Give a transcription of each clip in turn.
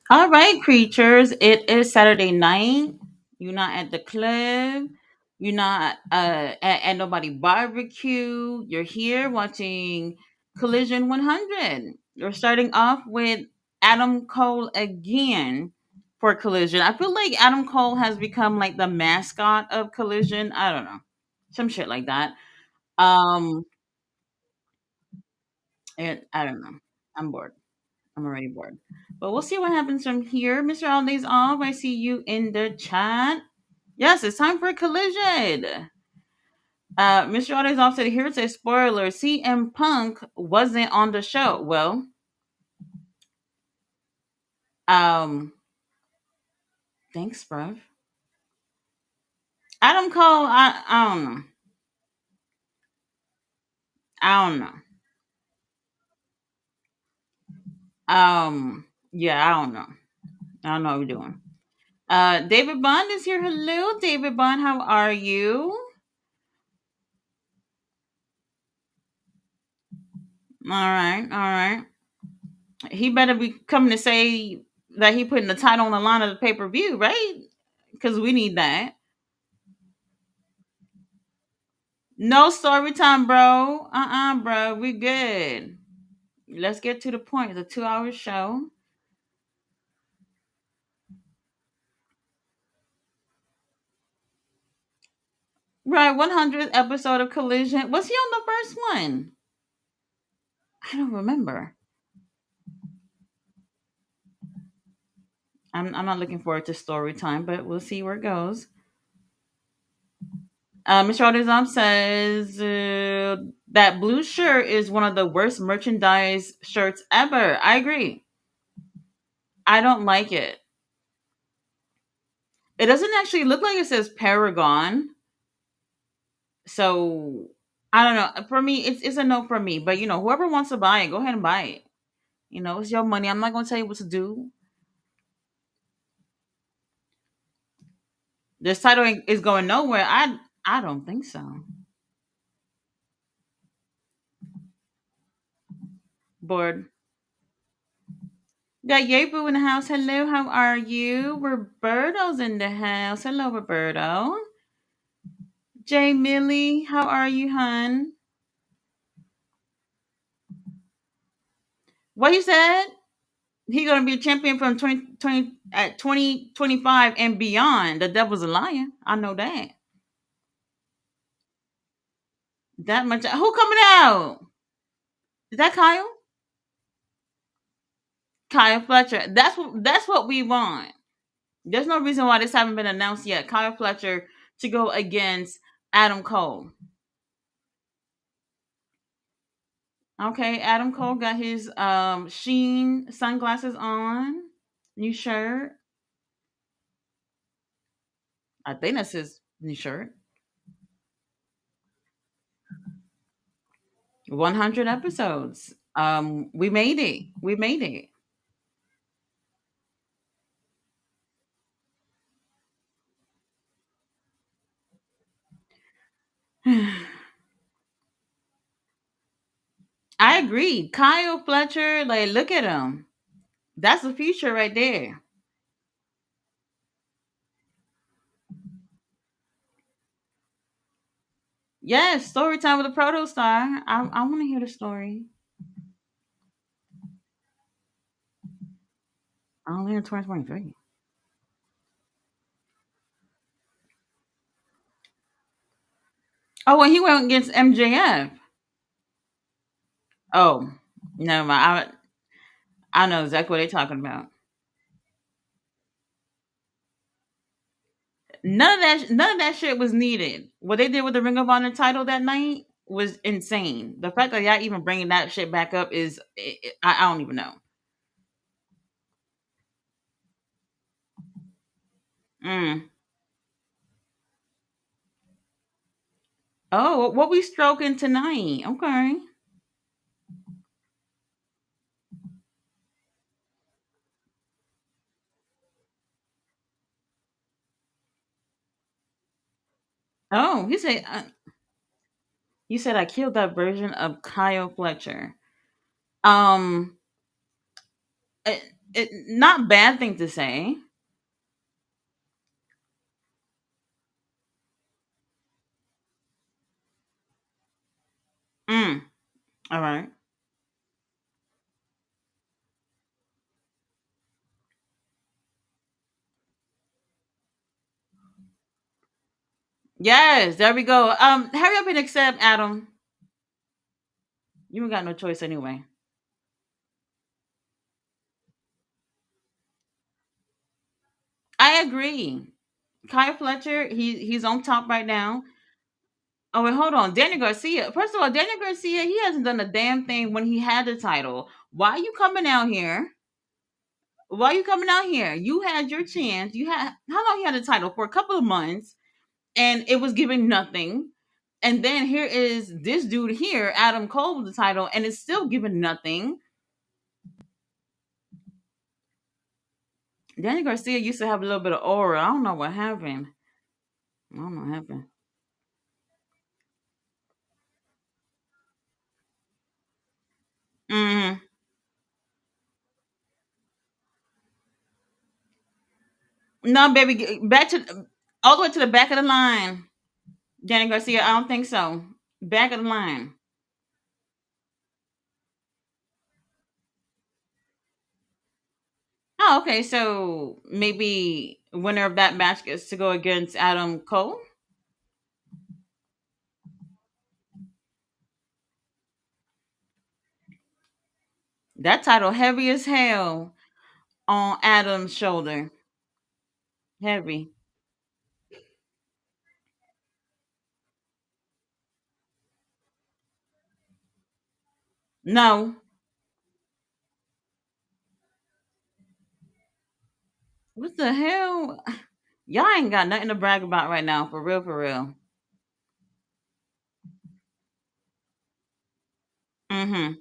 All right, creatures. It is Saturday night. You're not at the club. You're not at nobody barbecue. You're here watching Collision 100. You're starting off with Adam Cole again for Collision. I feel like Adam Cole has become like the mascot of Collision. I don't know, some shit like that. Um, I don't know. I'm bored. I'm already bored. But we'll see what happens from here. Mr. Holidays off. I see you in the chat. Yes, it's time for a collision. Mr. Holidays off said, here's a spoiler. CM Punk wasn't on the show. Well, um, thanks, bruv. Adam Cole, I don't know. I don't know. Yeah, I don't know. I don't know what we're doing. David Bond is here. Hello, David Bond. How are you? All right, all right. He better be coming to say that he putting the title on the line of the pay per view, right? Because we need that. No story time, bro. Bro. We good. Let's get to the point. It's a 2 hour show. Right, 100th episode of Collision. Was he on the first one? I don't remember. I'm not looking forward to story time, but we'll see where it goes. Mr. Autozom says that blue shirt is one of the worst merchandise shirts ever. I agree. I don't like it. It doesn't actually look like it says Paragon. So I don't know. For me, it's a no for me. But whoever wants to buy it, go ahead and buy it. It's your money. I'm not gonna tell you what to do. This title is going nowhere. I don't think so. Bored. Got Yebu in the house. Hello, how are you? Roberto's in the house. Hello, Roberto. Jay Millie, how are you, hun? What you said? He gonna be a champion from 2020 at 2025 and beyond. The devil's a liar. I know that. That much. Who coming out? Is that Kyle? Kyle Fletcher. That's what we want. There's no reason why this haven't been announced yet. Kyle Fletcher to go against Adam Cole. Okay, Adam Cole got his Sheen sunglasses on. New shirt. I think that's his new shirt. 100 episodes. We made it. We made it. I agree. Kyle Fletcher, like, look at him. That's the future right there. Yes, story time with a proto star. I want to hear the story. Only in 2023. Oh, when he went against MJF. Oh, never mind. I know exactly what they're talking about. None of that shit was needed. What they did with the Ring of Honor title that night was insane. The fact that y'all even bringing that shit back up is I don't even know. Mm. Oh, what we stroking tonight? Okay. Oh, you said I killed that version of Kyle Fletcher. Um, not bad thing to say. Mm, all right. Yes, there we go. Hurry up and accept, Adam. You ain't got no choice anyway. I agree. Kyle Fletcher, he's on top right now. Oh wait, hold on. Daniel Garcia. First of all, Daniel Garcia, he hasn't done a damn thing when he had the title. Why are you coming out here? Why are you coming out here? You had your chance. You had how long you had the title for a couple of months, and it was giving nothing. And then here is this dude here, Adam Cole, with the title, and it's still giving nothing. Daniel Garcia used to have a little bit of aura. I don't know what happened. I don't know what happened. Hmm. No, baby, back to all the way to the back of the line. Daniel Garcia, I don't think so. Back of the line. Oh, okay. So maybe winner of that match gets to go against Adam Cole. That title heavy as hell on Adam's shoulder. Heavy. No. What the hell? Y'all ain't got nothing to brag about right now, for real, for real. Mm-hmm.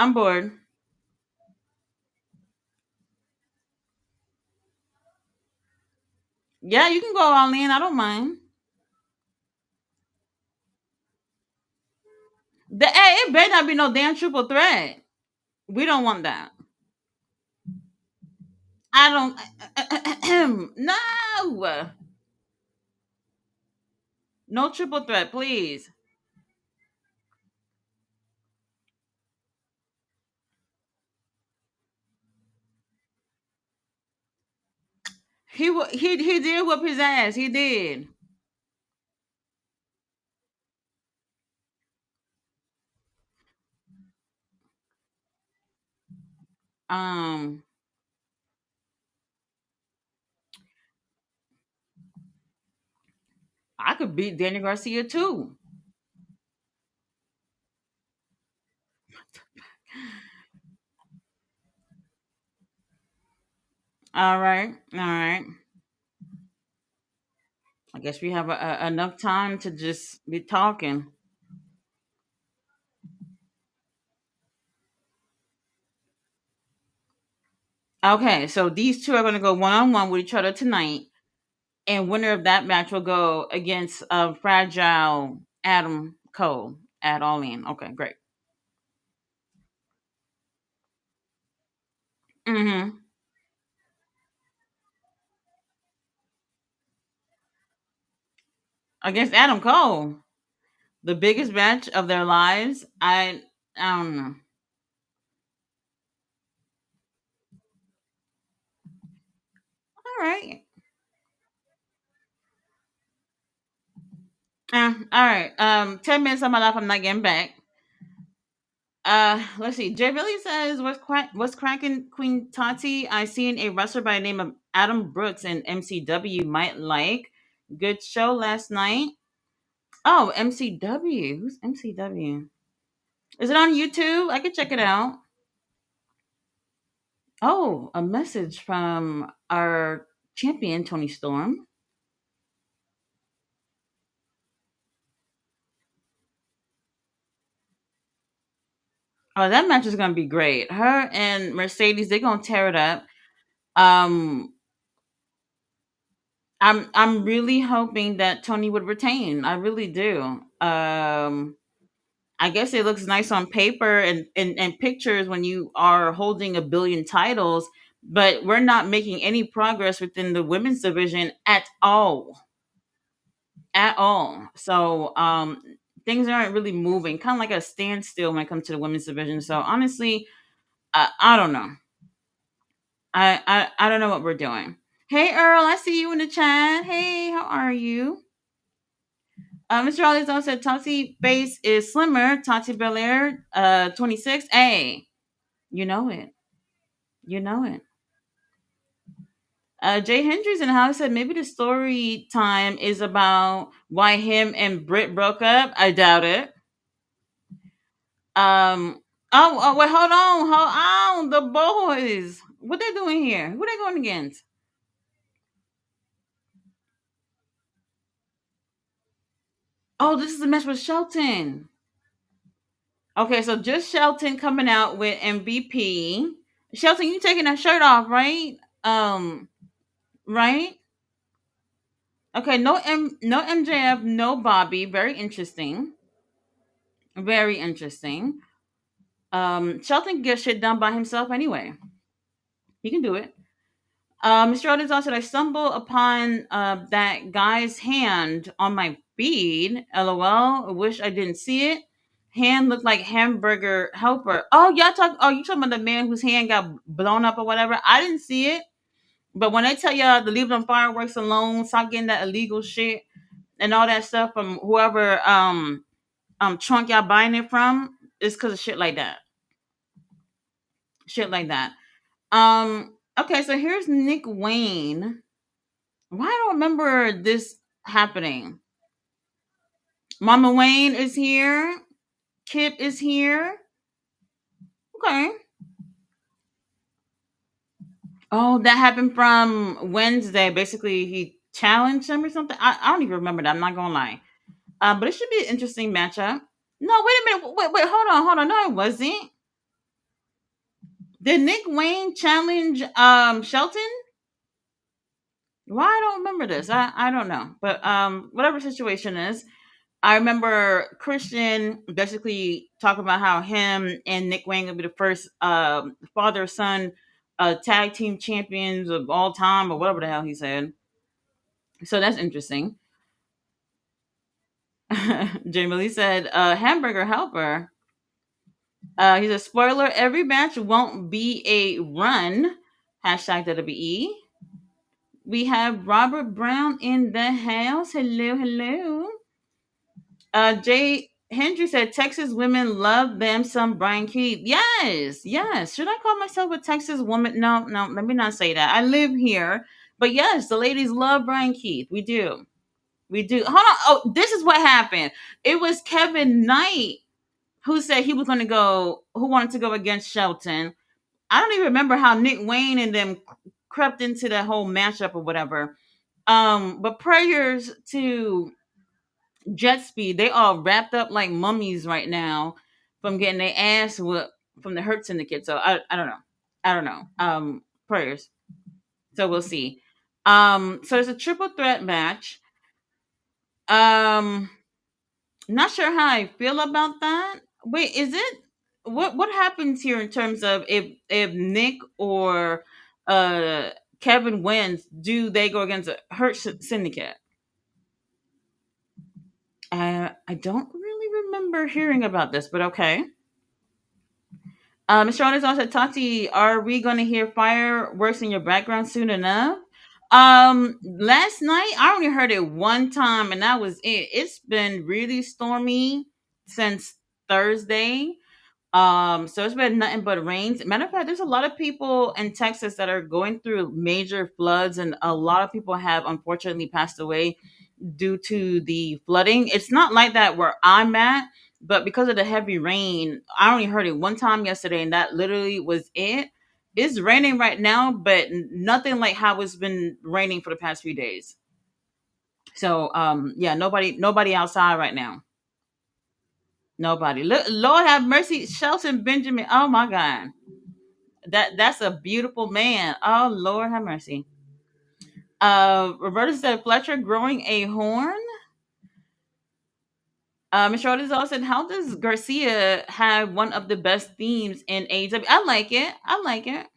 I'm bored. Yeah, you can go all in. I don't mind. Hey, it better not be no damn triple threat. We don't want that. I don't. No, no triple threat, please. He did whip his ass. He did. Um, I could beat Danny Garcia too. All right, all right. I guess we have enough time to just be talking. Okay, so these two are going to go one on one with each other tonight, and winner of that match will go against fragile Adam Cole at All In. Okay, great. Mm-hmm. Against Adam Cole, the biggest match of their lives. I don't know. All right. All right. 10 minutes of my life. I'm not getting back. Let's see. Jay Billy says, What's cracking, Queen Tati? I seen a wrestler by the name of Adam Brooks in MCW might like. Good show last night. Oh, MCW. Who's MCW? Is it on YouTube? I could check it out. Oh, a message from our champion, Tony Storm. Oh, that match is gonna be great. Her and Mercedes, they're gonna tear it up. Um, I'm really hoping that Tony would retain. I really do. I guess it looks nice on paper and pictures when you are holding a billion titles, but we're not making any progress within the women's division at all. At all. So things aren't really moving. Kind of like a standstill when it comes to the women's division. So honestly, I don't know. I don't know what we're doing. Hey Earl, I see you in the chat. Hey, how are you? Mr. Alizon said Tati base is slimmer. Tati Belair, 26. Hey, you know it. You know it. Jay Hendricks in the house said maybe the story time is about why him and Britt broke up. I doubt it. Um. Oh, wait, hold on. The boys. What they doing here? Who they going against? Oh, this is a match with Shelton. Okay, so just Shelton coming out with MVP. Shelton, you taking that shirt off, right? Right? Okay, no MJF, no Bobby. Very interesting. Very interesting. Shelton can get shit done by himself anyway. He can do it. Mr. Odins also said, I stumbled upon that guy's hand on my feed. LOL. I wish I didn't see it. Hand looked like hamburger helper. Oh, you talking about the man whose hand got blown up or whatever? I didn't see it. But when they tell y'all to leave them fireworks alone, stop getting that illegal shit and all that stuff from whoever trunk y'all buying it from, it's because of shit like that. Shit like that. Okay, so here's Nick Wayne. Why I don't remember this happening? Mama Wayne is here. Kip is here. Okay. Oh, that happened from Wednesday. Basically, he challenged him or something. I don't even remember that. I'm not gonna lie. But it should be an interesting matchup. No, wait a minute. Wait. Hold on. No, it wasn't. Did Nick Wayne challenge Shelton? Why I don't remember this? I don't know. But whatever situation is, I remember Christian basically talking about how him and Nick Wayne will be the first father son tag team champions of all time or whatever the hell he said. So that's interesting. Jamie Lee said, hamburger helper. He's a spoiler. Every match won't be a run. Hashtag WWE. We have Robert Brown in the house. Hello, hello. Jay Hendry said Texas women love them some Brian Keith. Yes, yes. Should I call myself a Texas woman? No, no. Let me not say that. I live here, but yes, the ladies love Brian Keith. We do. We do. Hold on. Oh, this is what happened. It was Kevin Knight who said he was going to go. Who wanted to go against Shelton? I don't even remember how Nick Wayne and them crept into that whole matchup or whatever. But prayers to Jet Speed, they all wrapped up like mummies right now from getting their ass whooped from the Hurt Syndicate. So I don't know. I don't know. Prayers. So we'll see. So it's a triple threat match. Um, not sure how I feel about that. Wait, is it what happens here in terms of if Nick or uh Kevin wins, do they go against a Hurt Syndicate? I don't really remember hearing about this, but okay. Mr. Otis also said, Tati, are we going to hear fireworks in your background soon enough? Last night I only heard it one time, and that was it. It's been really stormy since Thursday. So it's been nothing but rains. Matter of fact, there's a lot of people in Texas that are going through major floods, and a lot of people have unfortunately passed away due to the flooding. It's not like that where I'm at, but because of the heavy rain, I only heard it one time yesterday, and that literally was it. It's raining right now, but nothing like how it's been raining for the past few days. So yeah, nobody outside right now. Nobody. Lord have mercy, Shelton Benjamin. Oh my God, that's a beautiful man. Oh Lord have mercy. Roberta said Fletcher growing a horn. Mr. Odizal said, "How does Garcia have one of the best themes in AEW?" I like it. I like it.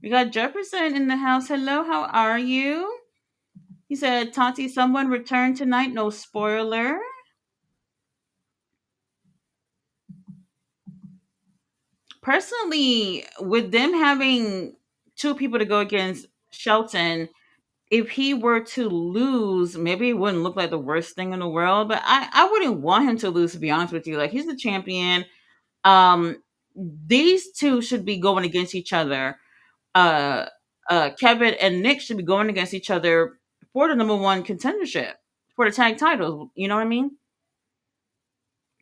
We got Jefferson in the house. Hello, how are you? He said, "Tati, someone returned tonight. No spoiler." Personally, with them having two people to go against Shelton, if he were to lose, maybe it wouldn't look like the worst thing in the world. But I wouldn't want him to lose, to be honest with you. Like, he's the champion. Um, these two should be going against each other. Uh, Kevin and Nick should be going against each other for the number one contendership for the tag titles. You know what I mean?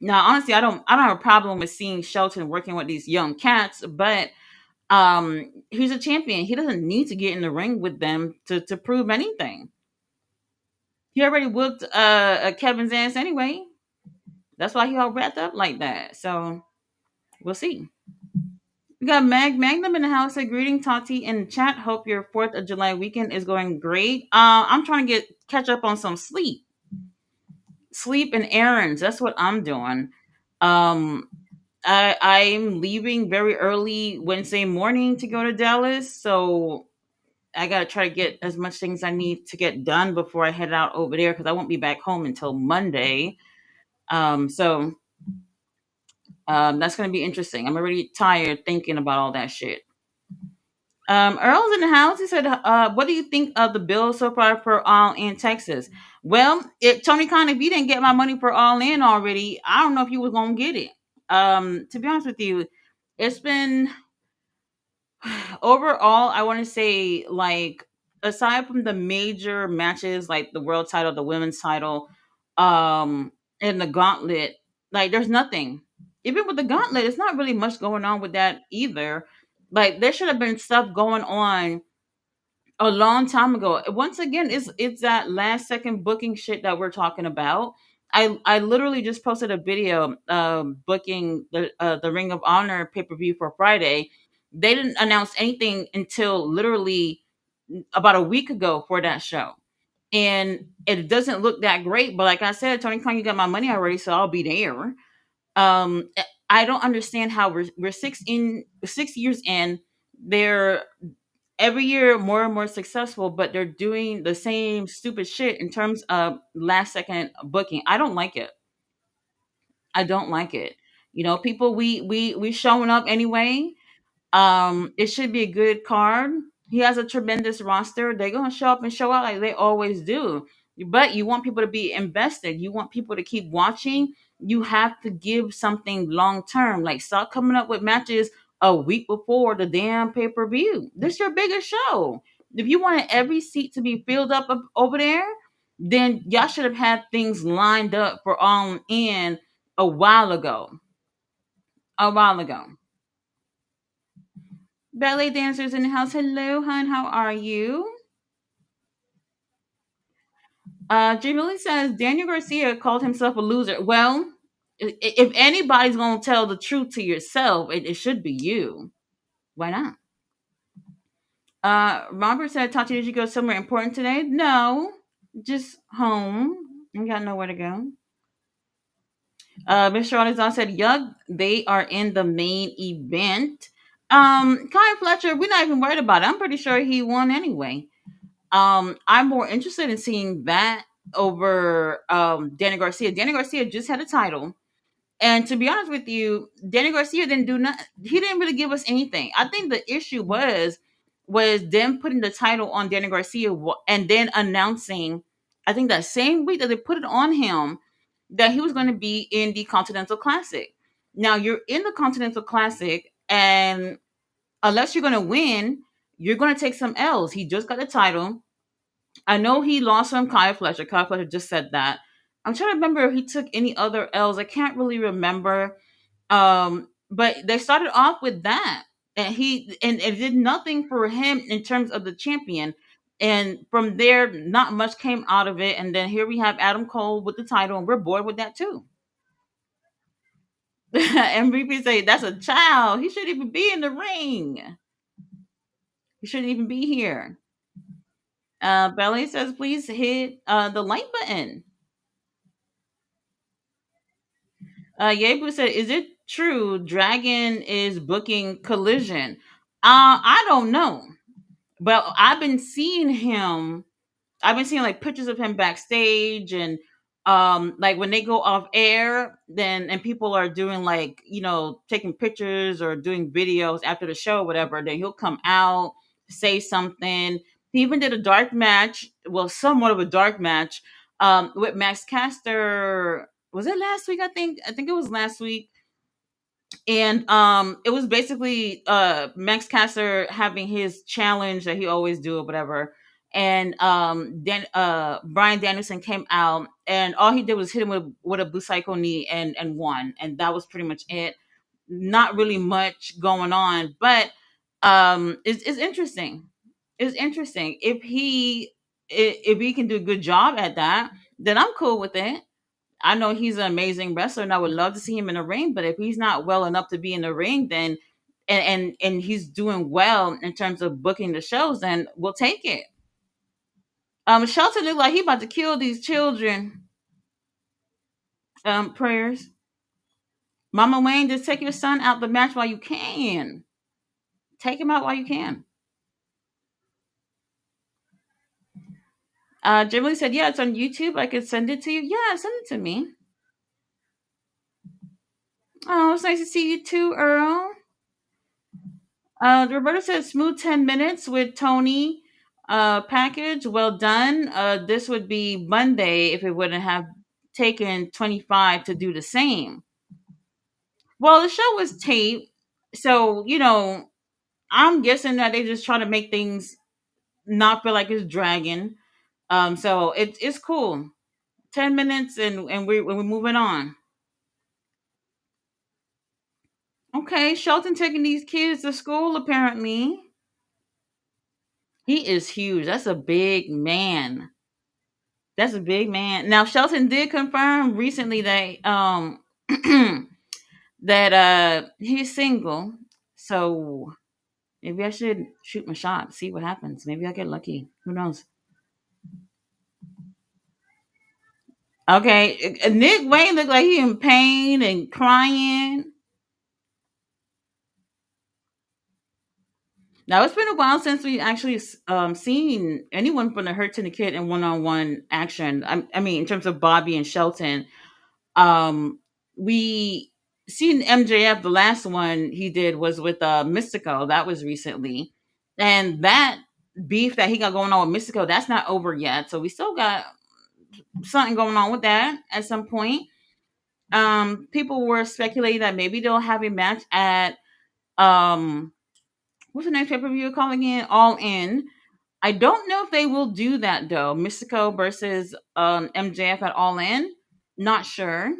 Now, honestly, I don't have a problem with seeing Shelton working with these young cats, but he's a champion. He doesn't need to get in the ring with them to prove anything. He already whooped Kevin's ass anyway. That's why he all wrapped up like that. So we'll see. We got Magnum in the house. Say greeting Tati in chat. Hope your 4th of July weekend is going great. I'm trying to catch up on some sleep and errands. That's what I'm doing. Um, I'm leaving very early Wednesday morning to go to Dallas, so I gotta try to get as much things I need to get done before I head out over there because I won't be back home until Monday. So that's gonna be interesting. I'm already tired thinking about all that shit. Earl's in the house. He said, "What do you think of the bill so far for All in Texas?" Well, Tony Khan, if you didn't get my money for All In already, I don't know if you was gonna get it. To be honest with you, it's been overall, I want to say, like, aside from the major matches like the world title, the women's title, and the gauntlet, like, there's nothing. Even with the gauntlet, it's not really much going on with that either. Like, there should have been stuff going on a long time ago. Once again, it's that last second booking shit that we're talking about. I literally just posted a video booking the Ring of Honor pay per view for Friday. They didn't announce anything until literally about a week ago for that show, and it doesn't look that great. But like I said, Tony Khan, you got my money already, so I'll be there. Um, I don't understand how we're 6 years in. They're every year more and more successful, but they're doing the same stupid shit in terms of last second booking. I don't like it. I don't like it. People, we showing up anyway. It should be a good card. He has a tremendous roster. They're gonna show up and show out like they always do. But you want people to be invested. You want people to keep watching. You have to give something long term. Like, stop coming up with matches a week before the damn pay per view. This is your biggest show. If you wanted every seat to be filled up over there, then y'all should have had things lined up for on in a while ago. A while ago. Ballet dancers in the house. Hello, hun. How are you? Jamie says Daniel Garcia called himself a loser. Well, if anybody's gonna tell the truth to yourself, it should be you. Why not? Robert said, "Tati, did you go somewhere important today?" No, just home. I got nowhere to go. Mr. Artisan said, "Yuck, they are in the main event." Kyle Fletcher, we're not even worried about it. I'm pretty sure he won anyway. I'm more interested in seeing that over Danny Garcia. Danny Garcia just had a title, and to be honest with you, Danny Garcia didn't do nothing. He didn't really give us anything. I think the issue was them putting the title on Danny Garcia and then announcing, I think that same week that they put it on him, that he was going to be in the Continental Classic. Now you're in the Continental Classic, and unless you're going to win, you're going to take some L's. He just got the title. I know he lost from Kyle Fletcher. Kyle Fletcher just said that. I'm trying to remember if he took any other L's. I can't really remember. But they started off with that, and it did nothing for him in terms of the champion. And from there, not much came out of it. And then here we have Adam Cole with the title, and we're bored with that too. MVP say that's a child. He shouldn't even be in the ring. He shouldn't even be here. Belly says, please hit the like button. Yebu said, is it true Dragon is booking Collision? I don't know. But I've been seeing like pictures of him backstage, and like when they go off air, then and people are doing like, taking pictures or doing videos after the show, whatever, then he'll come out, say something. He even did a dark match, well, somewhat of a dark match, with Max Caster. Was it last week? I think it was last week. And it was basically Max Caster having his challenge that he always do or whatever. And then Brian Danielson came out, and all he did was hit him with a Busaiku knee, and won, and that was pretty much it. Not really much going on, but it's interesting. It's interesting if he can do a good job at that, then I'm cool with it. I know he's an amazing wrestler, and I would love to see him in the ring. But if he's not well enough to be in the ring, then and he's doing well in terms of booking the shows, then we'll take it. Shelton looked like he about to kill these children. Prayers, Mama Wayne, just take your son out the match while you can. Take him out while you can. Jimmy said, "Yeah, it's on YouTube. I could send it to you. Yeah, send it to me." Oh, it's nice to see you too, Earl. Roberta said smooth 10 minutes with Tony package. Well done. This would be Monday if it wouldn't have taken 25 to do the same. Well, the show was taped. So, I'm guessing that they just try to make things not feel like it's dragging. So it's cool. 10 minutes and we're moving on. Okay, Shelton taking these kids to school apparently. He is huge. That's a big man. That's a big man. Now Shelton did confirm recently that that he's single. So maybe I should shoot my shot, see what happens. Maybe I get lucky. Who knows? Okay, Nick Wayne looked like he in pain and crying. Now it's been a while since we actually seen anyone from the Hurt Syndicate in one-on-one action. I mean, in terms of Bobby and Shelton. We seen MJF. The last one he did was with Mystico. That was recently, and that beef that he got going on with Mystico, that's not over yet. So we still got something going on with that at some point. People were speculating that maybe they'll have a match at um what's the next pay-per-view calling in All In. I don't know if they will do that though. Mystico versus MJF at All In. Not sure.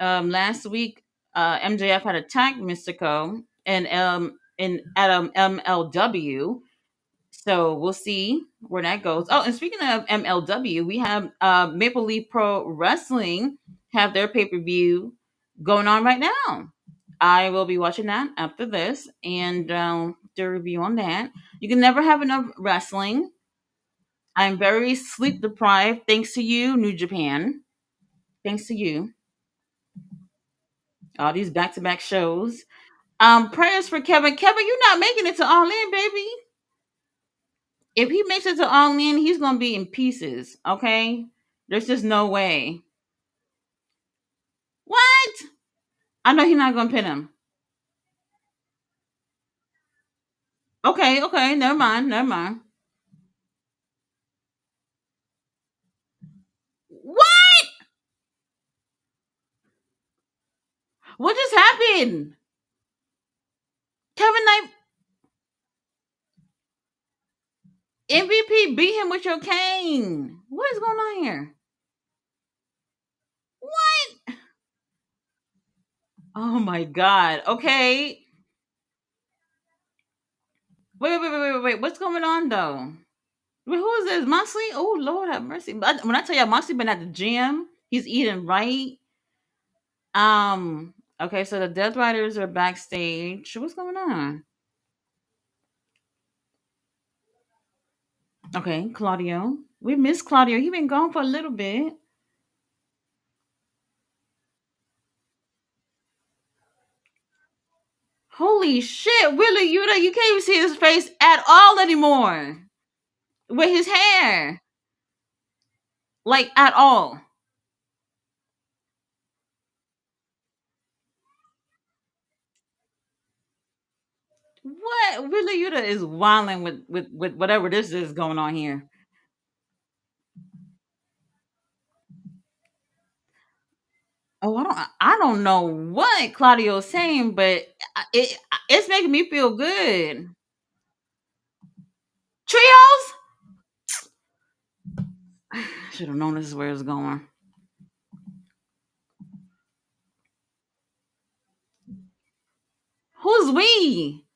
Last week, MJF had attacked Mystico and in at MLW. So we'll see where that goes. Oh, and speaking of MLW, we have Maple Leaf Pro Wrestling have their pay per view going on right now. I will be watching that after this and do a review on that. You can never have enough wrestling. I'm very sleep deprived thanks to you, New Japan. Thanks to you. All these back to back shows. Prayers for Kevin. Kevin, you're not making it to All In, baby. If he makes it to All In, he's gonna be in pieces. Okay, there's just no way. What? I know he's not gonna pin him. Okay, okay, never mind, never mind. What? What just happened? Kevin Knight MVP beat him with your cane. What is going on here? What? Oh my god. Okay. Wait. What's going on though? Wait, who is this? Moxley? Oh Lord have mercy. But when I tell you Moxley been at the gym, he's eating right. Okay, so the Death Riders are backstage. What's going on? Okay, Claudio. We miss Claudio. He been gone for a little bit. Holy shit, Willie Yuta, you can't even see his face at all anymore. With his hair. Like at all. What? Willie Yuta is wilding with whatever this is going on here. Oh, I don't know what Claudio's saying, but it's making me feel good. Trios? Should have known this is where it's going. Who's we?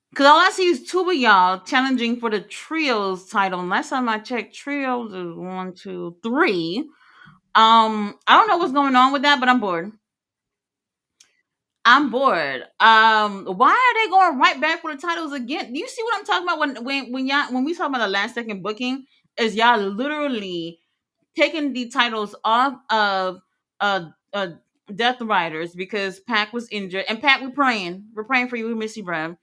Because all I see is two of y'all challenging for the trios title. And last time I checked, trios is one, two, three. I don't know what's going on with that, but I'm bored. I'm bored. Why are they going right back for the titles again? Do you see what I'm talking about when we talk about the last second booking? Is y'all literally taking the titles off of uh uh Death Riders because Pac was injured, and Pac, we're praying for you, we miss you, bro,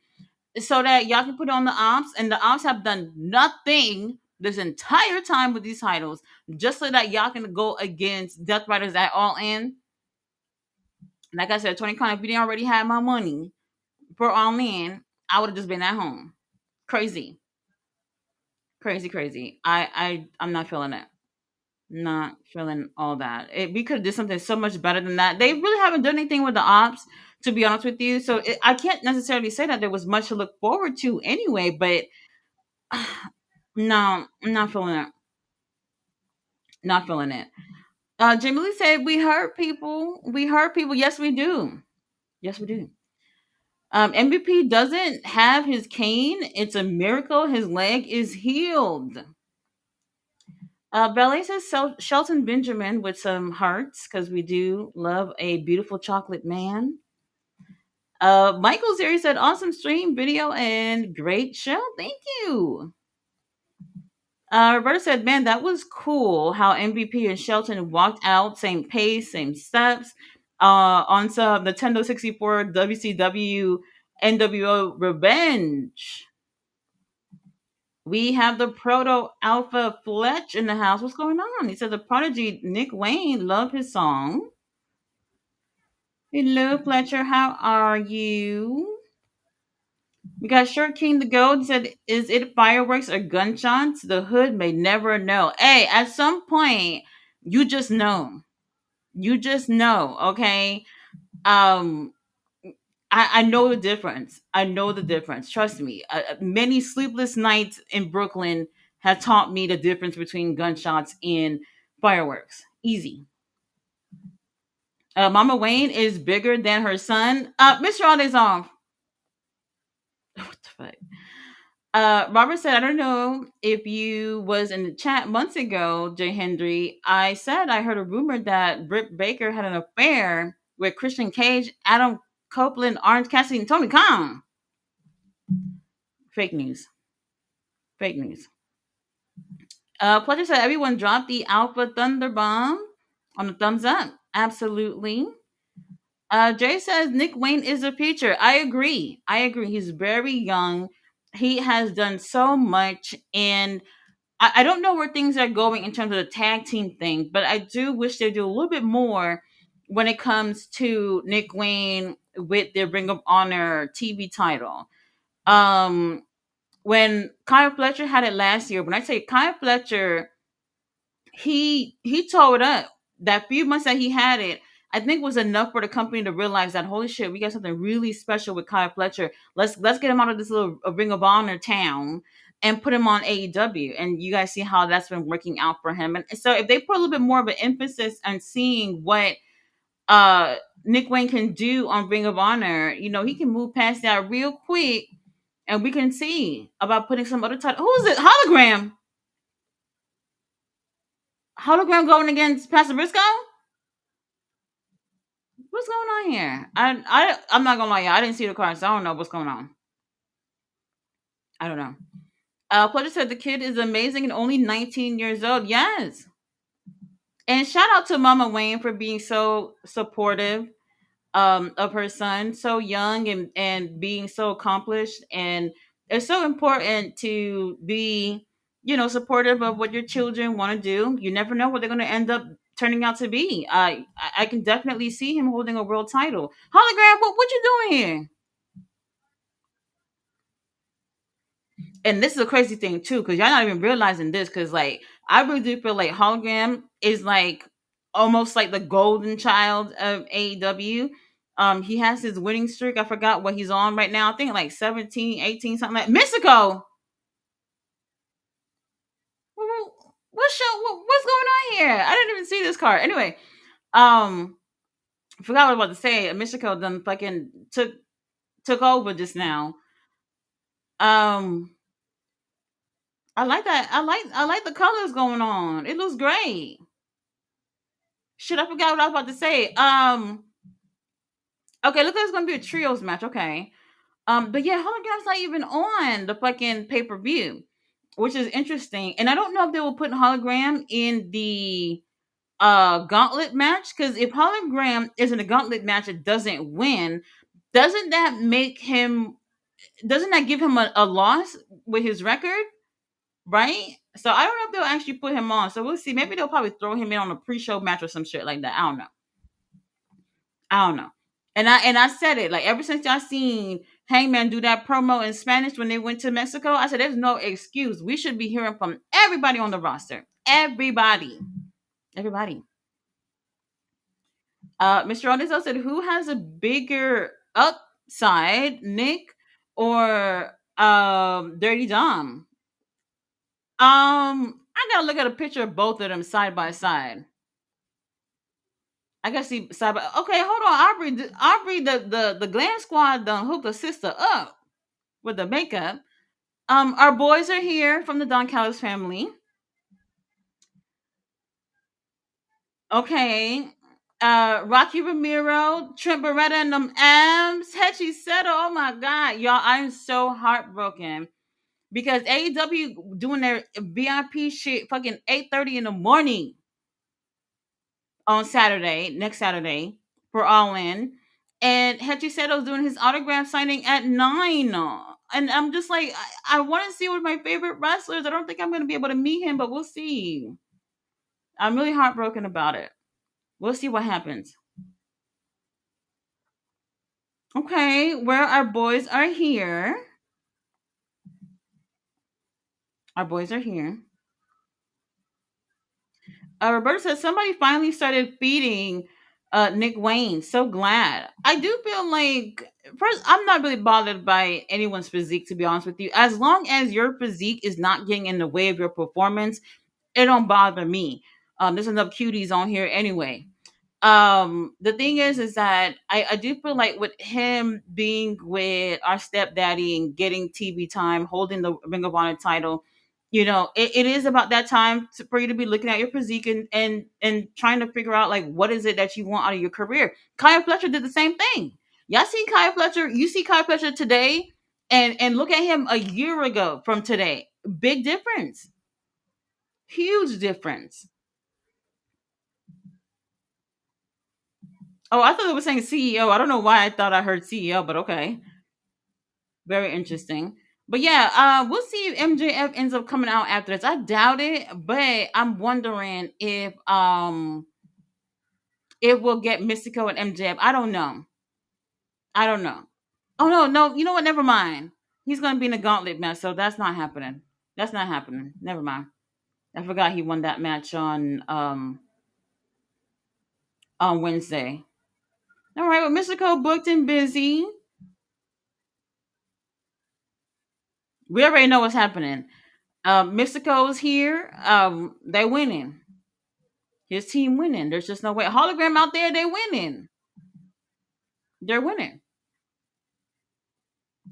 so that y'all can put on the ops, and the ops have done nothing this entire time with these titles, just so that y'all can go against Death Riders at all in. Like I said, 20 Con, if you didn't already have my money for all in, I would have just been at home. Crazy, crazy, crazy. I'm not feeling it. Not feeling all that. We could have did something so much better than that. They really haven't done anything with the ops, to be honest with you. So I can't necessarily say that there was much to look forward to anyway. But no, I'm not feeling it. Not feeling it. Jamie Lee said, "We hurt people. We hurt people. Yes, we do. Yes, we do." MVP doesn't have his cane. It's a miracle his leg is healed. Ballet says Shelton Benjamin with some hearts because we do love a beautiful chocolate man. Michael Zeri said, "Awesome stream, video, and great show. Thank you." Roberta said, "Man, that was cool how MVP and Shelton walked out, same pace, same steps, on some Nintendo 64 WCW NWO Revenge. We have the Proto Alpha Fletch in the house. What's going on?" He said, "The prodigy Nick Wayne loved his song." Hello, Fletcher. How are you? We got Shirt King the Goat said, "Is it fireworks or gunshots? The hood may never know." Hey, at some point, you just know. You just know, okay? Um, I know the difference. I know the difference. Trust me. Many sleepless nights in Brooklyn have taught me the difference between gunshots and fireworks. Easy. Mama Wayne is bigger than her son. Mr. Alde's what the fuck? Robert said, "I don't know if you was in the chat months ago, Jay Hendry. I said I heard a rumor that Britt Baker had an affair with Christian Cage, Adam Copeland, Orange Cassidy, and Tony Khan." Fake news. Fake news. Pleasure said, "Everyone dropped the Alpha Thunder Bomb on the thumbs up." Absolutely. Jay says Nick Wayne is a future. I agree. I agree. He's very young. He has done so much, and I don't know where things are going in terms of the tag team thing, but I do wish they do a little bit more when it comes to Nick Wayne with their Ring of Honor TV title. Um, when Kyle Fletcher had it last year, when I say Kyle Fletcher, he tore it up. That few months that he had it, I think was enough for the company to realize that holy shit, we got something really special with Kyle Fletcher. Let's get him out of this little Ring of Honor town and put him on AEW. And you guys see how that's been working out for him. And so if they put a little bit more of an emphasis on seeing what uh Nick Wayne can do on Ring of Honor, he can move past that real quick, and we can see about putting some other title. Who is it? Hologram going against Pastor Briscoe? What's going on here? I'm not gonna lie, y'all. I didn't see the card, so I don't know what's going on. I don't know. Pleasure said the kid is amazing and only 19 years old. Yes. And shout out to Mama Wayne for being so supportive of her son, so young and being so accomplished. And it's so important to be, supportive of what your children want to do. You never know what they're going to end up turning out to be. I can definitely see him holding a world title. Hologram, what you doing here? And this is a crazy thing too, because y'all not even realizing this. Because like I really do feel like Hologram is like almost like the golden child of AEW. He has his winning streak. I forgot what he's on right now. I think like 17, 18, something like Mystico. What show? What's going on here? I didn't even see this card. Anyway, I forgot what I was about to say. Mystico done fucking took over just now. Um, I like that. I like the colors going on. It looks great. Shit, I forgot what I was about to say. Okay, look like it's gonna be a trios match. Okay. But yeah, Hologram's not even on the fucking pay per view, which is interesting. And I don't know if they will put Hologram in the gauntlet match, because if Hologram is in a gauntlet match it doesn't win, doesn't that make him? Doesn't that give him a loss with his record? Right. So I don't know if they'll actually put him on. So we'll see. Maybe they'll probably throw him in on a pre-show match or some shit like that. I don't know. I don't know. And I said it like ever since y'all seen Hangman do that promo in Spanish when they went to Mexico. I said there's no excuse. We should be hearing from everybody on the roster. Everybody. Everybody. Mr. Onizo said, who has a bigger upside, Nick or Dirty Dom? I gotta look at a picture of both of them side by side. I gotta see side by. Okay, hold on, Aubrey. Aubrey, the Glam Squad done hooked a sister up with the makeup. Our boys are here from the Don Callis family. Okay. Rocky Ramiro, Trent Beretta, and them Ams, Hetchy Settle. Oh my god, y'all! I'm so heartbroken because AEW doing their VIP shit fucking 8:30 in the morning on Saturday, next Saturday, for All In. And Hetchy Seto's doing his autograph signing at 9. And I'm just like, I want to see one of my favorite wrestlers. I don't think I'm going to be able to meet him, but we'll see. I'm really heartbroken about it. We'll see what happens. Okay, where our boys are here. Our boys are here. Roberta says somebody finally started feeding Nick Wayne. So glad. I do feel like first, I'm not really bothered by anyone's physique, to be honest with you. As long as your physique is not getting in the way of your performance, it don't bother me. There's enough cuties on here anyway. The thing is that I do feel like with him being with our stepdaddy and getting TV time, holding the Ring of Honor title, it is about that time for you to be looking at your physique and trying to figure out like what is it that you want out of your career. Kyle Fletcher did the same thing. Y'all see Kyle Fletcher? You see Kyle Fletcher today, and look at him a year ago from today. Big difference, huge difference. Oh, I thought it was saying CEO. I don't know why I thought I heard CEO, but okay. Very interesting. But yeah, we'll see if MJF ends up coming out after this. I doubt it, but I'm wondering if it will get Mystico and MJF. I don't know. I don't know. Oh no, no, you know what? Never mind. He's gonna be in a gauntlet match, so that's not happening. That's not happening. Never mind. I forgot he won that match on Wednesday. All right, well, Mystico booked and busy. We already know what's happening. Mystico's here. They winning. His team winning. There's just no way. Hologram out there, they winning. They're winning.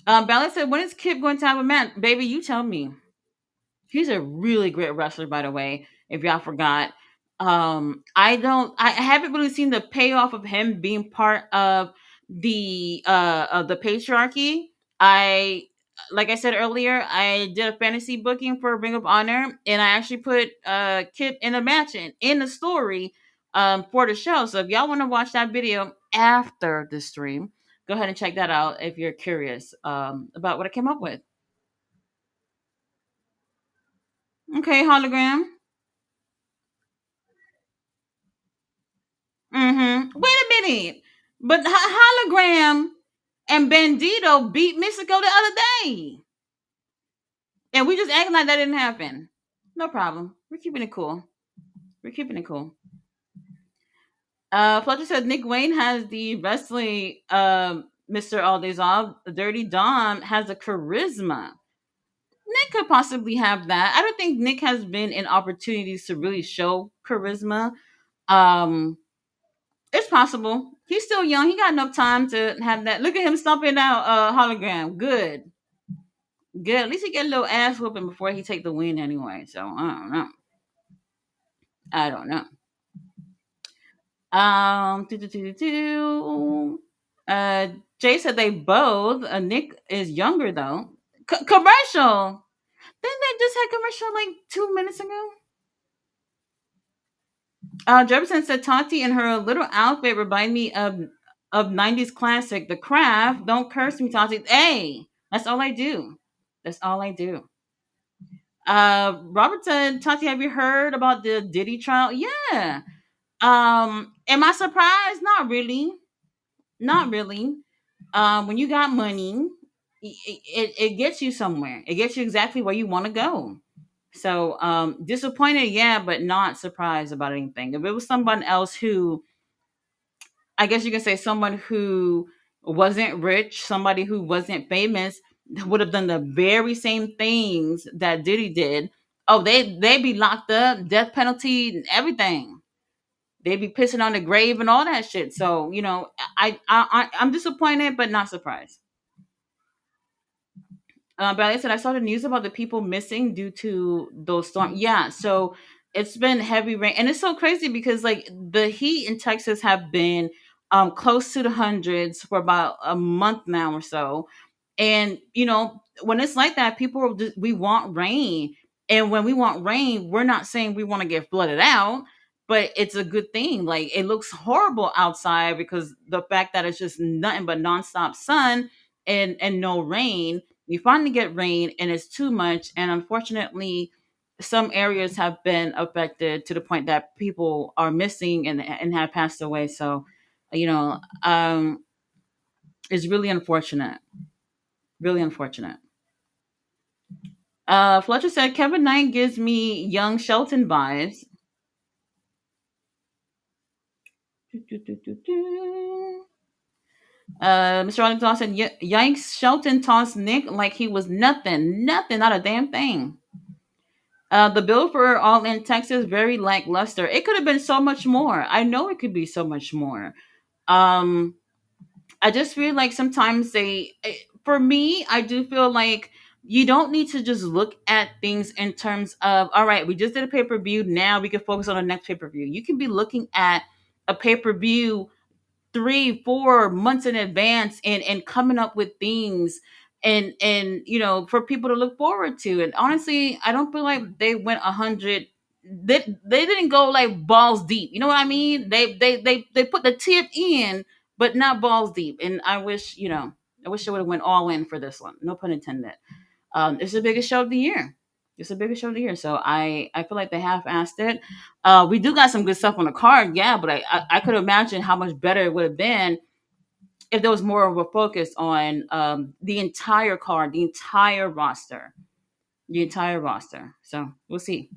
Ballet said, when is Kip going to have a match? Baby, you tell me. He's a really great wrestler, by the way, if y'all forgot. I haven't really seen the payoff of him being part of the patriarchy. I like I said earlier, I did a fantasy booking for Ring of Honor, and I actually put Kip in a match in the story for the show. So if y'all want to watch that video after the stream, go ahead and check that out if you're curious about what I came up with. Okay, hologram. Mm-hmm. Wait a minute, but hologram and Bandito beat Mystico the other day, and we just acting like that didn't happen. No problem. We're keeping it cool. We're keeping it cool. Fletcher said Nick Wayne has the wrestling. Mr. Aldezov, Dirty Dom has a charisma. Nick could possibly have that. I don't think Nick has been in opportunities to really show charisma. Um, it's possible. He's still young. He got enough time to have that. Look at him stomping out hologram. Good. Good. At least he get a little ass whooping before he take the win anyway. So I don't know. I don't know. Do, do, do, do, do. Uh, Jay said they both. Nick is younger though. Commercial. Didn't they just had commercial like 2 minutes ago? Jefferson said Tati and her little outfit remind me of '90s classic The Craft. Don't curse me, Tati. Hey, that's all I do. That's all I do. Robert said, Tati, have you heard about the Diddy trial? Yeah. Am I surprised? Not really. Not really. When you got money, it gets you somewhere. It gets you exactly where you want to go. So disappointed, yeah, but not surprised about anything. If it was someone else who, I guess you can say someone who wasn't rich, somebody who wasn't famous, would have done the very same things that Diddy did. Oh, they'd be locked up, death penalty, everything. They'd be pissing on the grave and all that shit. So I'm disappointed, but not surprised. But like I said, I saw the news about the people missing due to those storms. Yeah, so it's been heavy rain, and it's so crazy because like the heat in Texas have been close to the hundreds for about a month now or so. And when it's like that, people are just, we want rain, and when we want rain, we're not saying we want to get flooded out, but it's a good thing. Like it looks horrible outside because the fact that it's just nothing but nonstop sun and no rain. We finally get rain and it's too much, and unfortunately some areas have been affected to the point that people are missing and have passed away. So it's really unfortunate, really unfortunate. Fletcher said Kevin Knight gives me young Shelton vibes. Mr. Arlington said, Yikes, Shelton tossed Nick like he was nothing, nothing, not a damn thing. The bill for All in Texas very lackluster. It could have been so much more. I know it could be so much more. Um, I just feel like sometimes for me, I do feel like you don't need to just look at things in terms of, all right, we just did a pay per view. Now we can focus on the next pay per view. You can be looking at a pay per view 3 4 months in advance and coming up with things and for people to look forward to. And honestly, I don't feel like they went 100. They didn't go like balls deep, you know what I mean? They put the tip in but not balls deep, and I wish I would have went all in for this one, no pun intended. It's the biggest show of the year. It's the biggest show of the year, so I feel like they half-assed it. We do got some good stuff on the card, yeah, but I could imagine how much better it would have been if there was more of a focus on the entire card, the entire roster. So we'll see.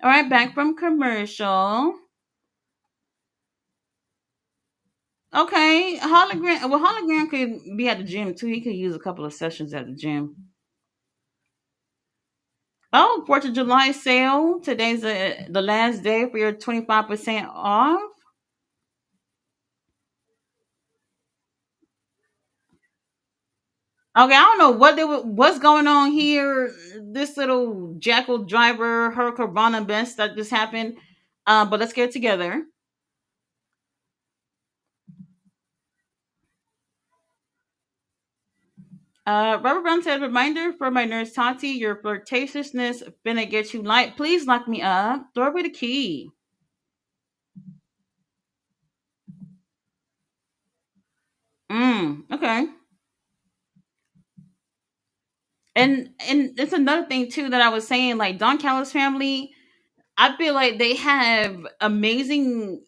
All right, back from commercial. Okay, hologram. Well, hologram could be at the gym too. He could use a couple of sessions at the gym. Oh, 4th of July sale. Today's the last day for your 25% off. Okay, I don't know what's going on here. This little jackal driver, Hurricane Best that just happened. But let's get it together. Robert Brown said, "Reminder for my nurse Tati, your flirtatiousness finna get you light. Please lock me up. Throw away the key." Okay. And it's another thing too that I was saying. Like Don Callis family, I feel like they have amazing.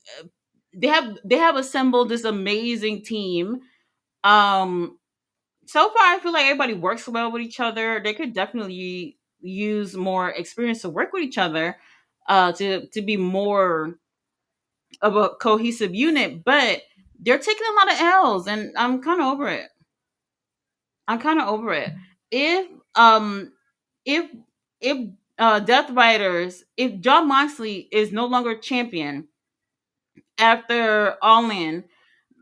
They have assembled this amazing team. Um, so far, I feel like everybody works well with each other. They could definitely use more experience to work with each other, to be more of a cohesive unit. But they're taking a lot of L's, and I'm kind of over it. I'm kind of over it. If um if if Death Riders, if John Moxley is no longer champion after All In,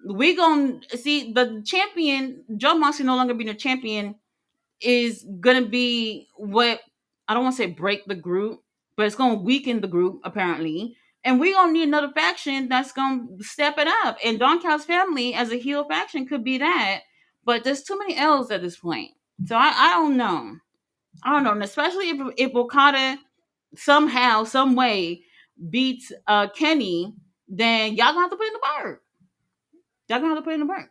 we gonna see the champion. John Moxley no longer being a champion is gonna be what, I don't want to say break the group, but it's gonna weaken the group apparently. And we gonna need another faction that's gonna step it up. And Don Cal's family as a heel faction could be that, but there's too many L's at this point. So I don't know. I don't know, and especially if Okada somehow, some way beats Kenny, then y'all gonna have to put in the work. Y'all gonna have to put in the work.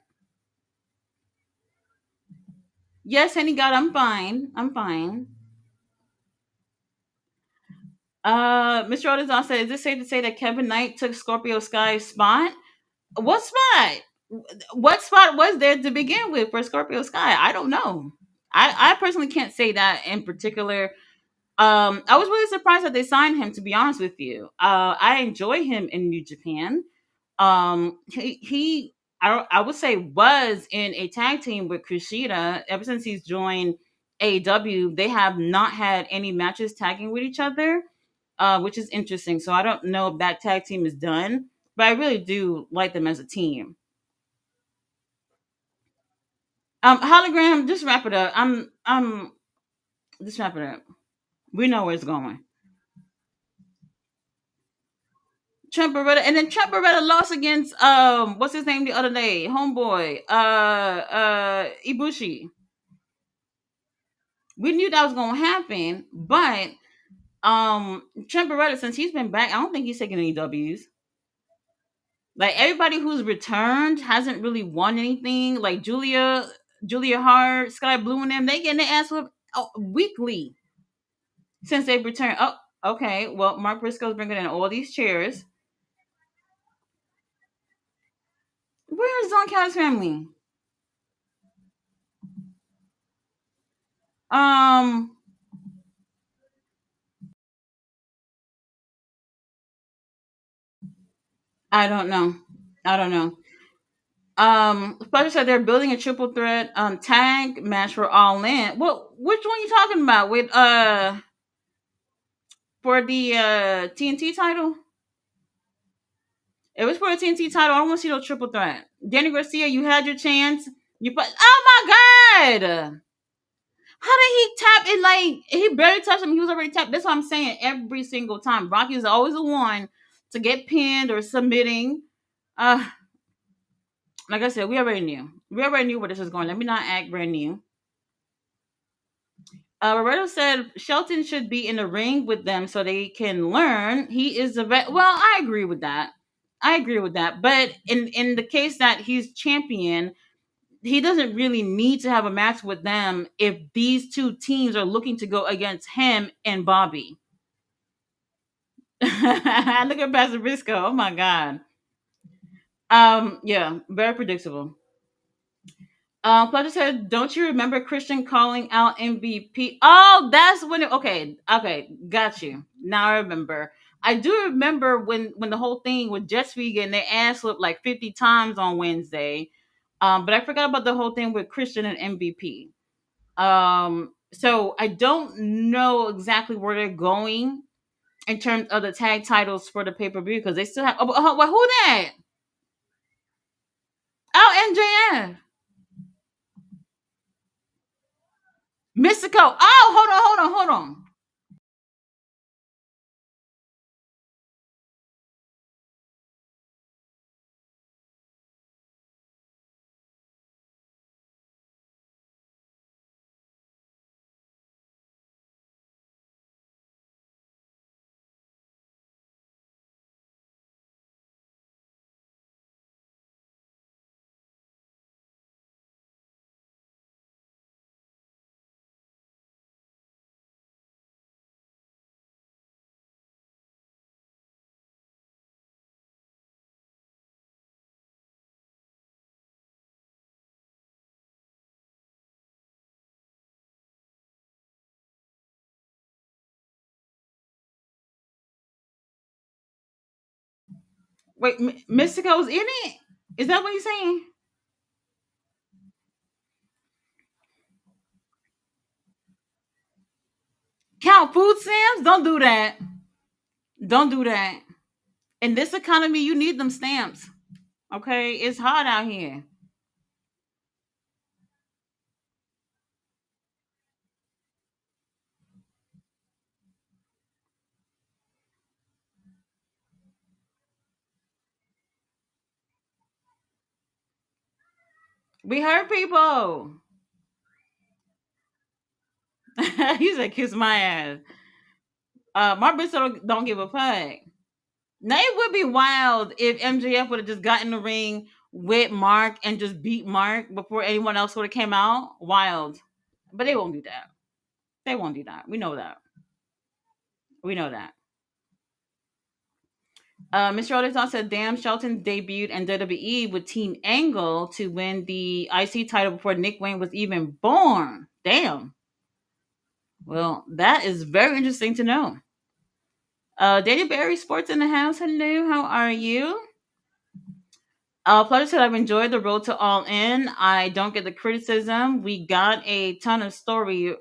Yes, Henny God, I'm fine. I'm fine. Mr. Odazon said, "Is it safe to say that Kevin Knight took Scorpio Sky's spot? What spot? What spot was there to begin with for Scorpio Sky? I don't know. I personally can't say that in particular. I was really surprised that they signed him. To be honest with you, I enjoy him in New Japan. He I would say was in a tag team with Kushida ever since he's joined AEW. They have not had any matches tagging with each other, which is interesting. So I don't know if that tag team is done, but I really do like them as a team. Hologram, just wrap it up. I'm just wrap it up. We know where it's going. Trent Beretta, and then Trent Beretta lost against what's his name the other day, homeboy, Ibushi. We knew that was gonna happen, but Trent Beretta, since he's been back, I don't think he's taking any W's. Like everybody who's returned hasn't really won anything. Like Julia Hart, Sky Blue, and them, they getting their ass whipped weekly since they've returned. Oh, okay. Well, Mark Briscoe's bringing in all these chairs. Where's Don Callis family? Um, I don't know. I don't know. Spider said they're building a triple threat tag match for All In. Well, which one you talking about? With for the TNT title? It was for the TNT title. I don't want to see no triple threat. Danny Garcia, you had your chance. You put. Oh my god! How did he tap it? Like he barely touched him. He was already tapped. That's what I'm saying. Every single time, Rocky is always the one to get pinned or submitting. Uh, like I said, we already knew. We already knew where this was going. Let me not act brand new. Roberto said Shelton should be in the ring with them so they can learn. He is a vet. Well, I agree with that. I agree with that. But in the case that he's champion, he doesn't really need to have a match with them if these two teams are looking to go against him and Bobby. Look at Pastor Briscoe. Oh my god. Yeah, very predictable. Fletcher said, "Don't you remember Christian calling out MVP?" Oh, that's when it. Okay, okay, got you. Now I remember. I do remember when the whole thing with Jets getting their ass whipped like 50 times on Wednesday. But I forgot about the whole thing with Christian and MVP. So I don't know exactly where they're going in terms of the tag titles for the pay per view because they still have. Well, who that? Oh, MJF. Mystico. Oh, hold on. Wait, Mystico's in it? Is that what you're saying? Count food stamps? Don't do that. Don't do that. In this economy, you need them stamps. Okay, it's hot out here. We hurt people. He said, "Kiss my ass." My bitch don't give a fuck. Now it would be wild if MJF would have just got in the ring with Mark and just beat Mark before anyone else would have came out. Wild, but they won't do that. They won't do that. We know that. We know that. Mr. Otis said, "Damn, Shelton debuted in WWE with Team Angle to win the IC title before Nick Wayne was even born." Damn. Well, that is very interesting to know. Daniel Barry Sports in the house. Hello, how are you? Pleasure said, "I've enjoyed the road to All In. I don't get the criticism. We got a ton of story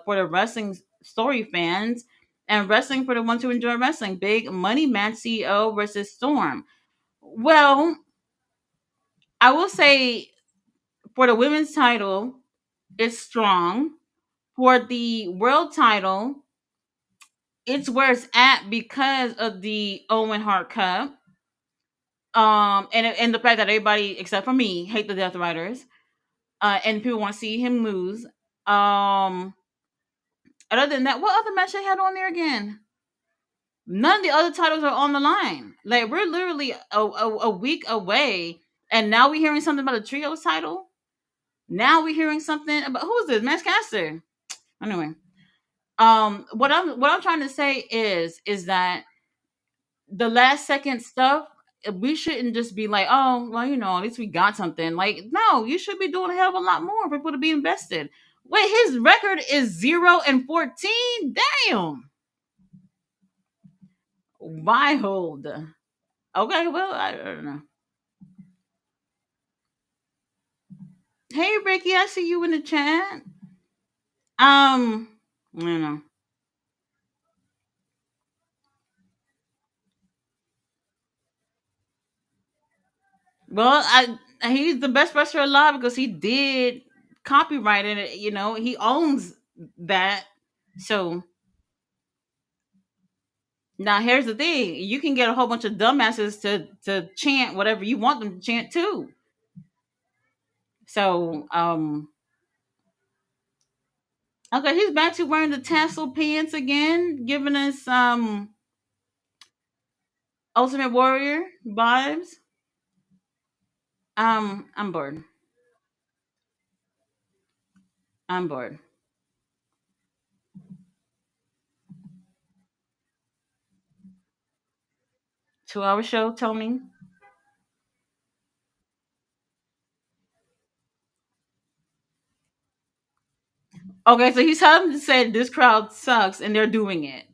for the wrestling story fans and wrestling for the ones who enjoy wrestling. Big money match CEO versus Storm. Well, I will say for the women's title, it's strong. For the world title, it's where it's at because of the Owen Hart Cup. And the fact that everybody except for me hate the Death Riders. And people want to see him lose. Um, Other than that, what other match they had on there again? None of the other titles are on the line. Like we're literally a week away, and now we're hearing something about a trios title. Now we're hearing something about who's this Max Caster. Anyway, what I'm trying to say is that the last second stuff, we shouldn't just be like, oh, well, at least we got something. Like, no, you should be doing a hell of a lot more for people to be invested. Wait, his record is 0-14. Damn. Why hold? Okay, well, I don't know. Hey, Ricky, I see you in the chat. I don't know. Well, he's the best wrestler alive because he did copyright it. He owns that. So now here's the thing: you can get a whole bunch of dumbasses to chant whatever you want them to chant too. So okay, he's back to wearing the tassel pants again, giving us Ultimate Warrior vibes. I'm bored. I'm bored. 2 hour show. Tell me. Okay, so he's having to say this crowd sucks, and they're doing it.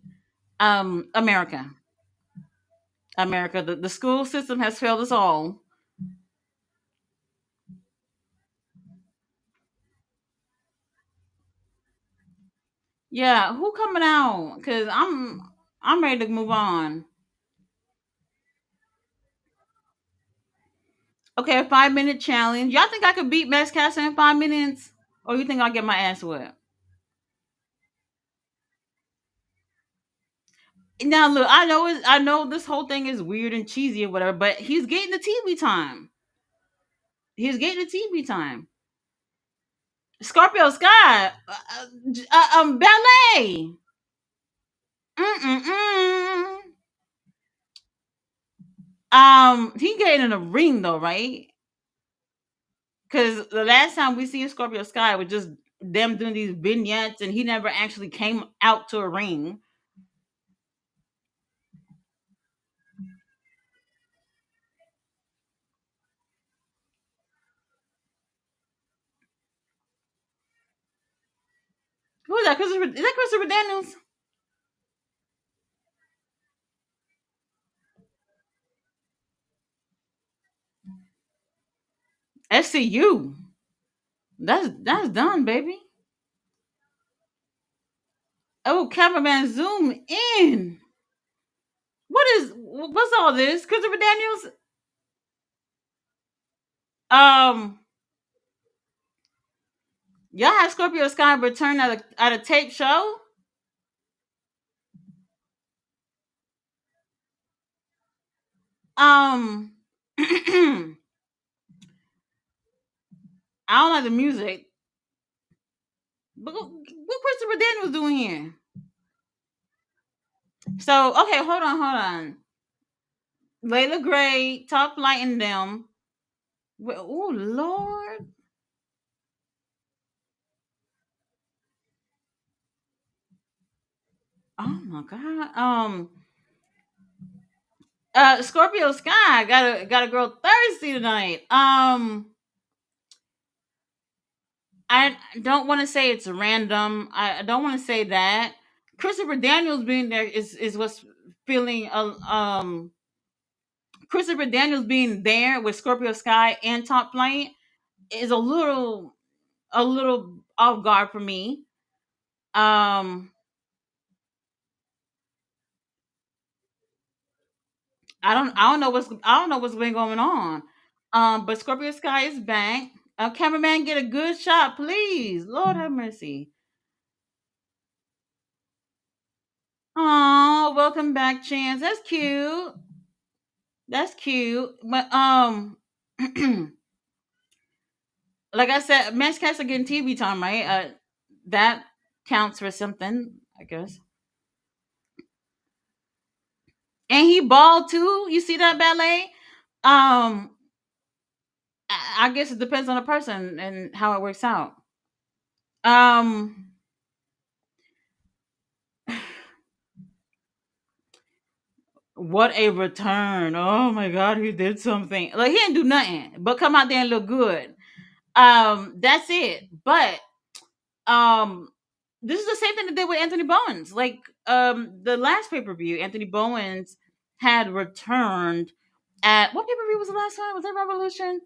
America, America. The school system has failed us all. Yeah, who coming out? Cause I'm ready to move on. Okay, a 5 minute challenge. Y'all think I could beat Max Caster in 5 minutes, or you think I'll get my ass whipped? Now look, I know this whole thing is weird and cheesy or whatever, but he's getting the TV time. He's getting the TV time. Scorpio Sky, ballet. Mm-mm-mm. He getting in a ring though, right? Because the last time we see Scorpio Sky was just them doing these vignettes, and he never actually came out to a ring. Who is that? Christopher? Is that Christopher Daniels? SCU. That's done, baby. Oh, cameraman, zoom in. What's all this? Christopher Daniels. Um, y'all had Scorpio Sky return at a tape show. Um, I don't like the music, but what Christopher Daniels doing here? So okay, hold on. Layla Gray, Top Flight, and them. Oh Lord. Oh my God. Scorpio Sky got a girl thirsty tonight. I don't want to say it's random. I don't want to say that. Christopher Daniels being there is what's feeling. Christopher Daniels being there with Scorpio Sky and Top Flight is a little off guard for me. Um, I don't know what's been going on. But Scorpio Sky is back. Cameraman, get a good shot, please. Lord have mercy. Oh, welcome back, Chance. That's cute. That's cute. But like I said, Max Cats are getting TV time, right? That counts for something, I guess. And he bald too. You see that ballet? Um, I guess it depends on the person and how it works out. Um, what a return! Oh my God, he did something. Like he didn't do nothing, but come out there and look good. That's it. But um, this is the same thing they did with Anthony Bowens. Like the last pay per view, Anthony Bowens had returned at what pay per view was the last one? Was that Revolution?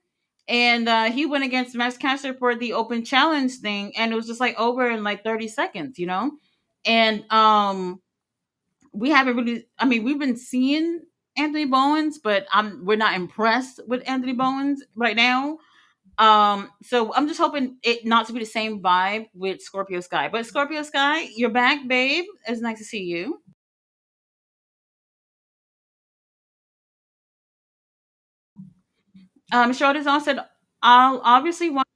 And he went against Max Caster for the open challenge thing, and it was just like over in like 30 seconds, you know. And we haven't really. I mean, we've been seeing Anthony Bowens, but we're not impressed with Anthony Bowens right now. So I'm just hoping it not to be the same vibe with Scorpio Sky. But Scorpio Sky, you're back, babe. It's nice to see you. Shorty's on said I'll obviously want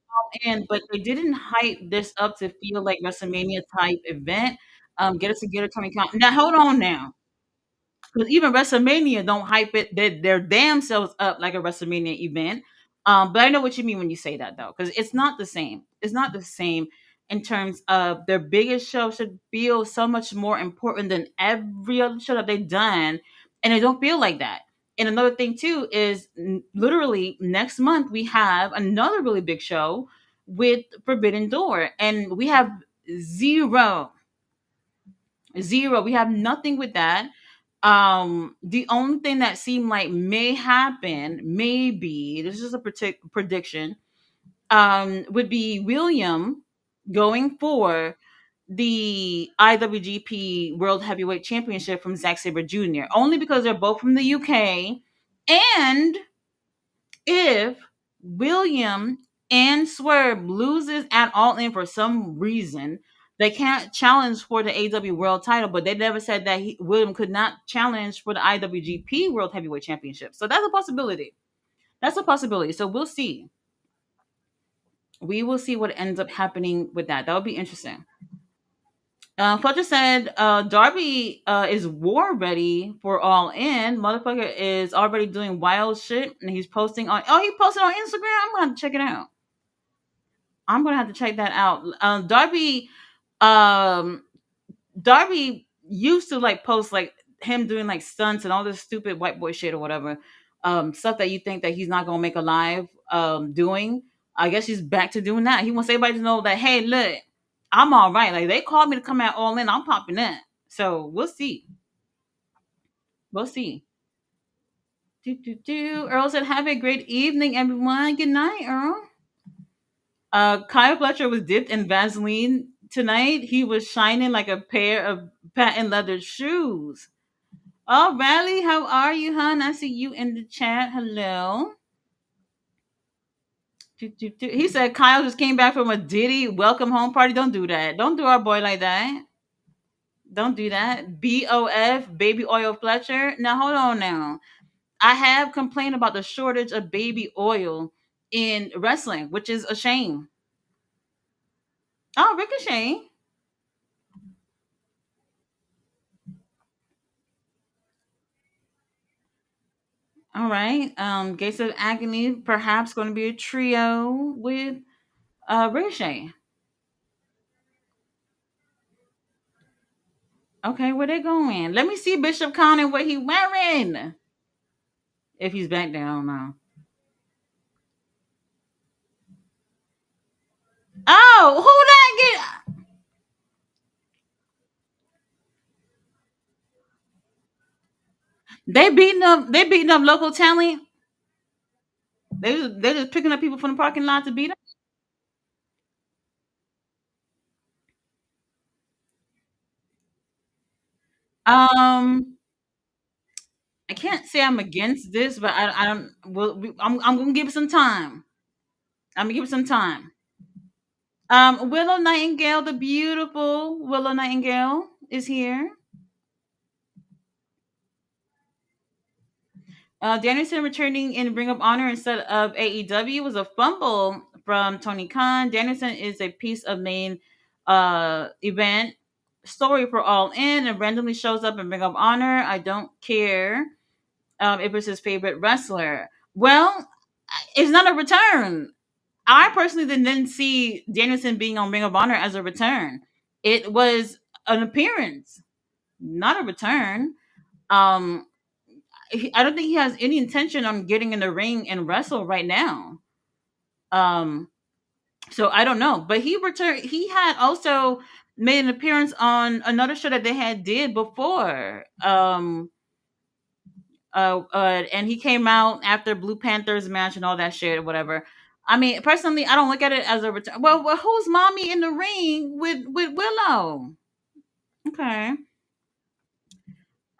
in, but they didn't hype this up to feel like WrestleMania type event. Get us together, Tony Khan. Now hold on now. Because even WrestleMania don't hype it their damn selves up like a WrestleMania event. But I know what you mean when you say that though, because it's not the same. It's not the same in terms of their biggest show should feel so much more important than every other show that they've done, and they don't feel like that. And another thing too is literally next month we have another really big show with Forbidden Door, and we have zero, zero. We have nothing with that. The only thing that seemed like may happen, maybe this is a prediction, would be William going for the IWGP World Heavyweight Championship from Zack Sabre Jr. Only because they're both from the UK, and if William and Swerve loses at All In for some reason, they can't challenge for the AW World Title, but they never said that William could not challenge for the IWGP World Heavyweight Championship. So that's a possibility. That's a possibility. So we'll see. We will see what ends up happening with that. That would be interesting. Fletcher said Darby is war ready for All In. Motherfucker is already doing wild shit, and he's posting on. Oh, he posted on Instagram. I'm gonna have to check it out. I'm gonna have to check that out. Um, Darby used to like post like him doing like stunts and all this stupid white boy shit or whatever. Stuff that you think that he's not gonna make alive. Doing. I guess he's back to doing that. He wants everybody to know that hey, look, I'm all right. Like they called me to come out All In. I'm popping in. So we'll see. We'll see. Earl said, "Have a great evening, everyone. Good night, Earl." Kyle Fletcher was dipped in Vaseline tonight. He was shining like a pair of patent leather shoes. Oh, Riley, how are you, hon? I see you in the chat. Hello. He said Kyle just came back from a Diddy welcome home party. Don't do that. Don't do our boy like that. Don't do that. BOF, baby oil Fletcher. Now, hold on now. I have complained about the shortage of baby oil in wrestling, which is a shame. Oh, Ricochet. All right. Gates of Agony, perhaps going to be a trio with Ricochet. Okay, where they going? Let me see Bishop Khan and what he wearing. If he's back there, I don't know. Oh, who that get? They beating up. They beating up local talent. They just picking up people from the parking lot to beat them. Um, I can't say I'm against this, but I don't. Well, I'm gonna give it some time. I'm gonna give it some time. Willow Nightingale, the beautiful Willow Nightingale, is here. Danielson returning in Ring of Honor instead of AEW was a fumble from Tony Khan. Danielson is a piece of main event story for All In and randomly shows up in Ring of Honor. I don't care if it's his favorite wrestler. Well, it's not a return. I personally didn't see Danielson being on Ring of Honor as a return. It was an appearance, not a return. Um, I don't think he has any intention on getting in the ring and wrestle right now. Um, so I don't know, but he returned. He had also made an appearance on another show that they had did before. And he came out after Blue Panthers match and all that shit or whatever. I mean, personally, I don't look at it as a return. Well, who's mommy in the ring with Willow? Okay.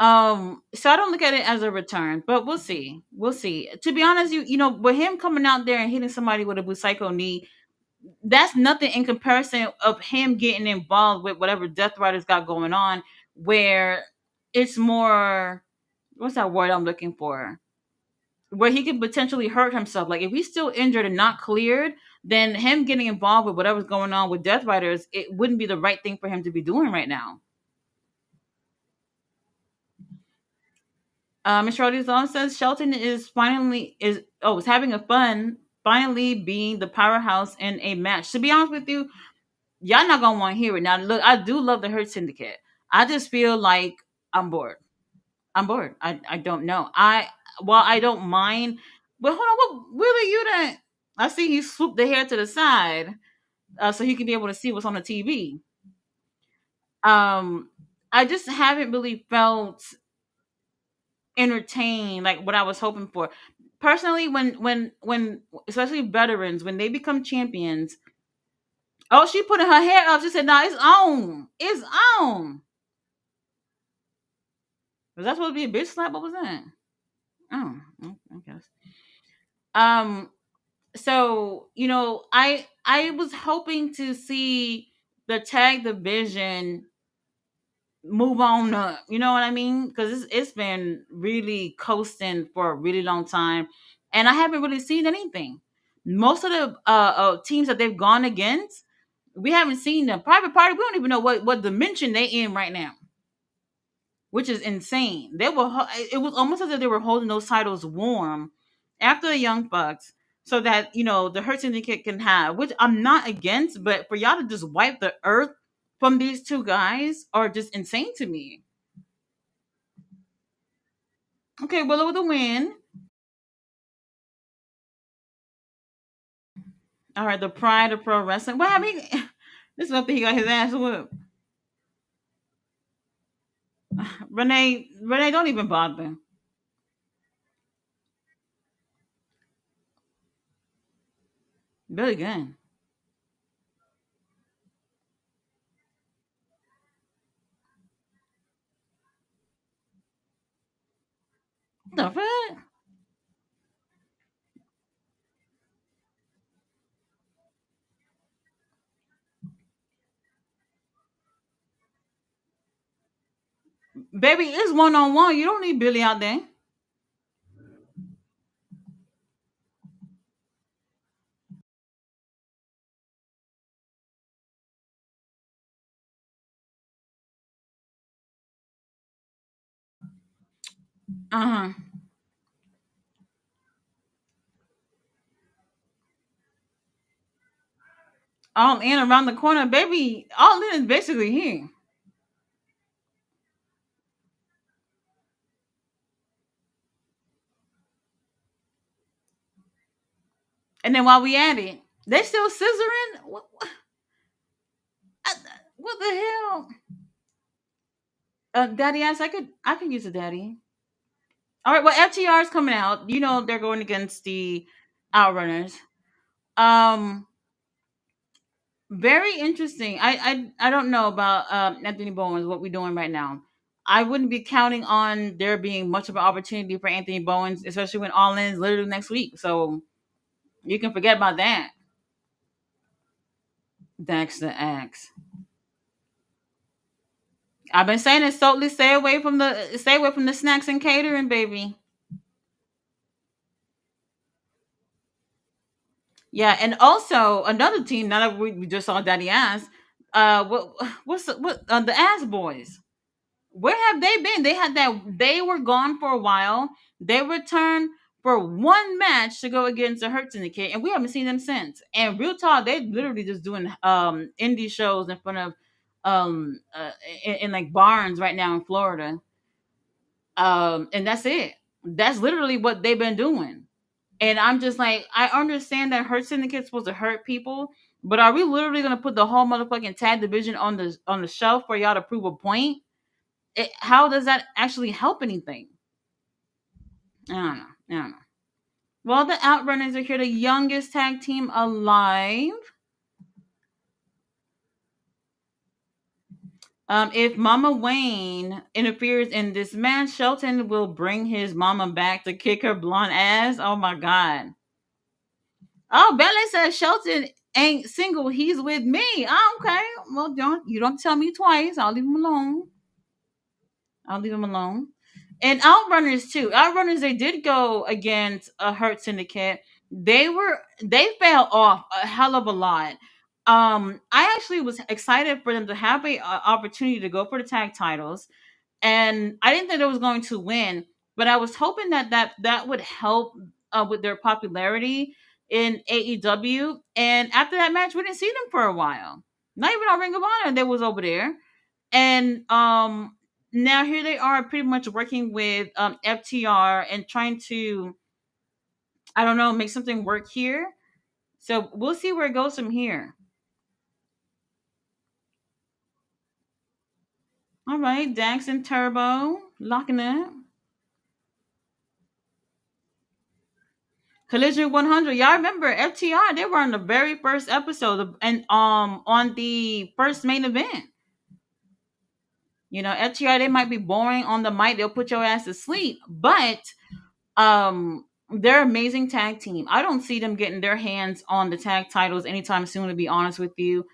So I don't look at it as a return, but we'll see. We'll see. To be honest, you know, with him coming out there and hitting somebody with a Busaiku knee, that's nothing in comparison of him getting involved with whatever Death Riders got going on, where it's more, what's that word I'm looking for? Where he could potentially hurt himself. Like if he's still injured and not cleared, then him getting involved with whatever's going on with Death Riders, it wouldn't be the right thing for him to be doing right now. Mr. Rodriguez says Shelton is having a fun finally being the powerhouse in a match. To be honest with you, y'all not gonna want to hear it. Now look, I do love the Hurt Syndicate. I just feel like I'm bored. I'm bored. I don't know. While I don't mind, but hold on, what Willie you that I see he swooped the hair to the side so he can be able to see what's on the TV. Um, I just haven't really felt entertained like what I was hoping for. Personally, when especially veterans when they become champions, oh, she putting her hair up. She said, "No, it's on. It's on." Was that supposed to be a bitch slap? What was that? Oh, I guess. Um. So I was hoping to see the tag division move on up. You know what I mean? Because it's been really coasting for a really long time, and I haven't really seen anything. Most of the teams that they've gone against, we haven't seen them. Private Party, we don't even know what dimension they in right now, which is insane. It was almost as if they were holding those titles warm after the Young Bucks, so that the Hurt Syndicate can have, which I'm not against, but for y'all to just wipe the earth from these two guys are just insane to me. Okay, Willow with the win. All right, the pride of pro wrestling. What happened? This is up he got his ass whooped. Renee, don't even bother. Billy Gunn. The fuck? Baby, it's one on one. You don't need Billy out there. Uh huh. All in around the corner, baby. All in is basically here. And then while we at it, they still scissoring. What the hell? Daddy ass, I could use a daddy. All right, well FTR is coming out. You know they're going against the Outrunners. Um, Very interesting. I don't know about Anthony Bowens. What we're doing right now. I wouldn't be counting on there being much of an opportunity for Anthony Bowens, especially when All In is literally next week. So you can forget about that. That's the X. I've been saying it. Totally stay away from the snacks and catering, baby. Yeah, and also another team. Now that we just saw Daddy Ass, what the Ass Boys? Where have they been? They were gone for a while. They returned for one match to go against the Hurt Syndicate, and we haven't seen them since. And real talk, they literally just doing indie shows in front of um uh, in like barns right now in Florida. And that's it. That's literally what they've been doing. And I'm just like, I understand that Hurt Syndicate's supposed to hurt people, but are we literally gonna put the whole motherfucking tag division on the shelf for y'all to prove a point? How does that actually help anything? I don't know. I don't know. Well, the Outrunners are here, the youngest tag team alive. If Mama Wayne interferes in this match, Shelton will bring his mama back to kick her blonde ass. Oh my god. Oh, Belly says Shelton ain't single. He's with me. Oh, okay. Well, you don't tell me twice. I'll leave him alone. I'll leave him alone. And Outrunners too. Outrunners, they did go against a Hurt Syndicate. They fell off a hell of a lot. I actually was excited for them to have a opportunity to go for the tag titles, and I didn't think they was going to win, but I was hoping that would help with their popularity in AEW. And after that match, we didn't see them for a while. Not even on Ring of Honor, they was over there. And now here they are, pretty much working with FTR and trying to, I don't know, make something work here. So we'll see where it goes from here. All right, Dax and Turbo locking up. Collision 100. Y'all remember FTR? They were on the very first episode and on the first main event. You know, FTR, they might be boring on the mic. They'll put your ass to sleep, but they're an amazing tag team. I don't see them getting their hands on the tag titles anytime soon. To be honest with you,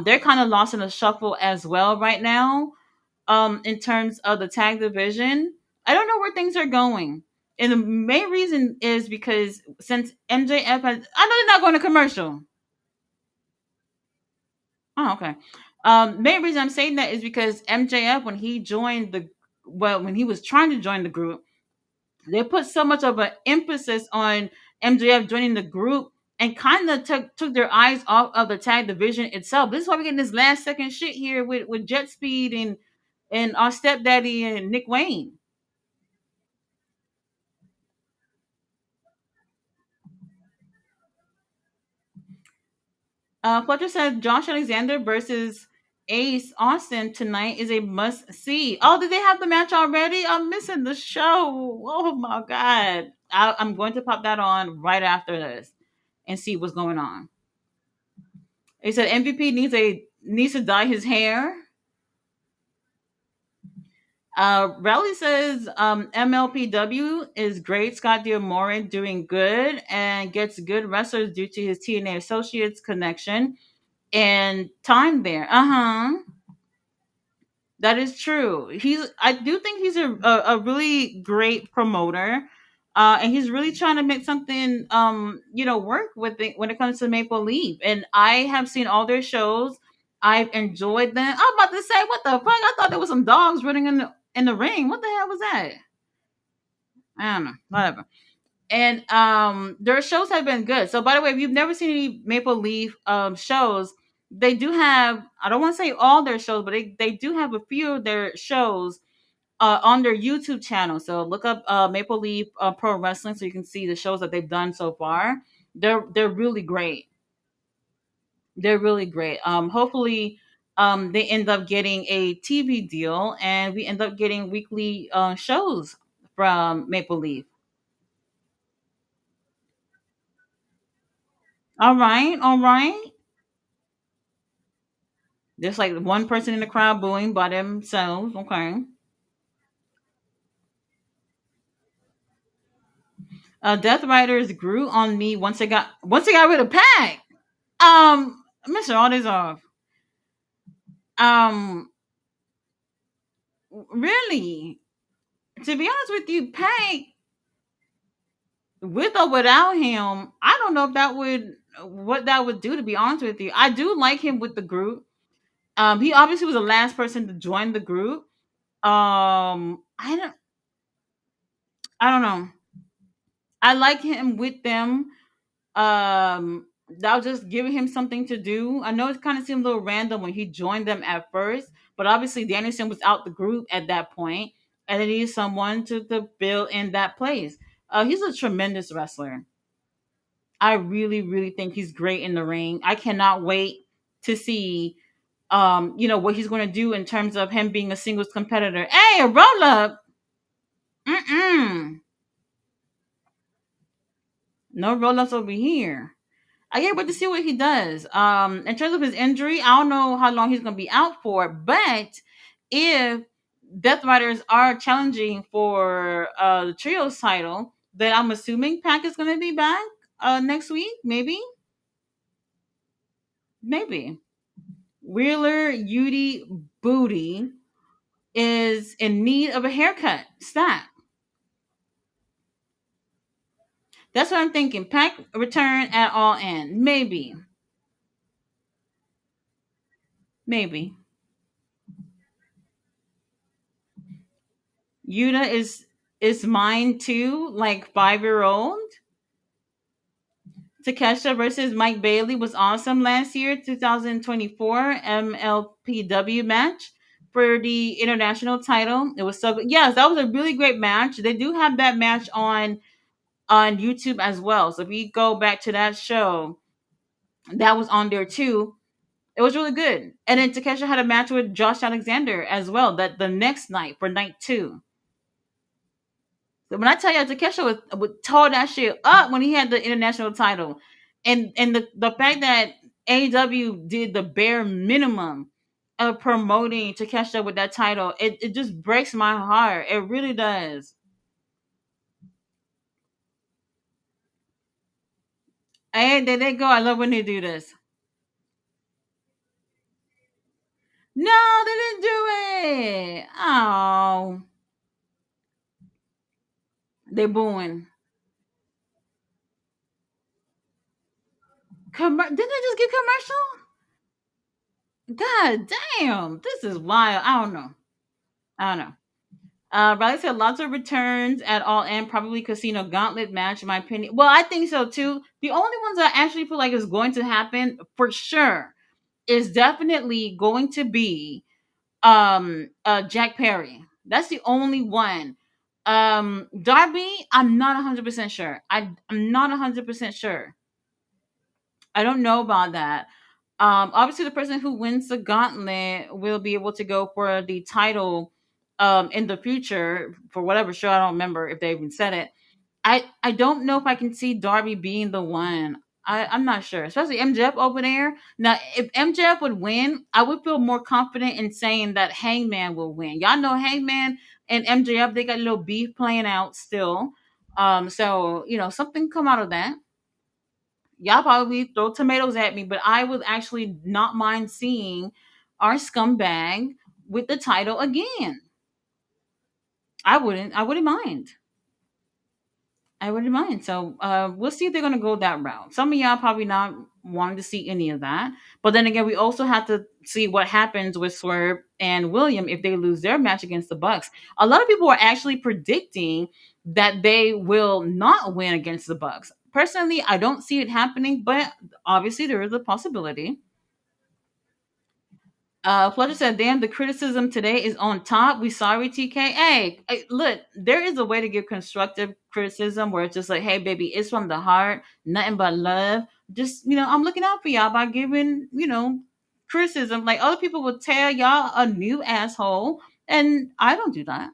they're kind of lost in the shuffle as well right now. In terms of the tag division, I don't know where things are going. And the main reason is because since MJF has, I know they're not going to commercial. Oh, okay. Main reason I'm saying that is because MJF, when he was trying to join the group, they put so much of an emphasis on MJF joining the group and kind of took their eyes off of the tag division itself. This is why we're getting this last second shit here with Jet Speed and our stepdaddy and Nick Wayne. Fletcher said Josh Alexander versus Ace Austin tonight is a must see. Oh, did they have the match already? I'm missing the show. Oh my god! I'm going to pop that on right after this, and see what's going on. He said MVP needs to dye his hair. Rally says MLPW is great. Scott Diamore doing good and gets good wrestlers due to his TNA Associates connection and time there. Uh huh. That is true. I do think he's a really great promoter, and he's really trying to make something work with it when it comes to Maple Leaf. And I have seen all their shows. I've enjoyed them. I'm about to say, what the fuck? I thought there was some dogs running in the ring. What the hell was that? I don't know. Whatever. And their shows have been good. So by the way, if you've never seen any Maple Leaf shows, they do have, I don't want to say all their shows, but they do have a few of their shows on their YouTube channel. So look up Maple Leaf Pro Wrestling so you can see the shows that they've done so far. They're really great. They're really great. Hopefully they end up getting a TV deal and we end up getting weekly shows from Maple Leaf. All right, all right. There's like one person in the crowd booing by themselves. Okay. Death Riders grew on me once they got rid of Pac. Mr. All Days Off. Um, really, to be honest with you, Pac, with or without him, I don't know if that would what that would do. To be honest with you, I do like him with the group. He obviously was the last person to join the group. I don't know. I like him with them. That was just giving him something to do. I know it kind of seemed a little random when he joined them at first, but obviously Danielson was out the group at that point, and they needed someone to fill in that place. He's a tremendous wrestler. I really, really think he's great in the ring. I cannot wait to see, what he's going to do in terms of him being a singles competitor. Hey, a roll up. Mm-mm. No roll ups over here. I can't wait to see what he does. In terms of his injury, I don't know how long he's going to be out for, but if Death Riders are challenging for the trios title, then I'm assuming Pac is going to be back next week. Maybe. Wheeler Yudi Booty is in need of a haircut. Stop. That's what I'm thinking. Pac return at all in. Maybe. Yuta is mine too, like 5-year old. Takesha versus Mike Bailey was awesome last year, 2024 MLPW match for the international title. It was so good. Yes, that was a really great match. They do have that match on YouTube as well. So if you go back to that show, that was on there too. It was really good. And then Takesha had a match with Josh Alexander as well. That the next night for night two. So when I tell you Takesha would tore that shit up when he had the international title, and the fact that AEW did the bare minimum of promoting Takesha with that title, it just breaks my heart. It really does. And there they go. I love when they do this. No, they didn't do it. Oh, they booing. Didn't they just get commercial? God damn, this is wild. I don't know. I don't know. Riley said lots of returns at all end, probably Casino Gauntlet match, in my opinion. Well, I think so too. The only ones I actually feel like is going to happen for sure is definitely going to be Jack Perry. That's the only one. Darby, I'm not 100% sure. I'm not 100% sure. I don't know about that. Obviously, the person who wins the gauntlet will be able to go for the title in the future for whatever show. I don't remember if they even said it. I don't know if I can see Darby being the one. I'm not sure, especially MJF over there. Now, if MJF would win, I would feel more confident in saying that Hangman will win. Y'all know Hangman and MJF, they got a little beef playing out still. So something come out of that. Y'all probably throw tomatoes at me, but I would actually not mind seeing our scumbag with the title again. I wouldn't mind. I wouldn't mind. So we'll see if they're gonna go that route. Some of y'all probably not wanting to see any of that. But then again, we also have to see what happens with Swerve and William if they lose their match against the Bucks. A lot of people are actually predicting that they will not win against the Bucks. Personally, I don't see it happening, but obviously there is a possibility. Fletcher said, "Damn, the criticism today is on top. We sorry, TK. Hey, look, there is a way to give constructive criticism where it's just like, hey, baby, it's from the heart, nothing but love. Just I'm looking out for y'all by giving criticism. Like other people will tear y'all a new asshole, and I don't do that.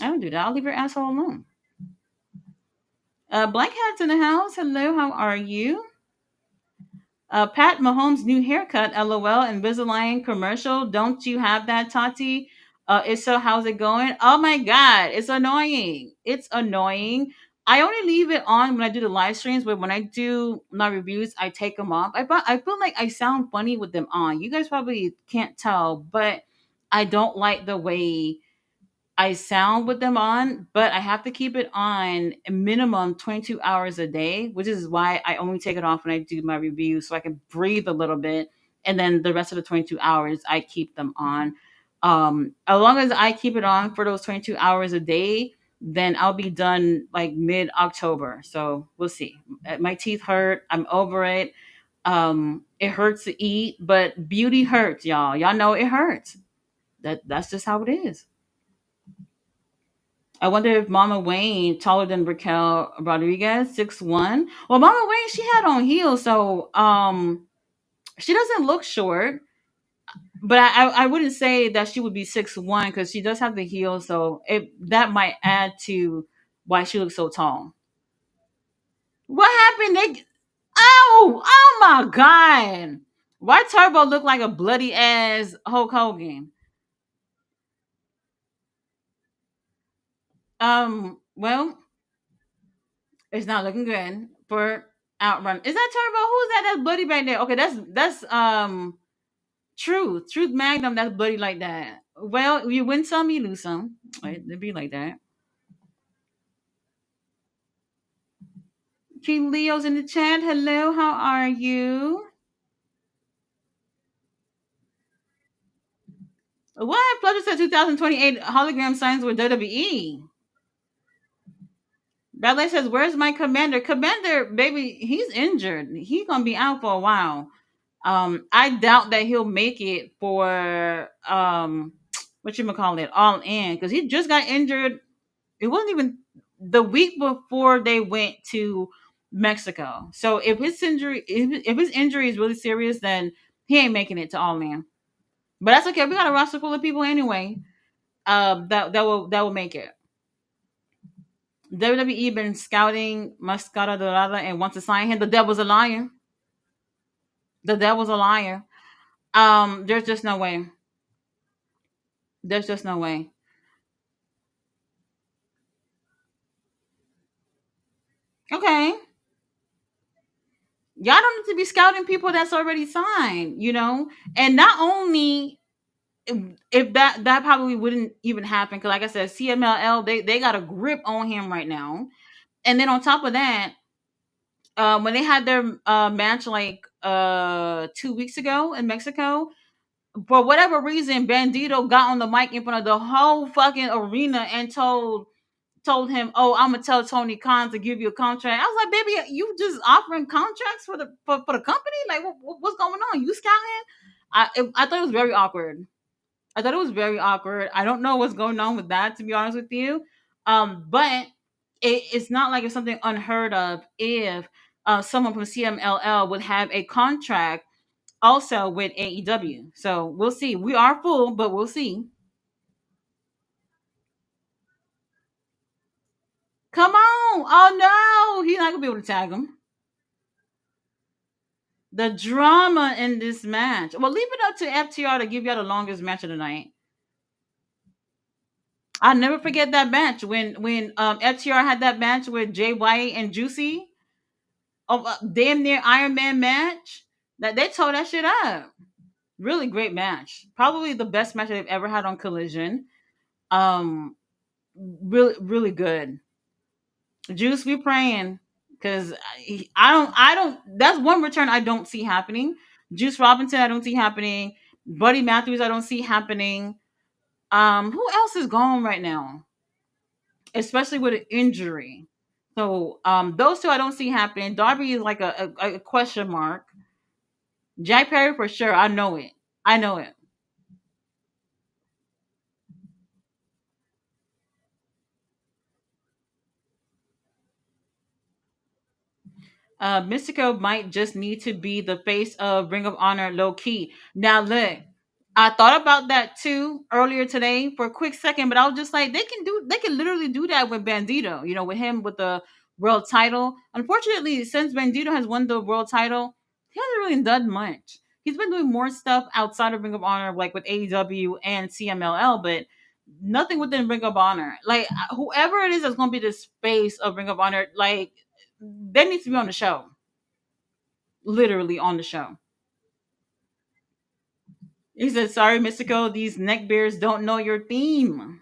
I don't do that. I'll leave your asshole alone." Black Hat's in the house. Hello, how are you? Pat Mahomes' new haircut, LOL, Invisalign commercial. Don't you have that, Tati? If so, how's it going? Oh my God, it's annoying. It's annoying. I only leave it on when I do the live streams, but when I do my reviews, I take them off. I feel like I sound funny with them on. You guys probably can't tell, but I don't like the way I sound with them on, but I have to keep it on a minimum 22 hours a day, which is why I only take it off when I do my review so I can breathe a little bit. And then the rest of the 22 hours, I keep them on. As long as I keep it on for those 22 hours a day, then I'll be done like mid October. So we'll see. My teeth hurt. I'm over it. It hurts to eat, but beauty hurts, y'all. Y'all know it hurts. That's just how it is. I wonder if Mama Wayne taller than Raquel Rodriguez, 6'1". Well, Mama Wayne, she had on heels, so she doesn't look short. But I wouldn't say that she would be 6'1" because she does have the heels, so that might add to why she looks so tall. What happened? Oh my God! Why Turbo look like a bloody ass Hulk Hogan? Well, it's not looking good for Outrun. Is that Turbo? Who's that? That's Buddy back there. Okay, that's Truth Magnum. That's Buddy like that. Well, you win some, you lose some. It'd be like that. King Leo's in the chat. Hello, how are you? What? Flutter said 2028 hologram signs with WWE. Ballet says, "Where's my commander? Commander, baby, he's injured. He's gonna be out for a while. I doubt that he'll make it for what you call it, all in, because he just got injured. It wasn't even the week before they went to Mexico. So if his injury is really serious, then he ain't making it to all in. But that's okay. We got a roster full of people anyway. That will make it. WWE been scouting Mascara Dorada and wants to sign him. The devil's a liar. The devil's a liar. There's just no way. There's just no way. Okay. Y'all don't need to be scouting people that's already signed. And not only if that probably wouldn't even happen, because like I said, CMLL, they got a grip on him right now. And then on top of that, when they had their match like 2 weeks ago in Mexico, for whatever reason, Bandito got on the mic in front of the whole fucking arena and told him, "Oh, I'm gonna tell Tony Khan to give you a contract." I was like, "Baby, you just offering contracts for the company? Like, what's going on? You scouting?" I thought it was very awkward. I thought it was very awkward. I don't know what's going on with that, to be honest with you. But it's not like it's something unheard of if someone from CMLL would have a contract also with AEW. So we'll see. We are full, but we'll see. Come on! Oh no, he's not gonna be able to tag him. The drama in this match. Well, leave it up to FTR to give you the longest match of the night. I'll never forget that match when FTR had that match with Jay White and Juicy. Damn near Iron Man match. That they tore that shit up. Really great match. Probably the best match they've ever had on Collision. Um, really good. Juice, we praying because I don't. That's one return I don't see happening. Juice Robinson, I don't see happening. Buddy Matthews, I don't see happening. Who else is gone right now? Especially with an injury. So those two I don't see happening. Darby is like a question mark. Jack Perry for sure. I know it. I know it. Mystico might just need to be the face of Ring of Honor low key. Now look, I thought about that too earlier today for a quick second, but I was just like, they can literally do that with Bandito, with him with the world title. Unfortunately, since Bandito has won the world title, he hasn't really done much. He's been doing more stuff outside of Ring of Honor, like with AEW and CMLL, but nothing within Ring of Honor. Like whoever it is that's gonna be the face of Ring of Honor, like they need to be on the show. Literally on the show. He said, sorry, Mystico, these neck bears don't know your theme.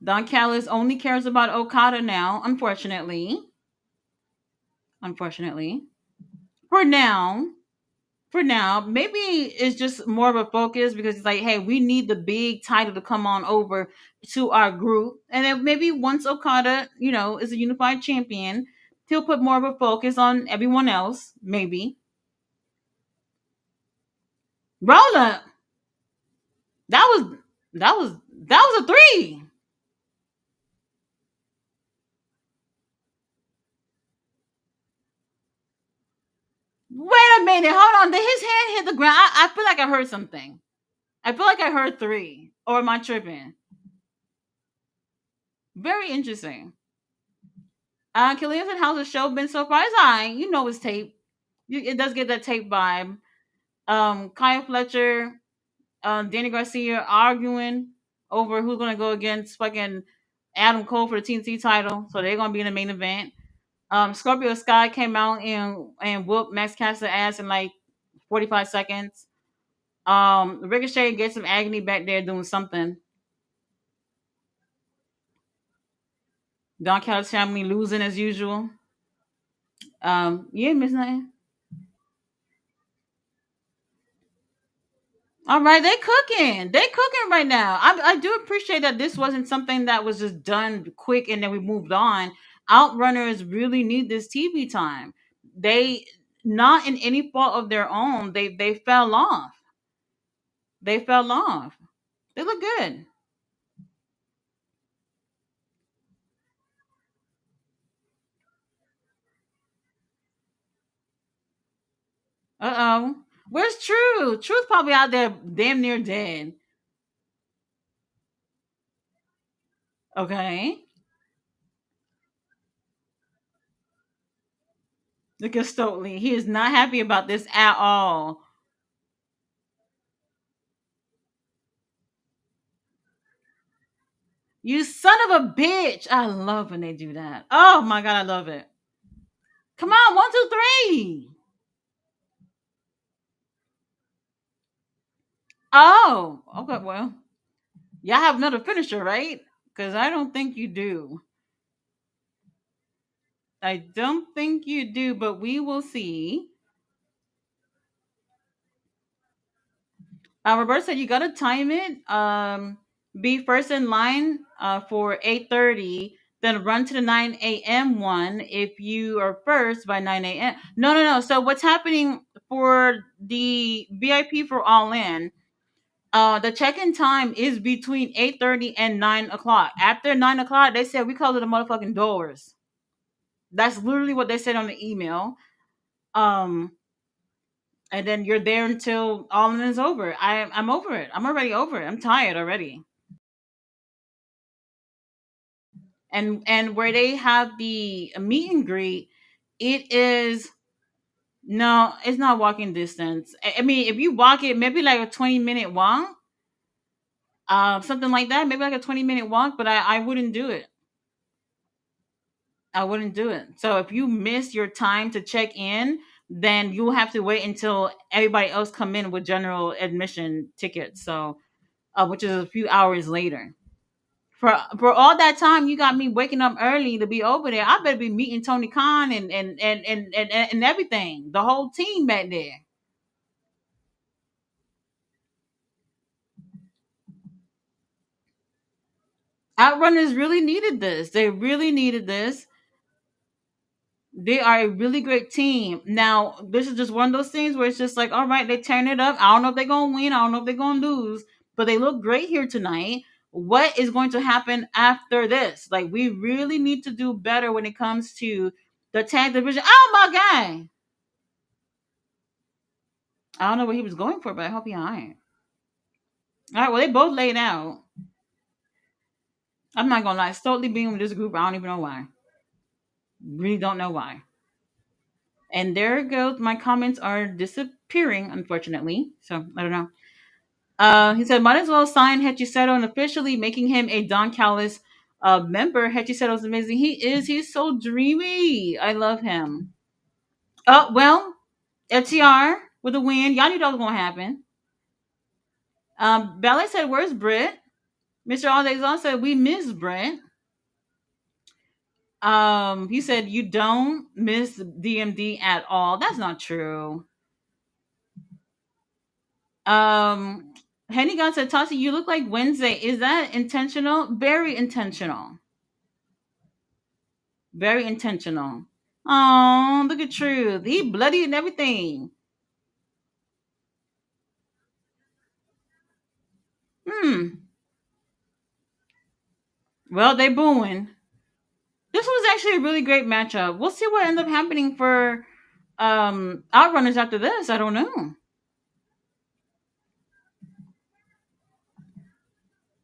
Don Callis only cares about Okada now, unfortunately. Unfortunately. For now. For now. Maybe it's just more of a focus because it's like, hey, we need the big title to come on over to our group. And then maybe once Okada, is a unified champion, he'll put more of a focus on everyone else. Maybe. Roll up. That was that was a three. Wait a minute, hold on. Did his hand hit the ground? I feel like I heard something. I feel like I heard three. Or am I tripping? Very interesting. Killian said, how's the show been so far? It's alright. You know it's tape. It does get that tape vibe. Kyle Fletcher, Danny Garcia arguing over who's gonna go against fucking Adam Cole for the TNT title. So they're gonna be in the main event. Scorpio Sky came out and whooped Max Caster ass in like 45 seconds. Ricochet gets some agony back there doing something. Don Callis family losing as usual. You ain't miss nothing. All right, they cooking. They cooking right now. I do appreciate that this wasn't something that was just done quick and then we moved on. Outrunners really need this TV time. They not in any fault of their own. They fell off. They fell off. They look good. Uh oh. Where's Truth? Truth probably out there damn near dead. Okay. Look at Stokely. He is not happy about this at all. You son of a bitch. I love when they do that. Oh my god, I love it. Come on, one, two, three. Oh, okay, well. Y'all have another finisher, right? Because I don't think you do. I don't think you do, but we will see. Roberta said you gotta time it. Be first in line for 8:30, then run to the 9 a.m. one if you are first by 9 a.m. No, no, no. So what's happening for the VIP for All In? The check-in time is between 8:30 and 9 o'clock. After 9 o'clock, they said we close the motherfucking doors. That's literally what they said on the email. Um, and then you're there until all in is over. I'm over it. I'm already over it. I'm tired already. And where they have the meet and greet, It is no, it's not walking distance. I mean, if you walk it, maybe like a 20-minute walk, something like that. Maybe like a 20-minute walk, but I wouldn't do it. I wouldn't do it. So if you miss your time to check in, then you'll have to wait until everybody else come in with general admission tickets. So, which is a few hours later. For all that time, you got me waking up early to be over there. I better be meeting Tony Khan and everything. The whole team back there. Outrunners really needed this. They really needed this. They are a really great team. Now, this is just one of those things where it's just like, all right, they turn it up. I don't know if they're gonna win. I don't know if they're gonna lose, but they look great here tonight. What is going to happen after this? Like, we really need to do better when it comes to the tag division. Oh my god! I don't know what he was going for, but I hope he alright. All right, well, they both laid out. I'm not gonna lie, totally being with this group, I don't even know why. Really don't know why. And there goes my comments are disappearing, unfortunately. So I don't know. He said, might as well sign Hechiseto and officially making him a Don Callis member. Hechiseto's amazing. He is. He's so dreamy. I love him. Oh, well, FTR with a win. Y'all knew that was going to happen. Ballet said, where's Britt? Mr. Alexon said, we miss Brent. He said, you don't miss DMD at all. That's not true. Um, Henny God said, Tassi, you look like Wednesday. Is that intentional? Very intentional. Very intentional. Oh, look at Truth. He bloody and everything. Hmm. Well, they booing. This was actually a really great matchup. We'll see what ends up happening for Outrunners after this. I don't know.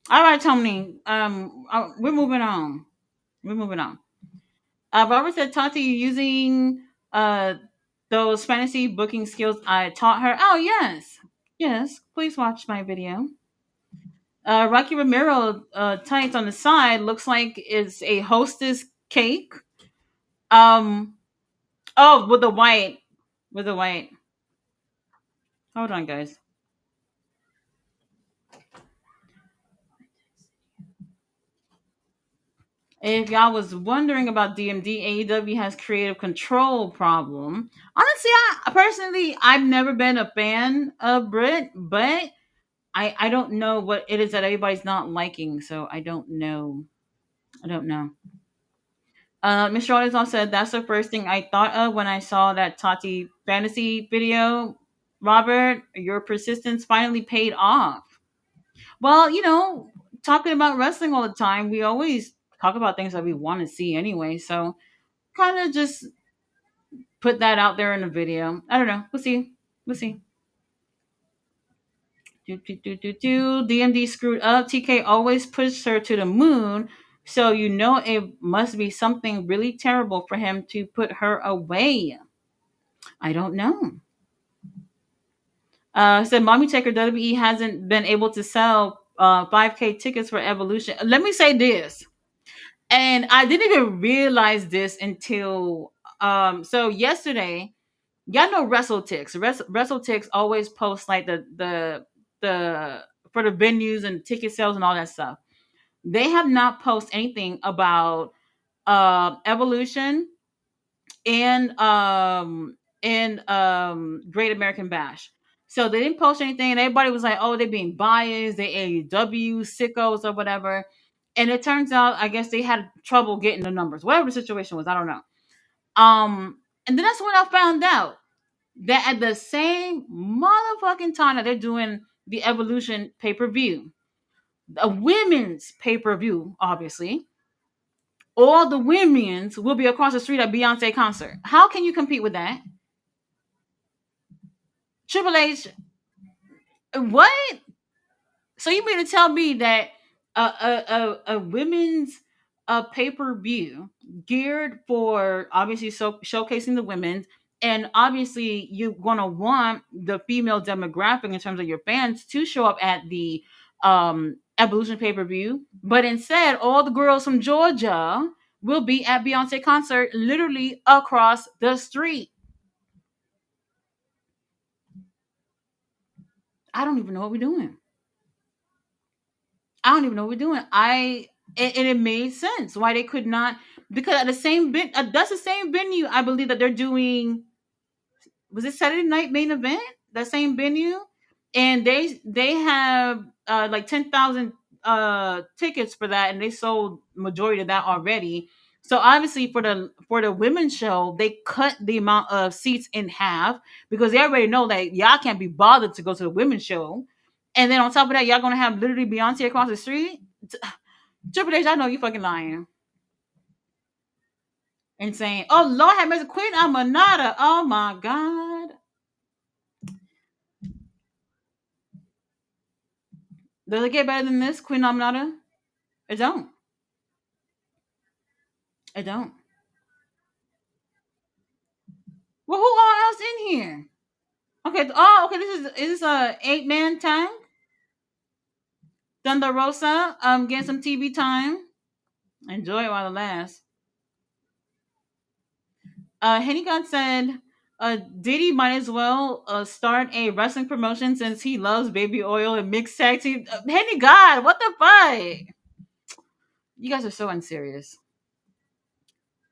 All right, Tony. We're moving on. We're moving on. Barbara said, Tati, you using those fantasy booking skills I taught her? Oh, yes. Yes. Please watch my video. Rocky Romero tights on the side looks like it's a hostess cake. Um, oh, with the white. With the white. Hold on, guys. If y'all was wondering about DMD, AEW has creative control problem. Honestly, I personally, I've never been a fan of Brit, but I don't know what it is that everybody's not liking, so I don't know. I don't know. Mr. Artisan said that's the first thing I thought of when I saw that Tati fantasy video. Robert, your persistence finally paid off. Well, talking about wrestling all the time, we always talk about things that we want to see anyway. So kind of just put that out there in the video. I don't know. We'll see. We'll see. DMD screwed up. TK always pushed her to the moon. So it must be something really terrible for him to put her away. I don't know. Said Mommy Taker WWE hasn't been able to sell 5K tickets for Evolution. Let me say this, and I didn't even realize this until so yesterday. Y'all know WrestleTix. WrestleTix always posts like the for the venues and ticket sales and all that stuff. They have not posted anything about Evolution and Great American Bash. So they didn't post anything, and everybody was like, "Oh, they're being biased. They AEW sickos or whatever." And it turns out, I guess they had trouble getting the numbers, whatever the situation was. I don't know. And then that's when I found out that at the same motherfucking time that they're doing the Evolution pay per view, a women's pay per view, obviously, all the women's will be across the street at Beyonce concert. How can you compete with that? Triple H, what? So you mean to tell me that a women's pay per view geared for obviously showcasing the women, and obviously you're gonna want the female demographic in terms of your fans to show up at the Evolution pay per view. But instead, all the girls from Georgia will be at Beyonce concert, literally across the street. I don't even know what we're doing. I don't even know what we're doing. And it made sense why they could not, because at the same bit that's the same venue I believe that they're doing. Was it Saturday night main event? That same venue, and they have like 10,000 tickets for that, and they sold majority of that already. So obviously for the women's show, they cut the amount of seats in half because they already know that y'all can't be bothered to go to the women's show. And then on top of that, y'all gonna have literally Beyonce across the street. Triple H, I know you fucking lying and saying, "Oh Lord, have mercy, Queen Amanada." Oh my God, does it get better than this, Queen Amanada? It don't. It don't. Well, who all else in here? Okay. Oh, okay. This is a 8-man tag. Thunder Rosa. Getting some TV time. Enjoy it while it lasts. Henny God said, Diddy might as well start a wrestling promotion since he loves baby oil and mixed tag team. Henny God, what the fuck? You guys are so unserious.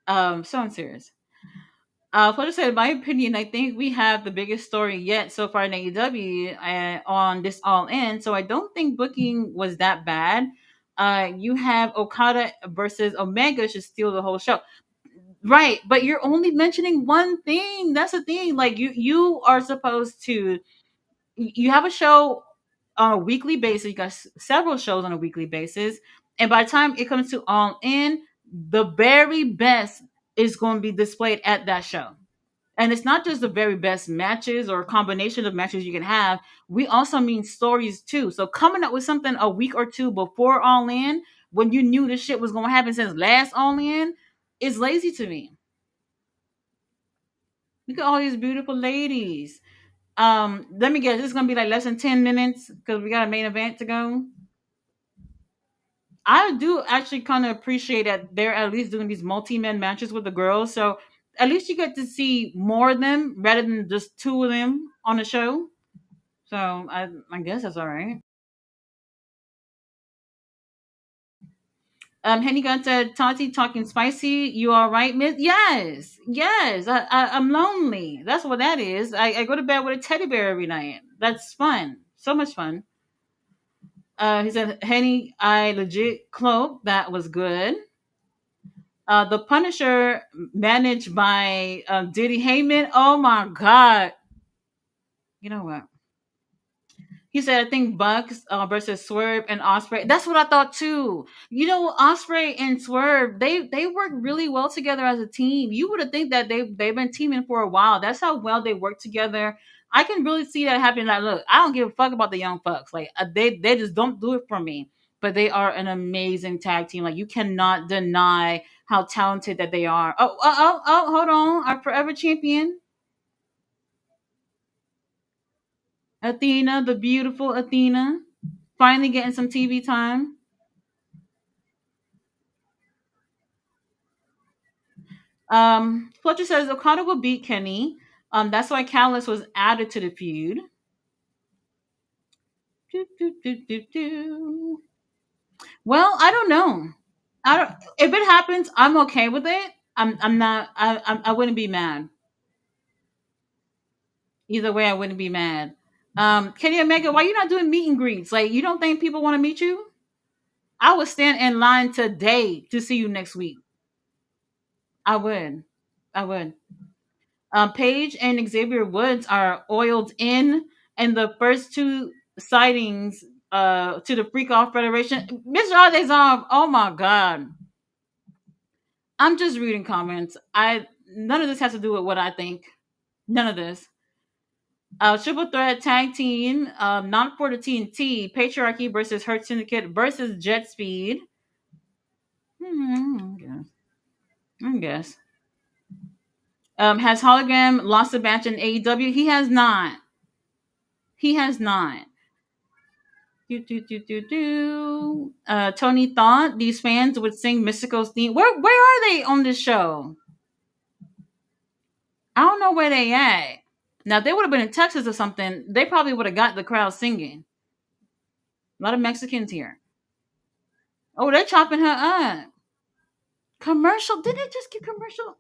So unserious. Fletcher said, in my opinion, I think we have the biggest story yet so far in AEW on this All In. So I don't think booking was that bad. You have Okada versus Omega should steal the whole show, right? But you're only mentioning one thing. That's the thing. Like you are supposed to. You have a show on a weekly basis. You got several shows on a weekly basis, and by the time it comes to All In, the very best is going to be displayed at that show. And it's not just the very best matches or combination of matches you can have. We also mean stories too. So coming up with something a week or two before All In, when you knew this shit was going to happen since last All In, is lazy to me. Look at all these beautiful ladies. Let me guess, this is gonna be like less than 10 minutes because we got a main event to go. I do actually kind of appreciate that they're at least doing these multi-man matches with the girls, so at least you get to see more of them rather than just two of them on the show. So I guess that's all right. Henny Gun said, Tati talking spicy. You all right, miss? Yes, yes. I'm lonely. That's what that is. I go to bed with a teddy bear every night. That's fun. So much fun. He said, Henny, I legit cloak. That was good. The Punisher managed by Diddy Heyman. Oh my God. You know what? He said, I think Bucks versus Swerve and Osprey. That's what I thought too. You know, Osprey and Swerve, they work really well together as a team. You would have think that they've been teaming for a while. That's how well they work together. I can really see that happening. Like, look, I don't give a fuck about the young fucks. Like, they just don't do it for me. But they are an amazing tag team. Like, you cannot deny how talented that they are. Oh, hold on. Our forever champion, Athena, the beautiful Athena, finally getting some TV time. Fletcher says Okada will beat Kenny. That's why Callis was added to the feud. Do, do, do, do, do. Well, I don't know. I don't. If it happens, I'm okay with it. I'm not. I wouldn't be mad. Either way, I wouldn't be mad. Kenny Omega, why you not doing meet and greets? Like, you don't think people want to meet you? I would stand in line today to see you next week. I would. I would. Paige and Xavier Woods are oiled in, and the first two sightings to the Freak Off Federation. Mr. Adesanya, oh my God. I'm just reading comments. I None of this has to do with what I think. None of this. Triple threat tag team, not for the TNT. Patriarchy versus Hurt Syndicate versus Jet Speed. Hmm, yeah. I guess. Has Hologram lost a match in AEW? He has not. He has not. Tony thought these fans would sing Mystico's theme. Where are they on this show? I don't know where they at. Now, if they would have been in Texas or something, they probably would have got the crowd singing. A lot of Mexicans here. Oh, they're chopping her up. Commercial? Did they just get commercial?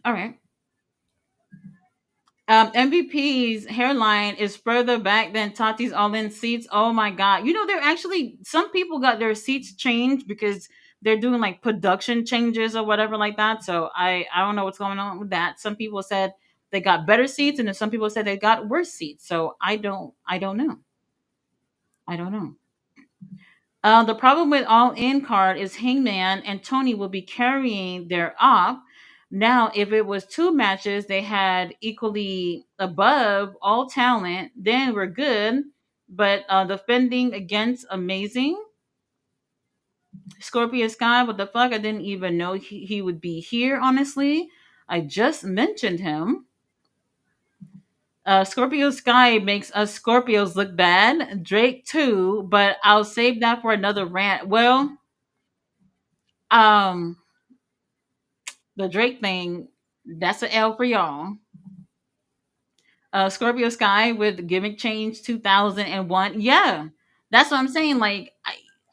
All right. MVP's hairline is further back than Tati's all-in seats. Oh my god! You know, they're actually some people got their seats changed because they're doing like production changes or whatever like that. So I don't know what's going on with that. Some people said they got better seats, and then some people said they got worse seats. So I don't know. I don't know. The problem with All In card is Hangman and Tony will be carrying their op. Now, if it was two matches they had equally above all talent, then we're good. But defending against Amazing, Scorpio Sky, what the fuck? I didn't even know he would be here, honestly. I just mentioned him. Scorpio Sky makes us Scorpios look bad. Drake too, but I'll save that for another rant. Well, um, the Drake thing, that's an L for y'all. Scorpio Sky with Gimmick Change 2001. Yeah, that's what I'm saying. Like,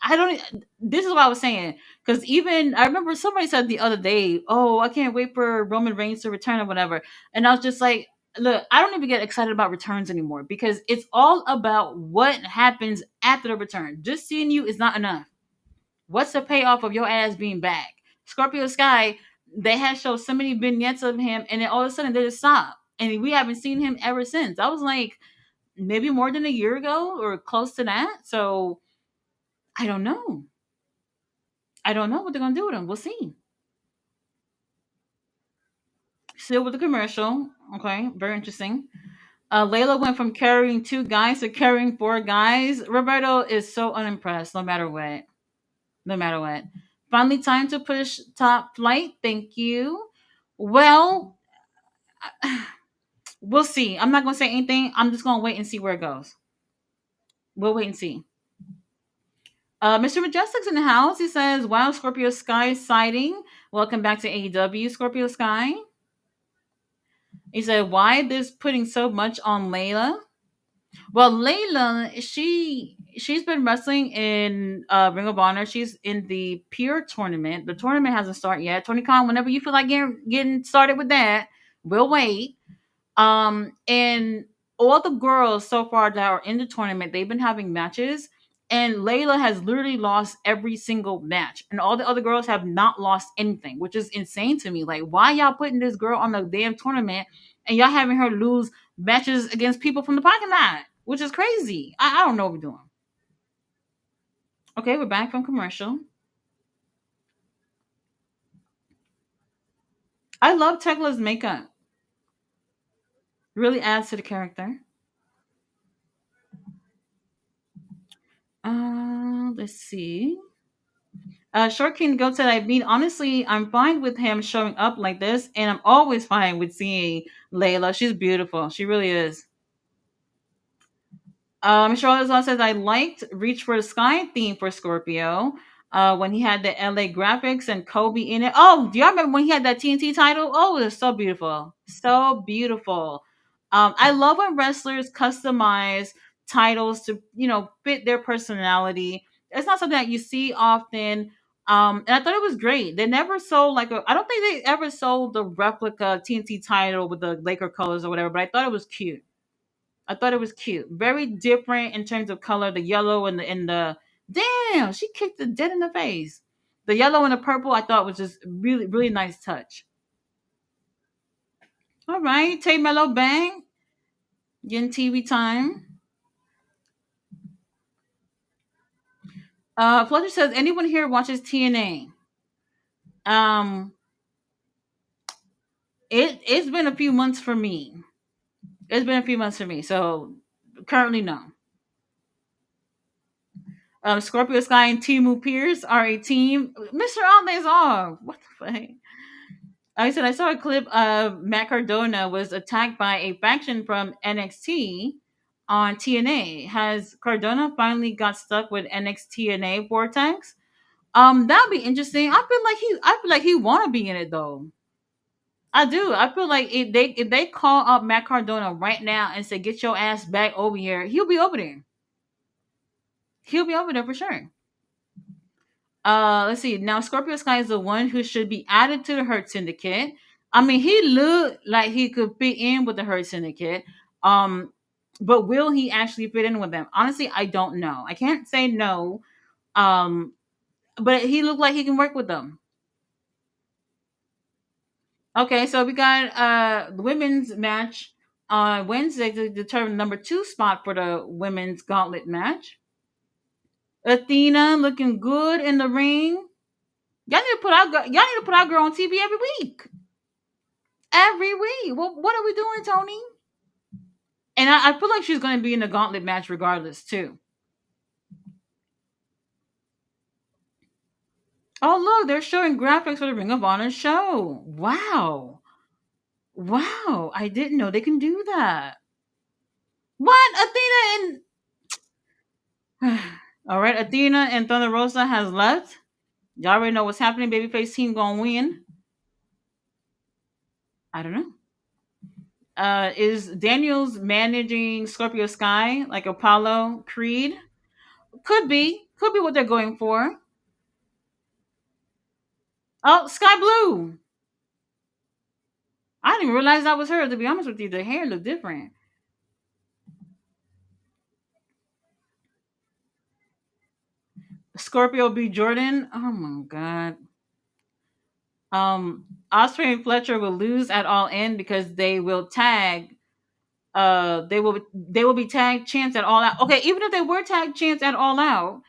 I don't. This is what I was saying because even I remember somebody said the other day, "Oh, I can't wait for Roman Reigns to return or whatever," and I was just like, "Look, I don't even get excited about returns anymore because it's all about what happens after the return. Just seeing you is not enough. What's the payoff of your ass being back?" Scorpio Sky, they had showed so many vignettes of him, and then all of a sudden they just stopped, and we haven't seen him ever since. I was like, maybe more than a year ago or close to that. So I don't know. I don't know what they're gonna do with him. We'll see. Still with the commercial. Okay, very interesting. Layla went from carrying two guys to carrying four guys. Roberto is so unimpressed, no matter what. No matter what. Finally, time to push top flight. Thank you. Well, we'll see. I'm not gonna say anything. I'm just gonna wait and see where it goes. We'll wait and see. Mr. Majestic's in the house. He says, "Wow, Scorpio Sky sighting. Welcome back to AEW, Scorpio Sky." He said, "Why this putting so much on Layla?" Well, Layla, she's been wrestling in Ring of Honor. She's in the Pure tournament. The tournament hasn't started yet. Tony Khan, whenever you feel like getting started with that, we'll wait. And all the girls so far that are in the tournament, they've been having matches, and Layla has literally lost every single match, and all the other girls have not lost anything, which is insane to me. Like, why y'all putting this girl on the damn tournament and y'all having her lose matches against people from the parking lot, which is crazy. I don't know what we're doing. Okay, we're back from commercial. I love Tekla's makeup. Really adds to the character. Let's see. Short King Goat said, I mean, honestly, I'm fine with him showing up like this, and I'm always fine with seeing Layla. She's beautiful. She really is. Charlotte Law says, I liked Reach for the Sky theme for Scorpio. When he had the LA graphics and Kobe in it. Oh, do y'all remember when he had that TNT title? Oh, it was so beautiful. So beautiful. I love when wrestlers customize titles to, fit their personality. It's not something that you see often. And I thought it was great. They never sold I don't think they ever sold the replica TNT title with the Laker colors or whatever, but I thought it was cute. I thought it was cute. Very different in terms of color. The yellow and the damn, she kicked the dead in the face. The yellow and the purple I thought was just really, really nice touch. All right, Tay Mellow Bang, getting TV time. Fletcher says, anyone here watches TNA? Um, it's been a few months for me. It's been a few months for me, so currently no. Scorpio Sky and Timu Pierce are a team. Mr. Alde's off. What the fuck? I said I saw a clip of Matt Cardona was attacked by a faction from NXT on TNA. Has Cardona finally got stuck with NXT TNA Vortex? That'd be interesting. I feel like he wanna be in it though. I do. I feel like if they call up Matt Cardona right now and say get your ass back over here, he'll be over there. He'll be over there for sure. Let's see. Now Scorpio Sky is the one who should be added to the Hurt Syndicate. I mean, he looked like he could fit in with the Hurt Syndicate. Um, but will he actually fit in with them? Honestly, I don't know. I can't say no. Um, but he looked like he can work with them. Okay, so we got the women's match on Wednesday to determine number two spot for the women's gauntlet match. Athena looking good in the ring. Y'all need to put our girl on TV every week. Every week. Well, what are we doing, Tony? And I feel like she's going to be in the gauntlet match regardless too. Oh look, they're showing graphics for the Ring of Honor show. Wow, wow! I didn't know they can do that. What Athena and all right, Athena and Thunder Rosa has left. Y'all already know what's happening. Babyface team gonna win. I don't know. Is Daniels managing Scorpio Sky like Apollo Creed? Could be what they're going for. Oh, Sky Blue. I didn't even realize that was her. To be honest with you, the hair looked different. Scorpio B. Jordan. Oh my god. Osprey and Fletcher will lose at all in because they will tag. They will be tagged chance at all out. Okay, even if they were tagged chance at all out,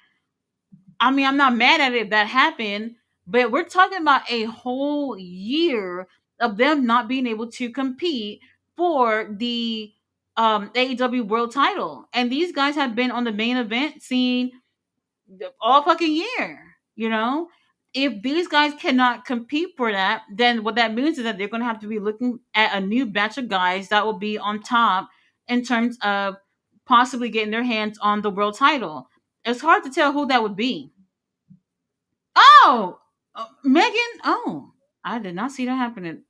I mean, I'm not mad at it if that happened, but we're talking about a whole year of them not being able to compete for the AEW World Title, and these guys have been on the main event scene all fucking year. You know, if these guys cannot compete for that, then what that means is that they're going to have to be looking at a new batch of guys that will be on top in terms of possibly getting their hands on the world title. It's hard to tell who that would be. Oh, Megan. Oh, I did not see that happening.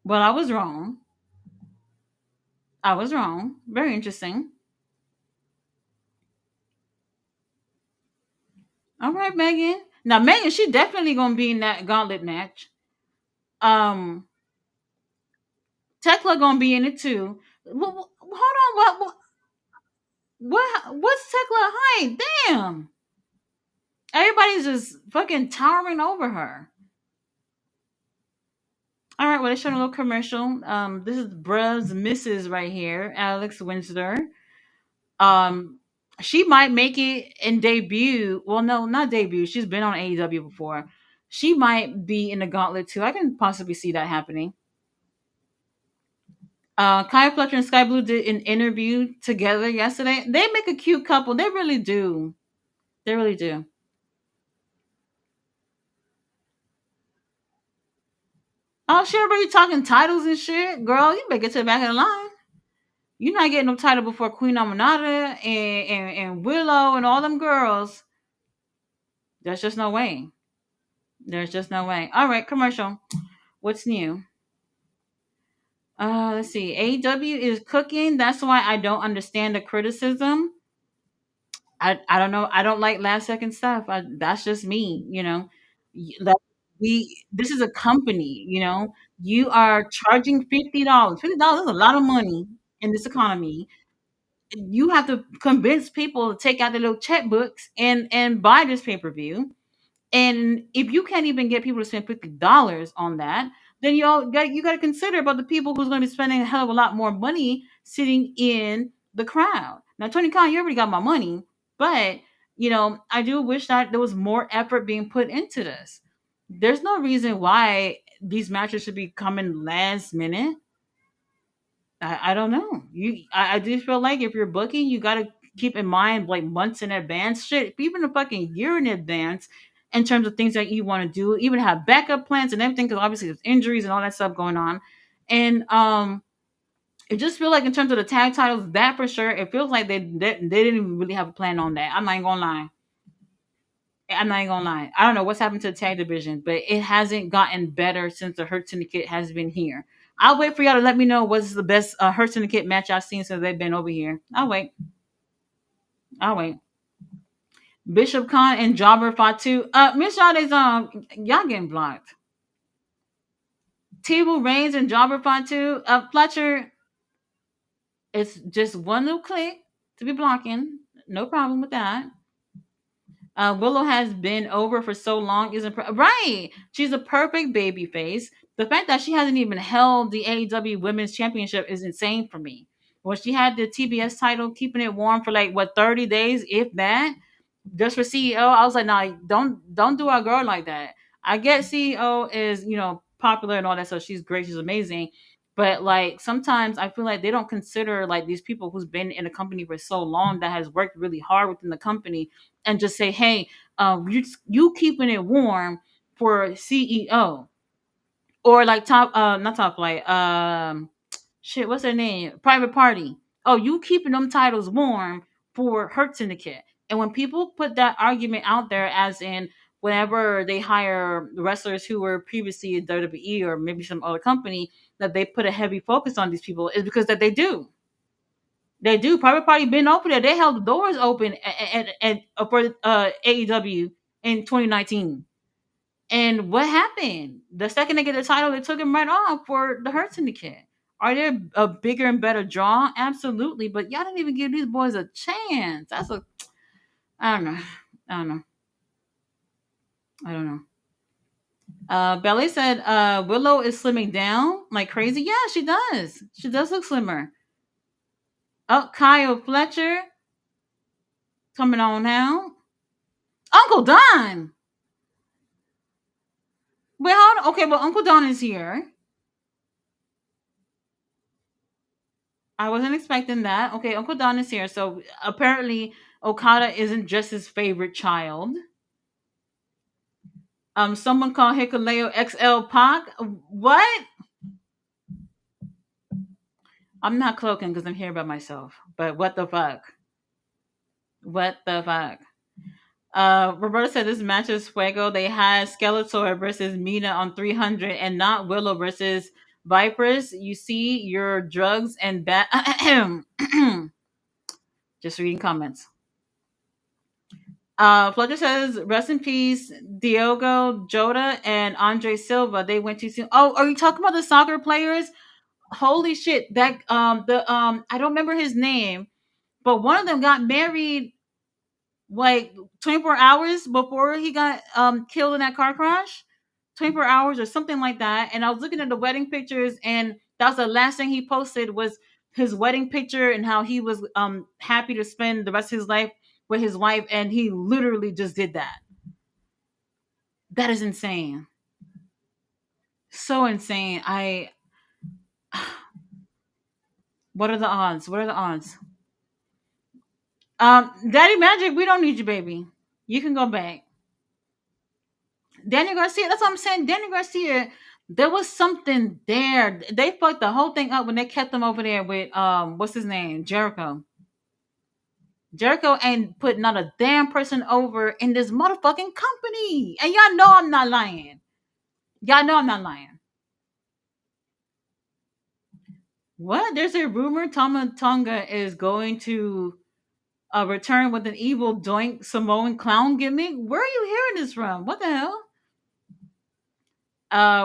Well, I was wrong. I was wrong. Very interesting. All right, Megan. Now, Megan, she definitely gonna be in that gauntlet match. Um, Tekla gonna be in it too. Hold on, what's Tekla height? Damn, everybody's just fucking towering over her. All right, well, they showing a little commercial. This is Bruh's Mrs. right here, Alex Windsor. Um, she might make it in debut. Well, no, not debut. She's been on AEW before. She might be in the gauntlet too. I can possibly see that happening. Kaya Fletcher and Sky Blue did an interview together yesterday. They make a cute couple. They really do. They really do. Oh, she already talking titles and shit. Girl, you better get to the back of the line. You're not getting no title before Queen Amanada and Willow and all them girls. There's just no way. There's just no way. All right, commercial. What's new? Let's see. AEW is cooking. That's why I don't understand the criticism. I don't know. I don't like last second stuff. That's just me. Like this is a company. You are charging $50. $50 is a lot of money in this economy. You have to convince people to take out their little checkbooks and buy this pay per view. And if you can't even get people to spend $50 on that, then you got to consider about the people who's going to be spending a hell of a lot more money sitting in the crowd. Now, Tony Khan, you already got my money, but I do wish that there was more effort being put into this. There's no reason why these matches should be coming last minute. I don't know. I do feel like if you're booking, you got to keep in mind like months in advance, shit, even a fucking year in advance, in terms of things that you want to do, even have backup plans and everything, because obviously there's injuries and all that stuff going on. And it just feel like in terms of the tag titles, that for sure, it feels like they didn't even really have a plan on that. I'm not even gonna lie. I'm not even gonna lie. I don't know what's happened to the tag division, but it hasn't gotten better since the Hurt Syndicate has been here. I'll wait for y'all to let me know what's the best Hurt Syndicate match I've seen since they've been over here. I'll wait. I'll wait. Bishop Khan and Jobber fought too. Miss Sade's y'all getting blocked. Table Reigns and Jobber fought too. Fletcher, it's just one little click to be blocking. No problem with that. Willow has been over for so long isn't right. She's a perfect baby face. The fact that she hasn't even held the AEW Women's Championship is insane for me. When she had the TBS title, keeping it warm for like what 30 days, if that, just for CEO, I was like, nah, don't do our girl like that. I get CEO is popular and all that, so she's great, she's amazing. But like sometimes I feel like they don't consider like these people who's been in a company for so long that has worked really hard within the company and just say, hey, you keeping it warm for CEO or like top not top flight shit, what's their name? Private Party. Oh, you keeping them titles warm for Hurt Syndicate. And when people put that argument out there, as in whenever they hire wrestlers who were previously in WWE or maybe some other company, that they put a heavy focus on these people, is because that they do. They do. Private Party been open there. They held the doors open for AEW in 2019. And what happened? The second they get the title, they took him right off for the Hurt Syndicate. Are they a bigger and better draw? Absolutely. But y'all didn't even give these boys a chance. I don't know. I don't know. I don't know. Belly said Willow is slimming down like crazy. Yeah, she does. She does look slimmer. Oh, Kyle Fletcher coming on now. Uncle Don. Wait, hold on. Okay, well, Uncle Don is here. I wasn't expecting that. Okay, Uncle Don is here. So apparently Okada isn't just his favorite child. Someone called Hikuleo XL Pac. What? I'm not cloaking because I'm here by myself. But what the fuck? What the fuck? Roberta said this match is fuego. They had Skeletor versus Mina on 300 and not Willow versus Vipers. You see your drugs and just reading comments. Fletcher says, rest in peace, Diogo Jota and Andre Silva. They went too soon. Oh, are you talking about the soccer players? Holy shit. That I don't remember his name, but one of them got married like 24 hours before he got killed in that car crash. 24 hours or something like that. And I was looking at the wedding pictures, and that was the last thing he posted was his wedding picture and how he was happy to spend the rest of his life with his wife, and he literally just did that. That is insane. So insane. What are the odds? What are the odds? Daddy Magic, we don't need you, baby. You can go back. Daniel Garcia, that's what I'm saying. Daniel Garcia, there was something there. They fucked the whole thing up when they kept him over there with what's his name? Jericho. Jericho ain't put not a damn person over in this motherfucking company. And y'all know I'm not lying. Y'all know I'm not lying. What? There's a rumor Tama Tonga is going to return with an evil doink Samoan clown gimmick. Where are you hearing this from? What the hell?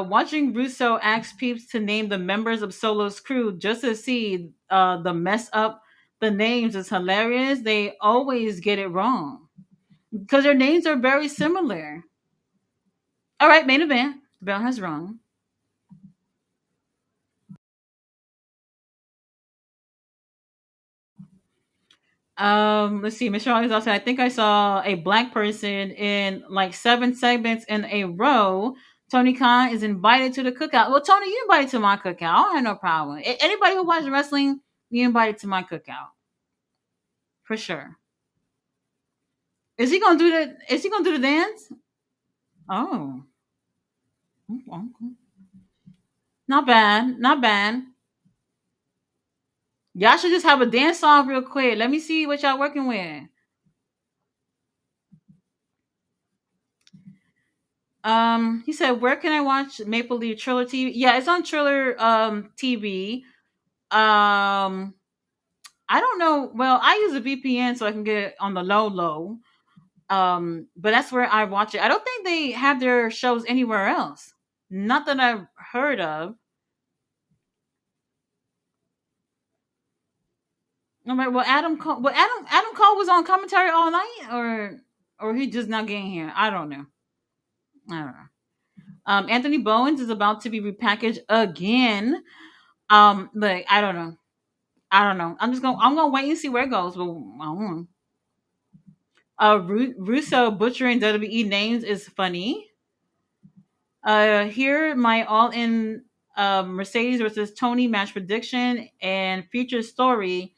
Watching Russo ask peeps to name the members of Solo's crew just to see the mess up the names is hilarious. They always get it wrong because their names are very similar. All right, main event. Bell has wrong. Let's see. Michelle is also. I think I saw a black person in like 7 segments in a row. Tony Khan is invited to the cookout. Well, Tony, you invited to my cookout. I don't have no problem. Anybody who watches wrestling, you invited to my cookout. for sure. Is he gonna do the? Is he gonna do the dance? Oh, okay. Not bad. Not bad. Y'all should just have a dance off real quick. Let me see what y'all working with. He said, "Where can I watch Maple Leaf Triller TV?" Yeah, it's on Triller TV. Um, I don't know. Well, I use a VPN so I can get it on the low low. But that's where I watch it. I don't think they have their shows anywhere else. Not that I've heard of. I'm like, well, Adam Cole was on commentary all night, or he just not getting here. I don't know. I don't know. Anthony Bowens is about to be repackaged again. Like I don't know. I don't know. I'm gonna wait and see where it goes. But I don't know. Russo butchering WWE names is funny. Here my all in Mercedes versus Tony match prediction and future story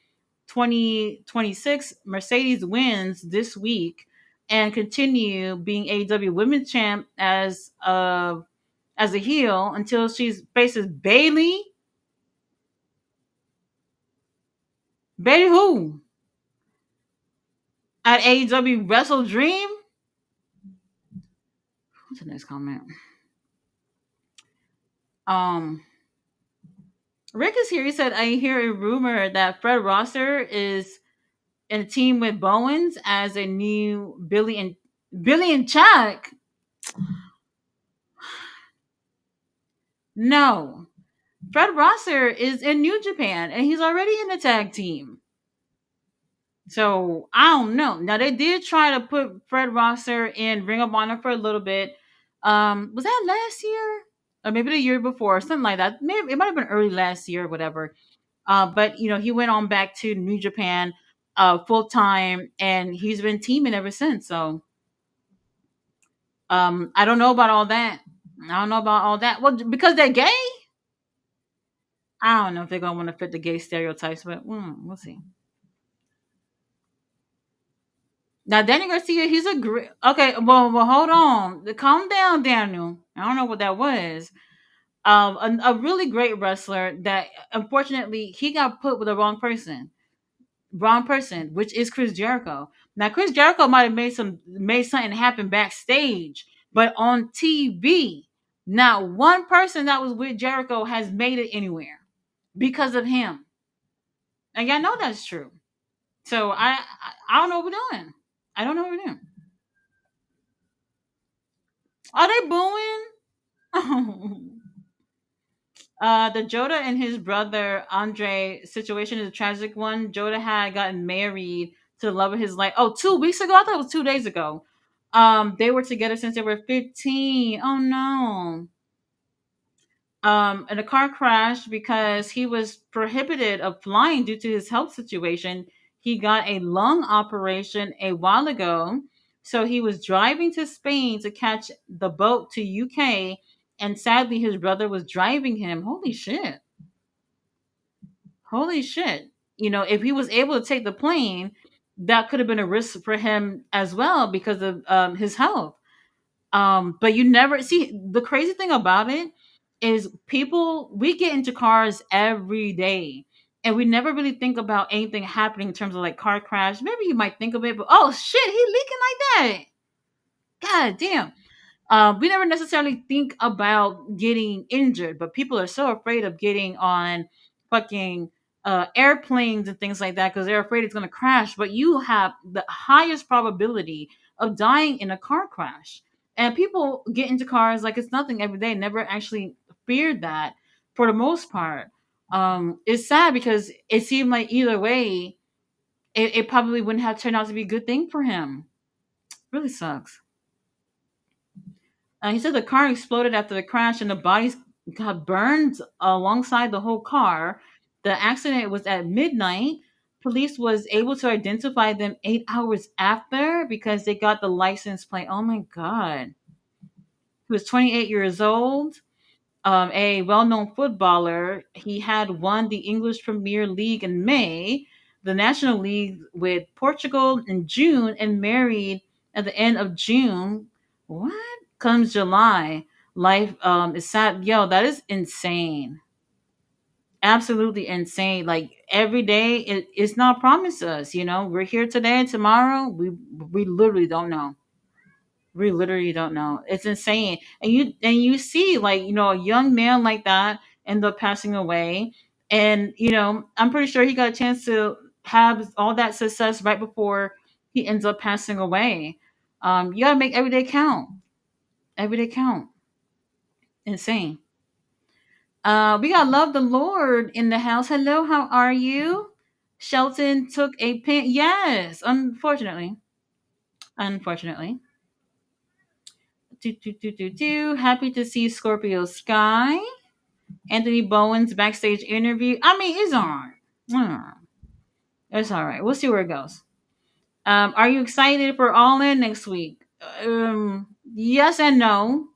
2026. Mercedes wins this week and continue being AEW Women's Champ as a heel until she faces Bailey. Bailey who? At AEW Wrestle Dream? What's the next comment? Um Rick is here. He said, I hear a rumor that Fred Rosser is in a team with Bowens as a new Billy and Chuck. No. Fred Rosser is in New Japan and he's already in the tag team. So I don't know. Now they did try to put Fred Rosser in Ring of Honor for a little bit. Was that last year? Or maybe the year before, something like that. Maybe it might have been early last year or whatever. But he went on back to New Japan full time and he's been teaming ever since. So I don't know about all that. I don't know about all that. Well, because they're gay? I don't know if they're gonna want to fit the gay stereotypes, but we'll see. Now, Danny Garcia, he's a great. Okay, well, hold on. Calm down, Daniel. I don't know what that was. A really great wrestler that unfortunately he got put with the wrong person, which is Chris Jericho. Now, Chris Jericho might have made something happen backstage, but on TV, not one person that was with Jericho has made it anywhere because of him. And y'all know that's true. So I don't know what we're doing. I don't know what we're doing. Are they booing? The Joda and his brother Andre situation is a tragic one. Joda had gotten married to the love of his life. Oh, 2 weeks ago? I thought it was 2 days ago. They were together since they were 15. Oh no. In a car crash because he was prohibited of flying due to his health situation. He got a lung operation a while ago. So he was driving to Spain to catch the boat to UK. And sadly, his brother was driving him. Holy shit. Holy shit. If he was able to take the plane, that could have been a risk for him as well because of his health. But you never see the crazy thing about it is people we get into cars every day and we never really think about anything happening in terms of like car crash. Maybe you might think of it, but oh shit, he leaking like that. God damn. We never necessarily think about getting injured, but people are so afraid of getting on fucking airplanes and things like that because they're afraid it's going to crash. But you have the highest probability of dying in a car crash. And people get into cars like it's nothing every day, never actually feared that for the most part. It's sad because it seemed like either way, it probably wouldn't have turned out to be a good thing for him. Really sucks. He said the car exploded after the crash and the bodies got burned alongside the whole car. The accident was at midnight. Police was able to identify them 8 hours after because they got the license plate. Oh my god. He was 28 years old, a well-known footballer. He had won the English Premier League in May, the National League with Portugal in June and married at the end of June. What comes July? Life is sad. Yo, that is insane. Absolutely insane. Like every day, it's not promised to us. We're here today, tomorrow we literally don't know. We literally don't know. It's insane. And you see, like, a young man like that end up passing away. And I'm pretty sure he got a chance to have all that success right before he ends up passing away. You gotta make every day count. Every day count. Insane. We got Love the Lord in the house. Hello, how are you? Shelton took a pin. Yes, unfortunately. Unfortunately. Happy to see Scorpio Sky. Anthony Bowen's backstage interview. I mean, it's alright. It's alright. We'll see where it goes. Are you excited for All In next week? Yes and no.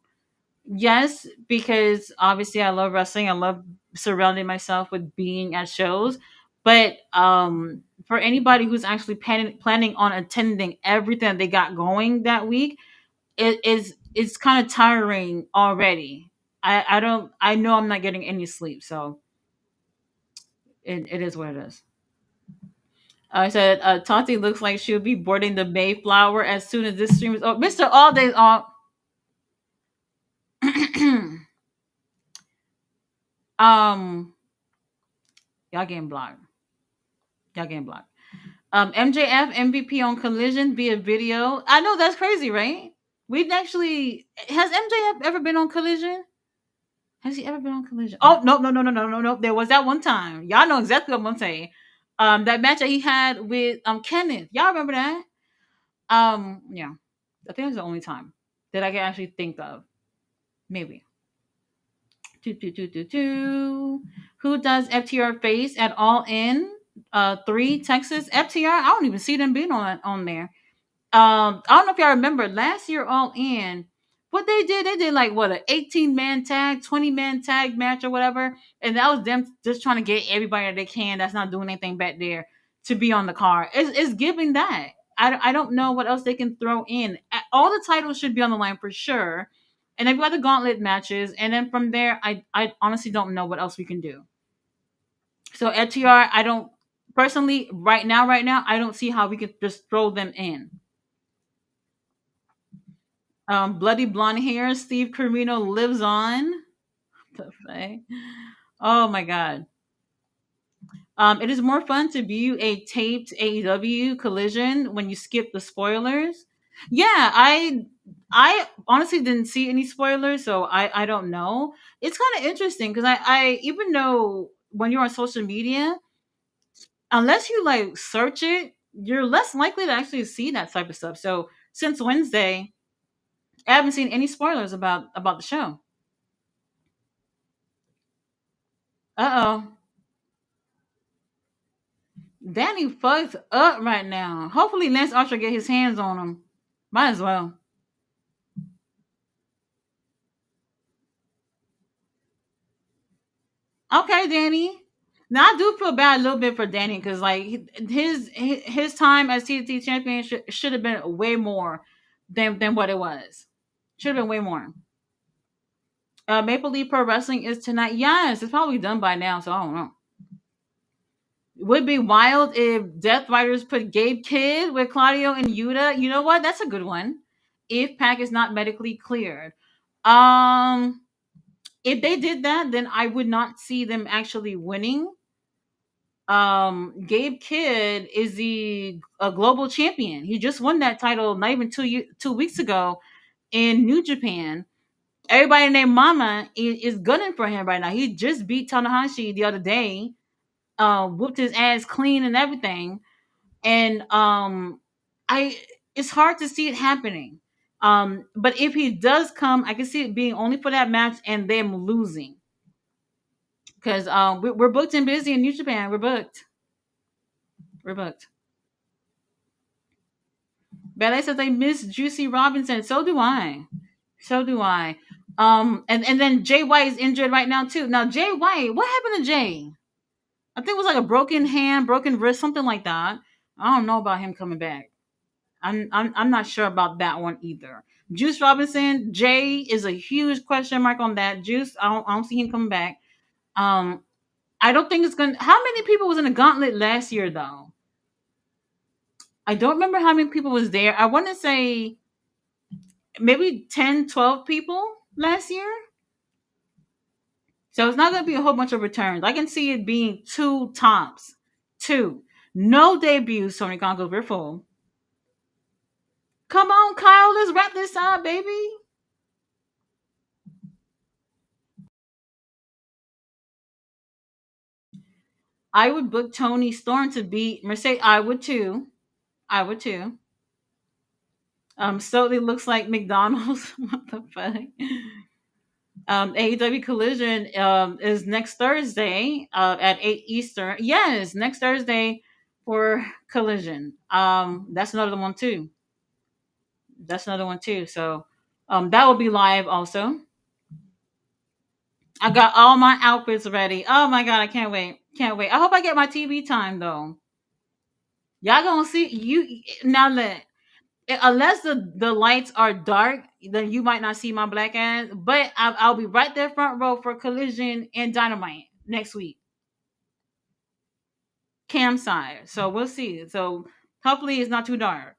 Yes, because obviously I love wrestling. I love surrounding myself with being at shows. But for anybody who's actually planning on attending everything they got going that week, it's kind of tiring already. I know I'm not getting any sleep, so it is what it is. I said Tati looks like she'll be boarding the Mayflower as soon as this stream is. Oh, Mr. All Days off. um, y'all getting blocked. Y'all getting blocked. MJF MVP on Collision via video. I know that's crazy, right? We've actually has MJF ever been on Collision? Has he ever been on Collision? Oh no no no no no no no! There was that one time. Y'all know exactly what I'm gonna say. That match that he had with Kenneth. Y'all remember that? Yeah, I think that's the only time that I can actually think of. Maybe. Two. Who does FTR face at All In? Three Texas FTR. I don't even see them being on there. I don't know if y'all remember last year All In. What they did like what, an 18-man tag, 20-man tag match or whatever, and that was them just trying to get everybody that they can that's not doing anything back there to be on the card. It's giving that. I don't know what else they can throw in. All the titles should be on the line for sure, and they've got the gauntlet matches, and then from there, I honestly don't know what else we can do. So FTR, I don't personally right now, I don't see how we could just throw them in. Bloody blonde hair. Steve Carino lives on. Buffet. Oh my god. It is more fun to view a taped AEW Collision when you skip the spoilers. Yeah, I honestly didn't see any spoilers, so I don't know. It's kind of interesting because I even know when you're on social media, unless you like search it, you're less likely to actually see that type of stuff. So since Wednesday, I haven't seen any spoilers about the show. Uh oh. Danny fucked up right now. Hopefully Lance Archer get his hands on him. Might as well. Okay, Danny. Now I do feel bad a little bit for Danny because like his time as TNT champion should have been way more than what it was. Should have been way more. Maple Leaf Pro Wrestling is tonight. Yes, it's probably done by now, so I don't know. Would be wild if Death Riders put Gabe Kidd with Claudio and Yuta. You know what? That's a good one. If Pac is not medically cleared. Um, if they did that, then I would not see them actually winning. Gabe Kidd is the a global champion. He just won that title not even 2 weeks ago in New Japan. Everybody named Mama is gunning for him right now. He just beat Tanahashi the other day, whooped his ass clean and everything. And I it's hard to see it happening. But if he does come, I can see it being only for that match and them losing. Because we're booked and busy in New Japan. We're booked. We're booked. Ballet says they miss Juicy Robinson. So do I. So do I. And then Jay White is injured right now too. Now Jay White, what happened to Jay? I think it was like a broken hand, broken wrist, something like that. I don't know about him coming back. I'm not sure about that one either. Juice Robinson, Jay is a huge question mark on that. Juice, I don't see him coming back. Um, I don't think it's gonna. How many people was in the gauntlet last year though? I don't remember how many people was there. I want to say maybe 10, 12 people last year. So it's not going to be a whole bunch of returns. I can see it being two tops. Two. No debuts, Tony Khan, because we're full. Come on, Kyle. Let's wrap this up, baby. I would book Tony Storm to beat Mercedes. I would too. I would too. So it looks like McDonald's. What the fuck? AEW Collision is next Thursday at 8 Eastern. Yes, next Thursday for Collision. That's another one too. That's another one too. So that will be live also. I got all my outfits ready. Oh my god, I can't wait. Can't wait. I hope I get my TV time though. Y'all gonna see you now that unless the lights are dark, then you might not see my black ass. But I'll be right there front row for Collision and Dynamite next week. Campsite. So we'll see. So hopefully it's not too dark.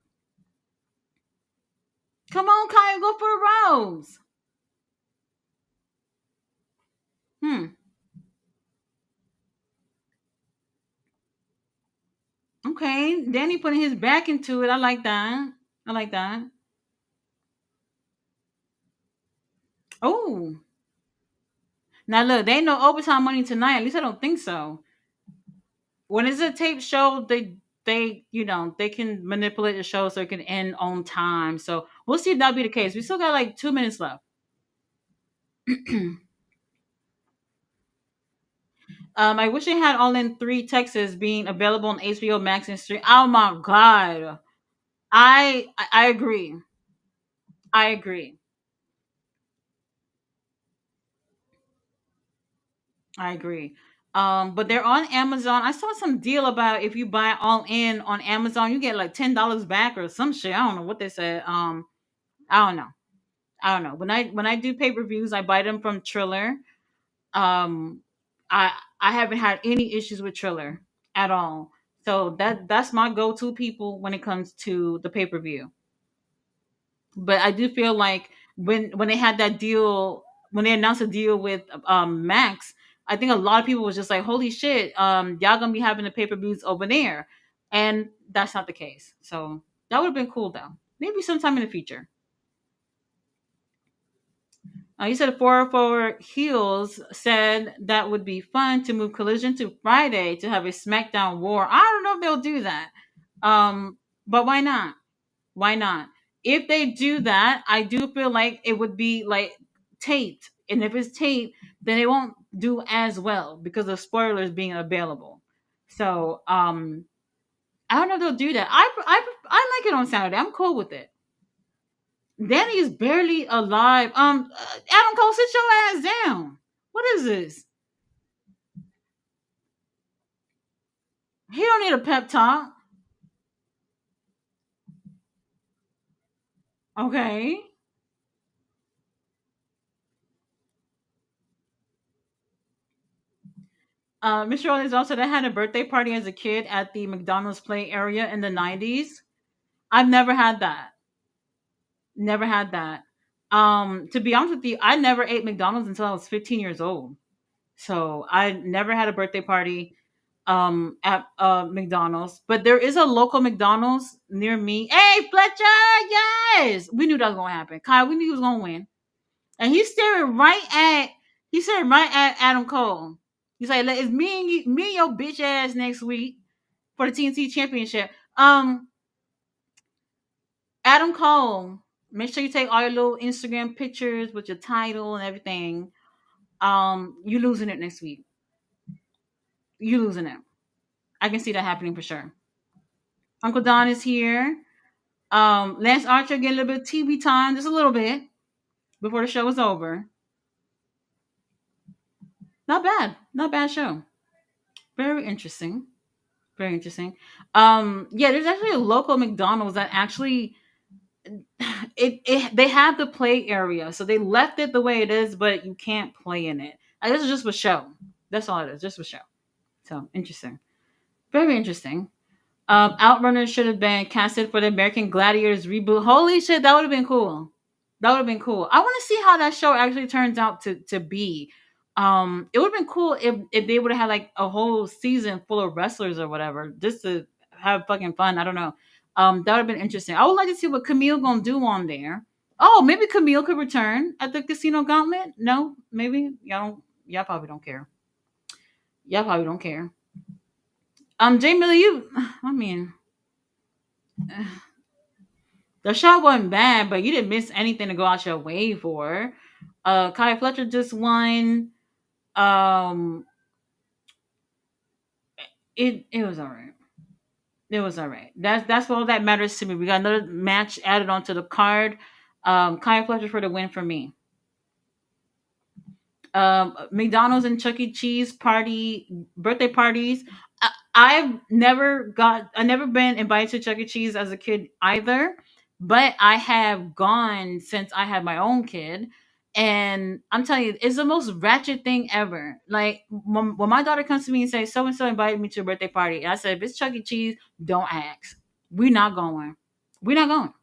Come on, Kyle, go for the rose. Hmm. Okay. Danny putting his back into it. I like that. I like that. Oh. Now look, they ain't no overtime money tonight. At least I don't think so. When it's a tape show, they they can manipulate the show so it can end on time. So we'll see if that'll be the case. We still got like 2 minutes left. I wish they had All In Three Texas being available on HBO Max and stream. Oh my god, I agree. I agree. I agree. But they're on Amazon. I saw some deal about if you buy All In on Amazon, you get like $10 back or some shit. I don't know what they said. I don't know. I don't know. When I do pay per views, I buy them from Triller. Um, I I haven't had any issues with Triller at all. So that's my go to people when it comes to the pay per view. But I do feel like when they had that deal, when they announced a deal with Max, I think a lot of people was just like, "Holy shit, y'all gonna be having the pay per views over there," and that's not the case. So that would have been cool though. Maybe sometime in the future. You said 404 Heels said that would be fun to move Collision to Friday to have a SmackDown War. I don't know if they'll do that. But why not? Why not? If they do that, I do feel like it would be like taped. And if it's taped, then it won't do as well because of spoilers being available. So I don't know if they'll do that. I like it on Saturday. I'm cool with it. Danny is barely alive. Adam Cole, sit your ass down. What is this? He don't need a pep talk. Okay. Mr. Rowley's also that had a birthday party as a kid at the McDonald's play area in the 90s. I've never had that. Never had that. To be honest with you, I never ate McDonald's until I was 15 years old. So I never had a birthday party at McDonald's. But there is a local McDonald's near me. Hey Fletcher, yes! We knew that was gonna happen. Kyle, we knew he was gonna win. And he's staring right at Adam Cole. He's like, it's me and your bitch ass next week for the TNT championship. Adam Cole, make sure you take all your little Instagram pictures with your title and everything. You losing it next week. You losing it. I can see that happening for sure. Uncle Don is here. Lance Archer get a little bit of TV time, just a little bit before the show is over. Not bad. Not bad show. Very interesting. Very interesting. Yeah, there's actually a local McDonald's that actually it they have the play area, so they left it the way it is, but you can't play in it. This is just for show. That's all it is, just for show. So interesting. Very interesting. Outrunners should have been casted for the American Gladiators reboot. Holy shit, that would have been cool. That would have been cool. I want to see how that show actually turns out to be. It would have been cool if they would have had like a whole season full of wrestlers or whatever, just to have fucking fun. I don't know. That would have been interesting. I would like to see what Camille gonna do on there. Oh, maybe Camille could return at the Casino Gauntlet. No, maybe y'all don't. Y'all probably don't care. Y'all probably don't care. Jamie, you. I mean, the show wasn't bad, but you didn't miss anything to go out your way for. Kai Fletcher just won. Um, it was alright. It was alright. That's all that matters to me. We got another match added onto the card. Kai Fletcher for the win for me. McDonald's and Chuck E. Cheese party birthday parties. I never been invited to Chuck E. Cheese as a kid either, but I have gone since I had my own kid. And I'm telling you, it's the most ratchet thing ever. Like when my daughter comes to me and says, "So and so invited me to a birthday party," and I said, "If it's Chuck E. Cheese, don't ask. We're not going. We're not going."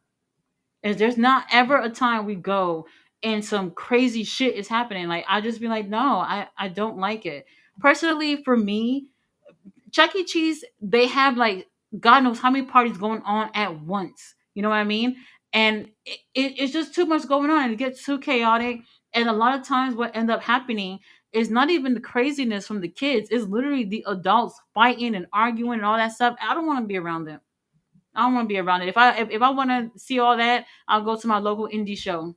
Is there's not ever a time we go and some crazy shit is happening. Like I just be like, no, I don't like it. Personally, for me, Chuck E. Cheese, they have like God knows how many parties going on at once. You know what I mean? And it's just too much going on and it gets too chaotic. And a lot of times what end up happening is not even the craziness from the kids. It's literally the adults fighting and arguing and all that stuff. I don't want to be around it. I don't want to be around it. If I want to see all that, I'll go to my local indie show.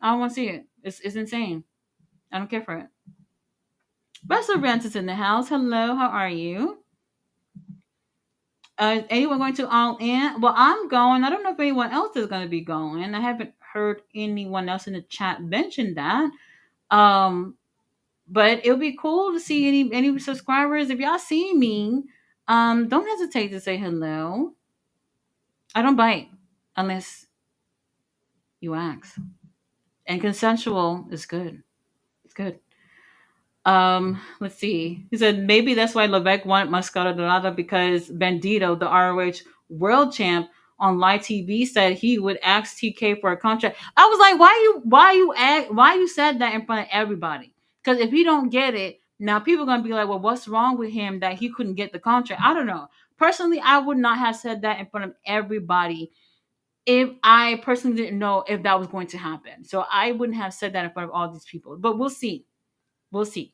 I don't want to see it. It's insane. I don't care for it. Russell Rent is in the house. Hello, how are you? Anyone going to All In? Well, I'm going. I don't know if anyone else is going to be going. I haven't heard anyone else in the chat mention that. Um, but it'll be cool to see any subscribers. If y'all see me, don't hesitate to say hello. I don't bite unless you ask. And consensual is good. It's good. Let's see. He said maybe that's why Levesque wanted Mascara Dorada because Bandito, the ROH world champ, on live TV said he would ask TK for a contract. I was like, why you said that in front of everybody? Because if he don't get it, now people are gonna be like, well, what's wrong with him that he couldn't get the contract? I don't know. Personally, I would not have said that in front of everybody if I personally didn't know if that was going to happen. So I wouldn't have said that in front of all these people. But we'll see. We'll see.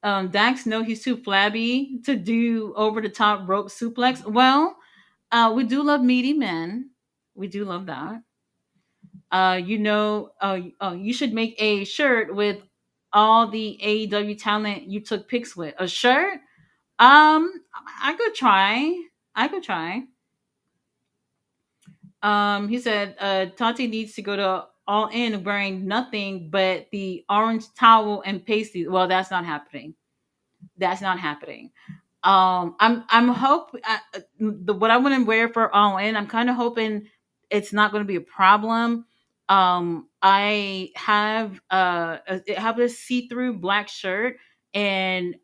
Dax, no, he's too flabby to do over the top rope suplex. Well, we do love meaty men. We do love that. You should make a shirt with all the AEW talent you took pics with. A shirt? I could try. I could try. He said, Tati needs to go to All In wearing nothing but the orange towel and pasties. Well, that's not happening. That's not happening. I'm hope the what I want to wear for All In. I'm kind of hoping it's not going to be a problem. I have a see through black shirt and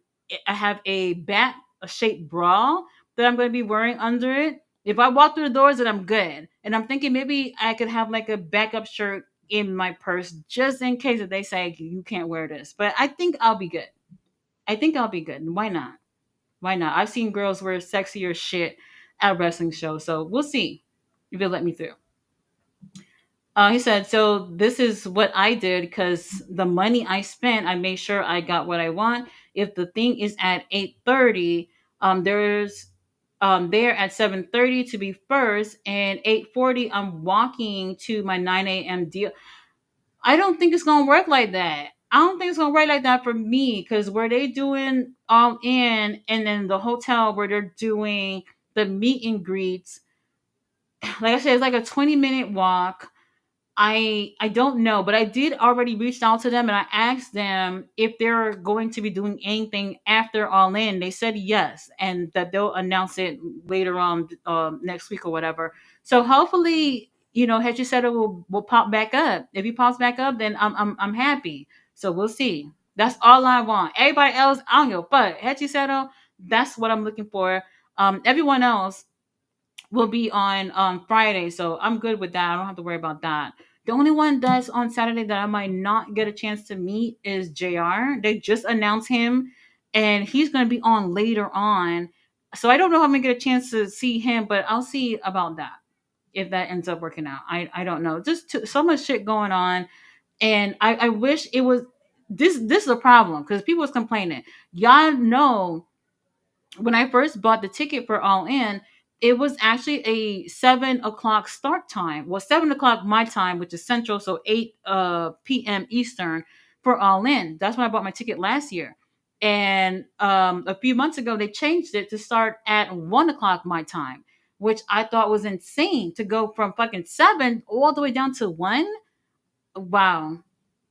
I have a bat a shaped bra that I'm going to be wearing under it. If I walk through the doors, then I'm good. And I'm thinking maybe I could have like a backup shirt in my purse just in case if they say you can't wear this. But I think I'll be good. I think I'll be good. Why not? Why not? I've seen girls wear sexier shit at wrestling shows, so we'll see if they'll let me through. He said, so this is what I did because the money I spent, I made sure I got what I want. If the thing is at 8:30, there's there at 7:30 to be first, and 8:40 I'm walking to my 9 a.m. deal. I don't think it's gonna work like that. I don't think it's gonna work like that for me because where they doing All In and then the hotel where they're doing the meet and greets, like I said, it's like a 20-minute walk. I don't know, but I did already reach out to them and I asked them if they're going to be doing anything after All In. They said yes, and that they'll announce it later on next week or whatever. So hopefully, Hedgie said it will pop back up. If he pops back up, then I'm happy. So we'll see. That's all I want. Everybody else, I don't know, but Hedgie said, that's what I'm looking for. Everyone else will be on Friday, so I'm good with that. I don't have to worry about that. The only one that's on Saturday that I might not get a chance to meet is JR. They just announced him, and he's going to be on later on. So I don't know if I'm going to get a chance to see him, but I'll see about that if that ends up working out. I don't know. Just so much shit going on, and I wish it was this. This is a problem because people was complaining. Y'all know when I first bought the ticket for All In, it was actually a 7 o'clock start time. Well, 7 o'clock my time, which is Central, so 8 p.m. Eastern for All In. That's when I bought my ticket last year. And a few months ago, they changed it to start at 1 o'clock my time, which I thought was insane to go from fucking 7 all the way down to 1. Wow.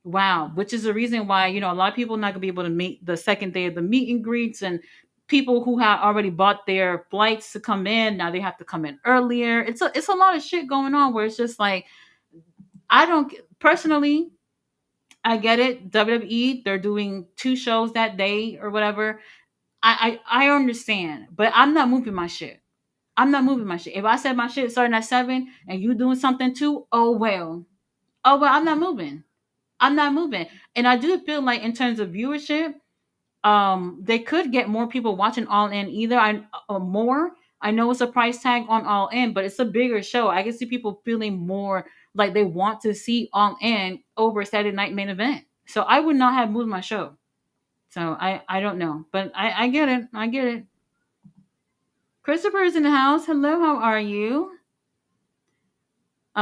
Wow. Which is the reason why, a lot of people are not gonna be able to meet the second day of the meet and greets, and people who have already bought their flights to come in, now they have to come in earlier. It's a lot of shit going on where it's just like I don't personally I get it. WWE, they're doing 2 shows that day or whatever. I understand, but I'm not moving my shit. I'm not moving my shit. If I said my shit starting at 7 and you doing something too, oh well. Oh well, I'm not moving. I'm not moving. And I do feel like in terms of viewership, they could get more people watching All In either. More. I know it's a price tag on All In, but it's a bigger show. I can see people feeling more like they want to see All In over Saturday Night Main Event. So I would not have moved my show. So I don't know, but I get it. I get it. Christopher is in the house. Hello, how are you?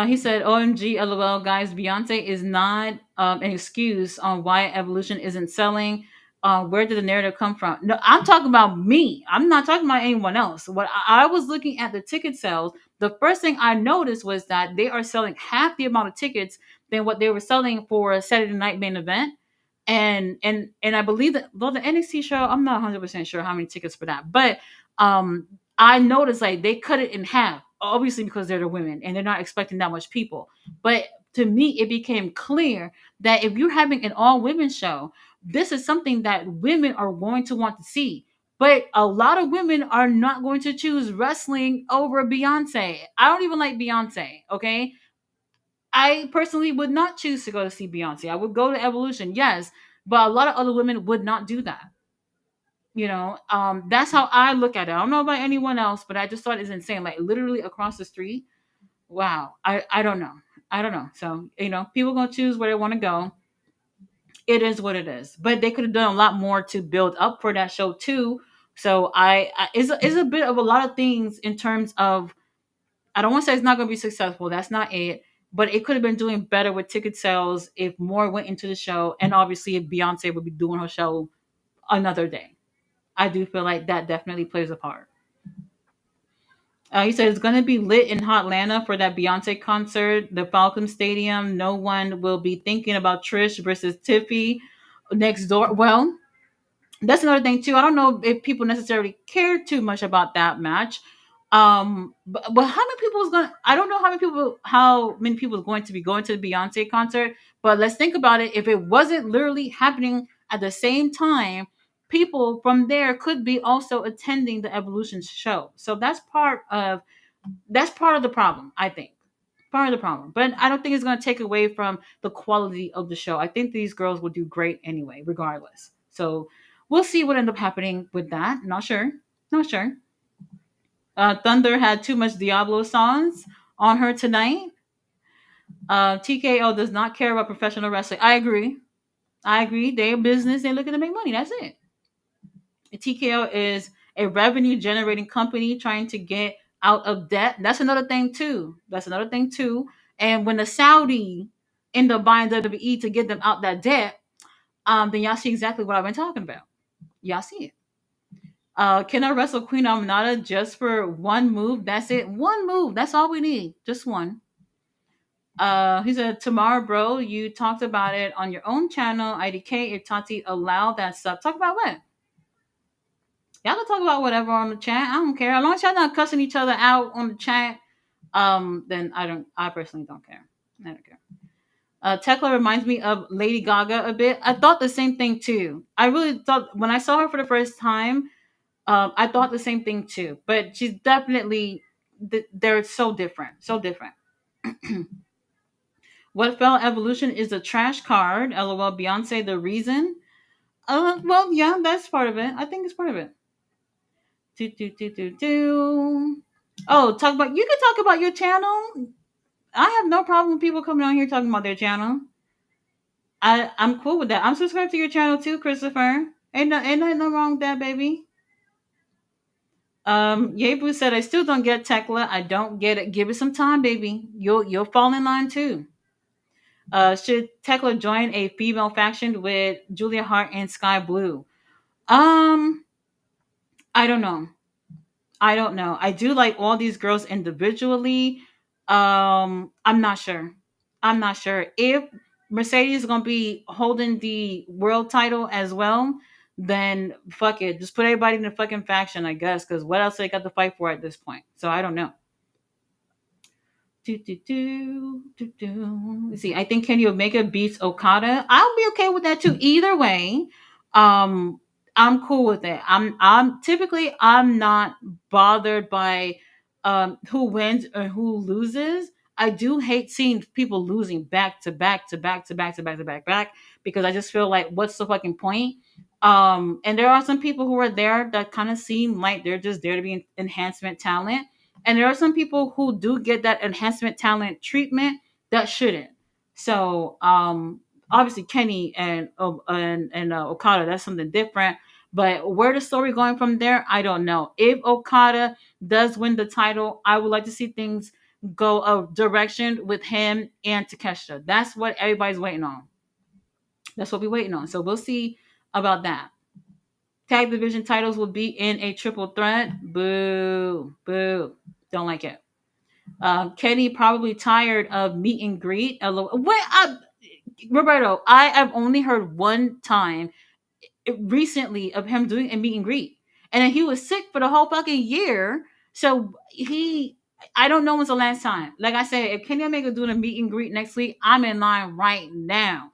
He said, "OMG, LOL, guys, Beyonce is not an excuse on why Evolution isn't selling. Where did the narrative come from?" No, I'm talking about me. I'm not talking about anyone else. What I was looking at the ticket sales. The first thing I noticed was that they are selling half the amount of tickets than what they were selling for a Saturday Night Main Event. And I believe that well, the NXT show, I'm not 100% sure how many tickets for that, but I noticed like they cut it in half, obviously because they're the women and they're not expecting that much people. But to me, it became clear that if you're having an all women show, this is something that women are going to want to see. But a lot of women are not going to choose wrestling over Beyonce. I don't even like Beyonce, okay? I personally would not choose to go to see Beyonce. I would go to Evolution, yes, but a lot of other women would not do that. That's how I look at it. I don't know about anyone else, but I just thought it's insane. Like literally across the street. Wow. I don't know. I don't know. So people gonna choose where they want to go. It is what it is. But they could have done a lot more to build up for that show too. So it's a bit of a lot of things in terms of I don't want to say it's not going to be successful. That's not it. But it could have been doing better with ticket sales if more went into the show, and obviously if Beyonce would be doing her show another day. I do feel like that definitely plays a part. He said it's going to be lit in Hotlanta for that Beyonce concert, the Falcon Stadium. No one will be thinking about Trish versus Tiffy next door. Well, that's another thing too. I don't know if people necessarily care too much about that match. But how many people is going? I don't know how many people is going to be going to the Beyonce concert. But let's think about it. If it wasn't literally happening at the same time, people from there could be also attending the Evolution show. So that's part of the problem. I think part of the problem. But I don't think it's going to take away from the quality of the show. I think these girls will do great anyway, regardless. So we'll see what ends up happening with that. Not sure. Not sure. Thunder had too much Diablo songs on her tonight. TKO does not care about professional wrestling. I agree. I agree. They're business. They're looking to make money. That's it. TKO is a revenue generating company trying to get out of debt. That's another thing too. That's another thing too. And when the Saudi end up buying WWE to get them out that debt, then y'all see exactly what I've been talking about. Y'all see it. Can I wrestle Queen Aminata just for one move? That's it. One move. That's all we need. Just one. He said, tomorrow, bro, you talked about it on your own channel, IDK, if Tati allowed that stuff. Talk about what? Y'all can talk about whatever on the chat. I don't care. As long as y'all not cussing each other out on the chat, then I personally don't care. I don't care. Tekla reminds me of Lady Gaga a bit. I thought the same thing too. I really thought when I saw her for the first time, I thought the same thing too. But she's definitely they're so different, so different. What fell evolution is a trash card. LOL. Beyonce, the reason. Well, yeah, that's part of it. I think it's part of it. Do do do do do. Oh, talk about you can talk about your channel. I have no problem with people coming on here talking about their channel. I'm cool with that. I'm subscribed to your channel too, Christopher. Ain't nothing wrong with that, baby. Yebu said I still don't get Tekla. I don't get it. Give it some time, baby. You'll fall in line too. Should Tekla join a female faction with Julia Hart and Sky Blue? Um, I don't know. I don't know. I do like all these girls individually. I'm not sure. I'm not sure if Mercedes is gonna be holding the world title as well. Then fuck it, just put everybody in the fucking faction, I guess. Because what else they got to fight for at this point? So I don't know. Do, do, do, do, do. Let's see. I think Kenny Omega beats Okada. I'll be okay with that too. Either way, um, I'm cool with it. I'm typically I'm not bothered by who wins or who loses. I do hate seeing people losing back to back to back to back to back to back back because I just feel like what's the fucking point? And there are some people who are there that kind of seem like they're just there to be enhancement talent, and there are some people who do get that enhancement talent treatment that shouldn't. So obviously Kenny and Okada, that's something different. But where the story going from there, I don't know. If Okada does win the title, I would like to see things go a direction with him and Takeshita. That's what everybody's waiting on. That's what we're waiting on. So we'll see about that. Tag division titles will be in a triple threat. Boo, boo. Don't like it. Kenny probably tired of meet and greet. Roberto, I have only heard one time recently of him doing a meet and greet, and then he was sick for the whole fucking year. So I don't know when's the last time. Like I said, if Kenny Omega doing a meet and greet next week, I'm in line right now,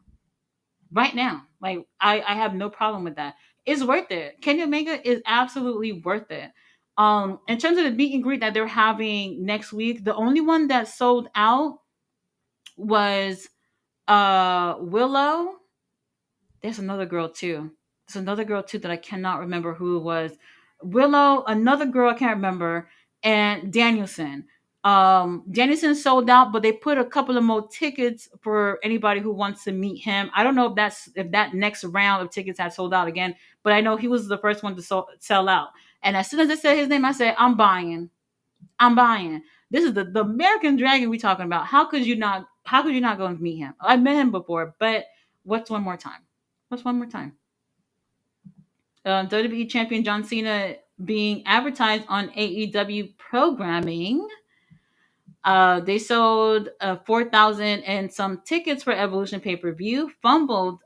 right now. Like I have no problem with that. It's worth it. Kenny Omega is absolutely worth it. In terms of the meet and greet that they're having next week, the only one that sold out was Willow. There's another girl too. There's another girl too that I cannot remember who it was. Willow, another girl I can't remember, and Danielson. Danielson sold out, but they put a couple of more tickets for anybody who wants to meet him. I don't know if that next round of tickets had sold out again, but I know he was the first one to sell out. And as soon as I said his name, I said, I'm buying. I'm buying. This is the American Dragon we talking about. How could you not go and meet him? I met him before, but what's one more time? What's one more time? WWE Champion John Cena being advertised on AEW programming. They sold 4,000 and some tickets for Evolution pay per view. Fumbled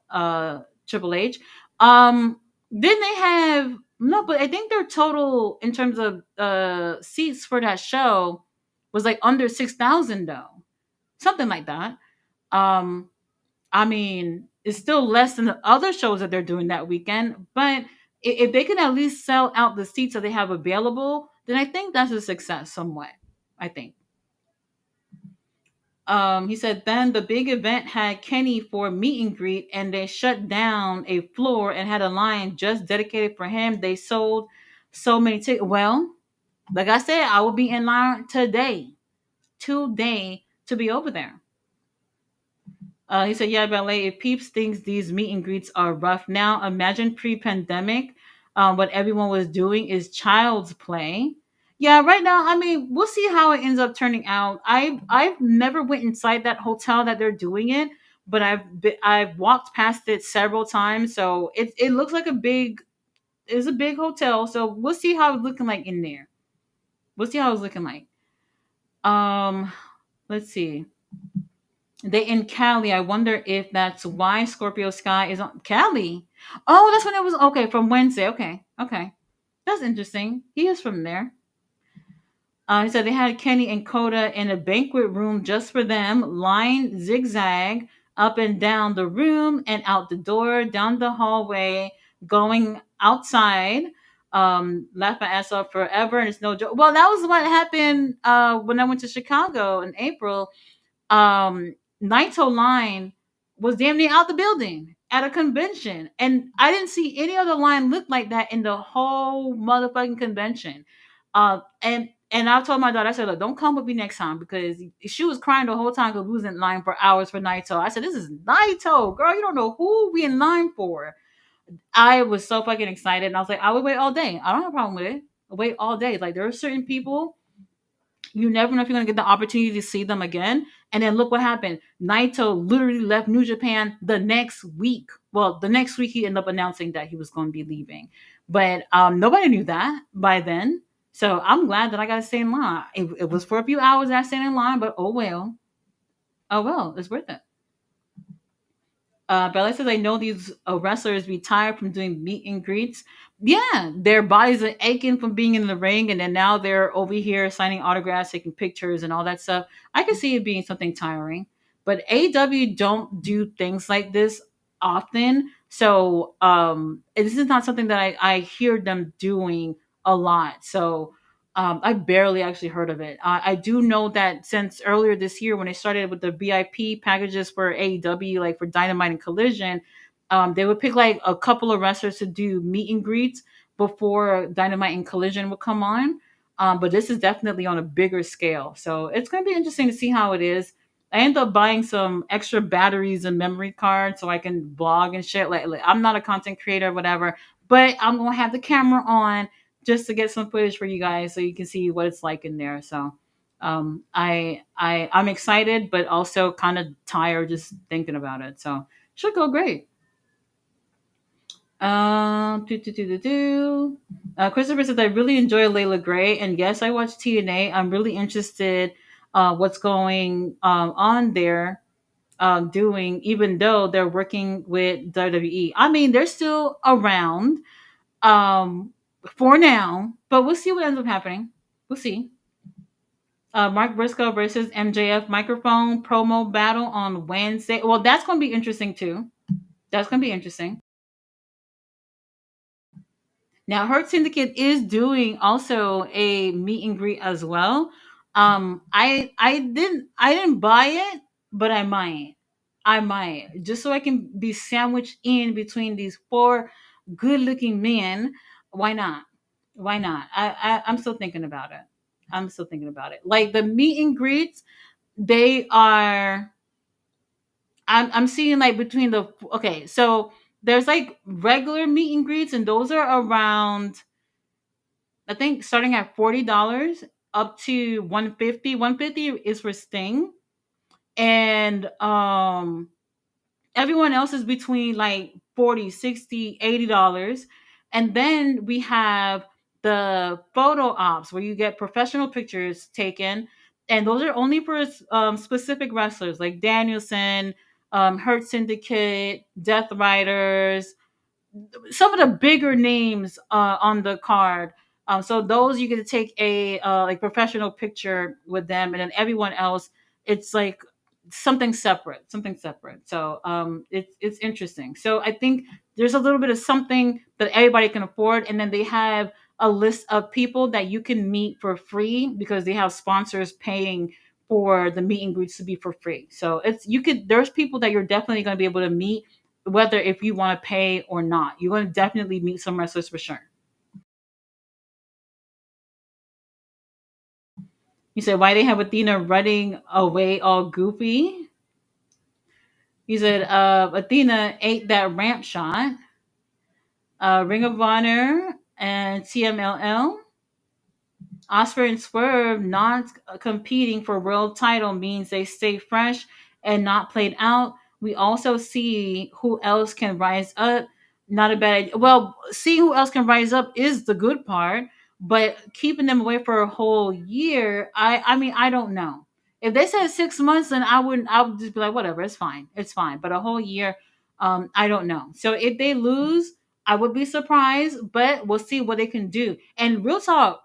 Triple H. Didn't they have no? But I think their total in terms of seats for that show was like under 6,000 though, something like that. Um, I mean, it's still less than the other shows that they're doing that weekend, but if they can at least sell out the seats that they have available, then I think that's a success somewhat. I think. He said then the big event had Kenny for meet and greet, and they shut down a floor and had a line just dedicated for him. They sold so many tickets. Well, like I said, I will be in line today to be over there. He said, yeah, ballet. If Peeps thinks these meet and greets are rough now, imagine pre-pandemic. What everyone was doing is child's play. Yeah, right now, I mean, we'll see how it ends up turning out. I've never went inside that hotel that they're doing it, but I've walked past it several times. So it looks like it's a big hotel. So we'll see how it's looking like in there. We'll see how it's looking like. Um, let's see. They in Cali. I wonder if that's why Scorpio Sky is on Cali. Oh, that's when it was okay from Wednesday. Okay, okay, that's interesting. He is from there. He said they had Kenny and Coda in a banquet room just for them, lined zigzag up and down the room and out the door, down the hallway, going outside. Laugh my ass off forever, and it's no joke. Well, that was what happened when I went to Chicago in April. Naito line was damn near out the building at a convention, and I didn't see any other line look like that in the whole motherfucking convention. And I told my daughter, I said, look, don't come with me next time because she was crying the whole time because we was in line for hours for Naito. I said, this is Naito, girl. You don't know who we in line for. I was so fucking excited, and I was like, I would wait all day. I don't have a problem with it. I'll wait all day. Like there are certain people you never know if you're going to get the opportunity to see them again. And then look what happened. Naito literally left New Japan the next week. Well, the next week he ended up announcing that he was going to be leaving. But nobody knew that by then. So I'm glad that I got to stay in line. It was for a few hours that I stayed in line, but oh well. Oh well, it's worth it. Bella says, I know these wrestlers be tired from doing meet and greets. Yeah, their bodies are aching from being in the ring, and then now they're over here signing autographs, taking pictures, and all that stuff. I can see it being something tiring. But AEW don't do things like this often. So this is not something that I hear them doing a lot. So I barely actually heard of it. I do know that since earlier this year, when they started with the VIP packages for AEW, like for Dynamite and Collision, they would pick like a couple of wrestlers to do meet and greets before Dynamite and Collision would come on. But this is definitely on a bigger scale. So it's going to be interesting to see how it is. I ended up buying some extra batteries and memory cards so I can blog and shit. Like I'm not a content creator or whatever, but I'm going to have the camera on just to get some footage for you guys so you can see what it's like in there. So I'm excited, but also kind of tired just thinking about it. So should go great. Christopher says I really enjoy Layla Gray, and yes, I watch TNA. I'm really interested what's going on there doing, even though they're working with WWE. I mean, they're still around um, for now, but we'll see what ends up happening. We'll see. Mark Briscoe versus MJF microphone promo battle on Wednesday. Well, that's going to be interesting too. That's going to be interesting. Now, Hurt Syndicate is doing also a meet and greet as well. I didn't buy it, but I might just so I can be sandwiched in between these four good looking men. Why not? Why not? I'm still thinking about it. I'm still thinking about it. Like the meet and greets, they are. I'm seeing like between the okay. So there's like regular meet and greets, and those are around I think starting at $40 up to 150. 150 is for Sting. And everyone else is between like 40, 60, $80. And then we have the photo ops where you get professional pictures taken. And those are only for specific wrestlers like Danielson, Hurt Syndicate, Death Riders, some of the bigger names on the card. So those you get to take a like professional picture with them, and then everyone else, it's like something separate, something separate. So it's interesting. So I think there's a little bit of something that everybody can afford, and then they have a list of people that you can meet for free because they have sponsors paying for the meet and greets to be for free. So it's you could there's people that you're definitely going to be able to meet whether if you want to pay or not. You're going to definitely meet some wrestlers for sure. You said, why they have Athena running away all goofy? He said, Athena ate that ramp shot. Ring of Honor and TMLL. Oscar and Swerve not competing for world title means they stay fresh and not played out. We also see who else can rise up. Not a bad idea. Well, seeing who else can rise up is the good part, but keeping them away for a whole year, I mean, I don't know. If they said 6 months, then I wouldn't. I would just be like, whatever, it's fine, it's fine. But a whole year, I don't know. So if they lose, I would be surprised, but we'll see what they can do. And real talk,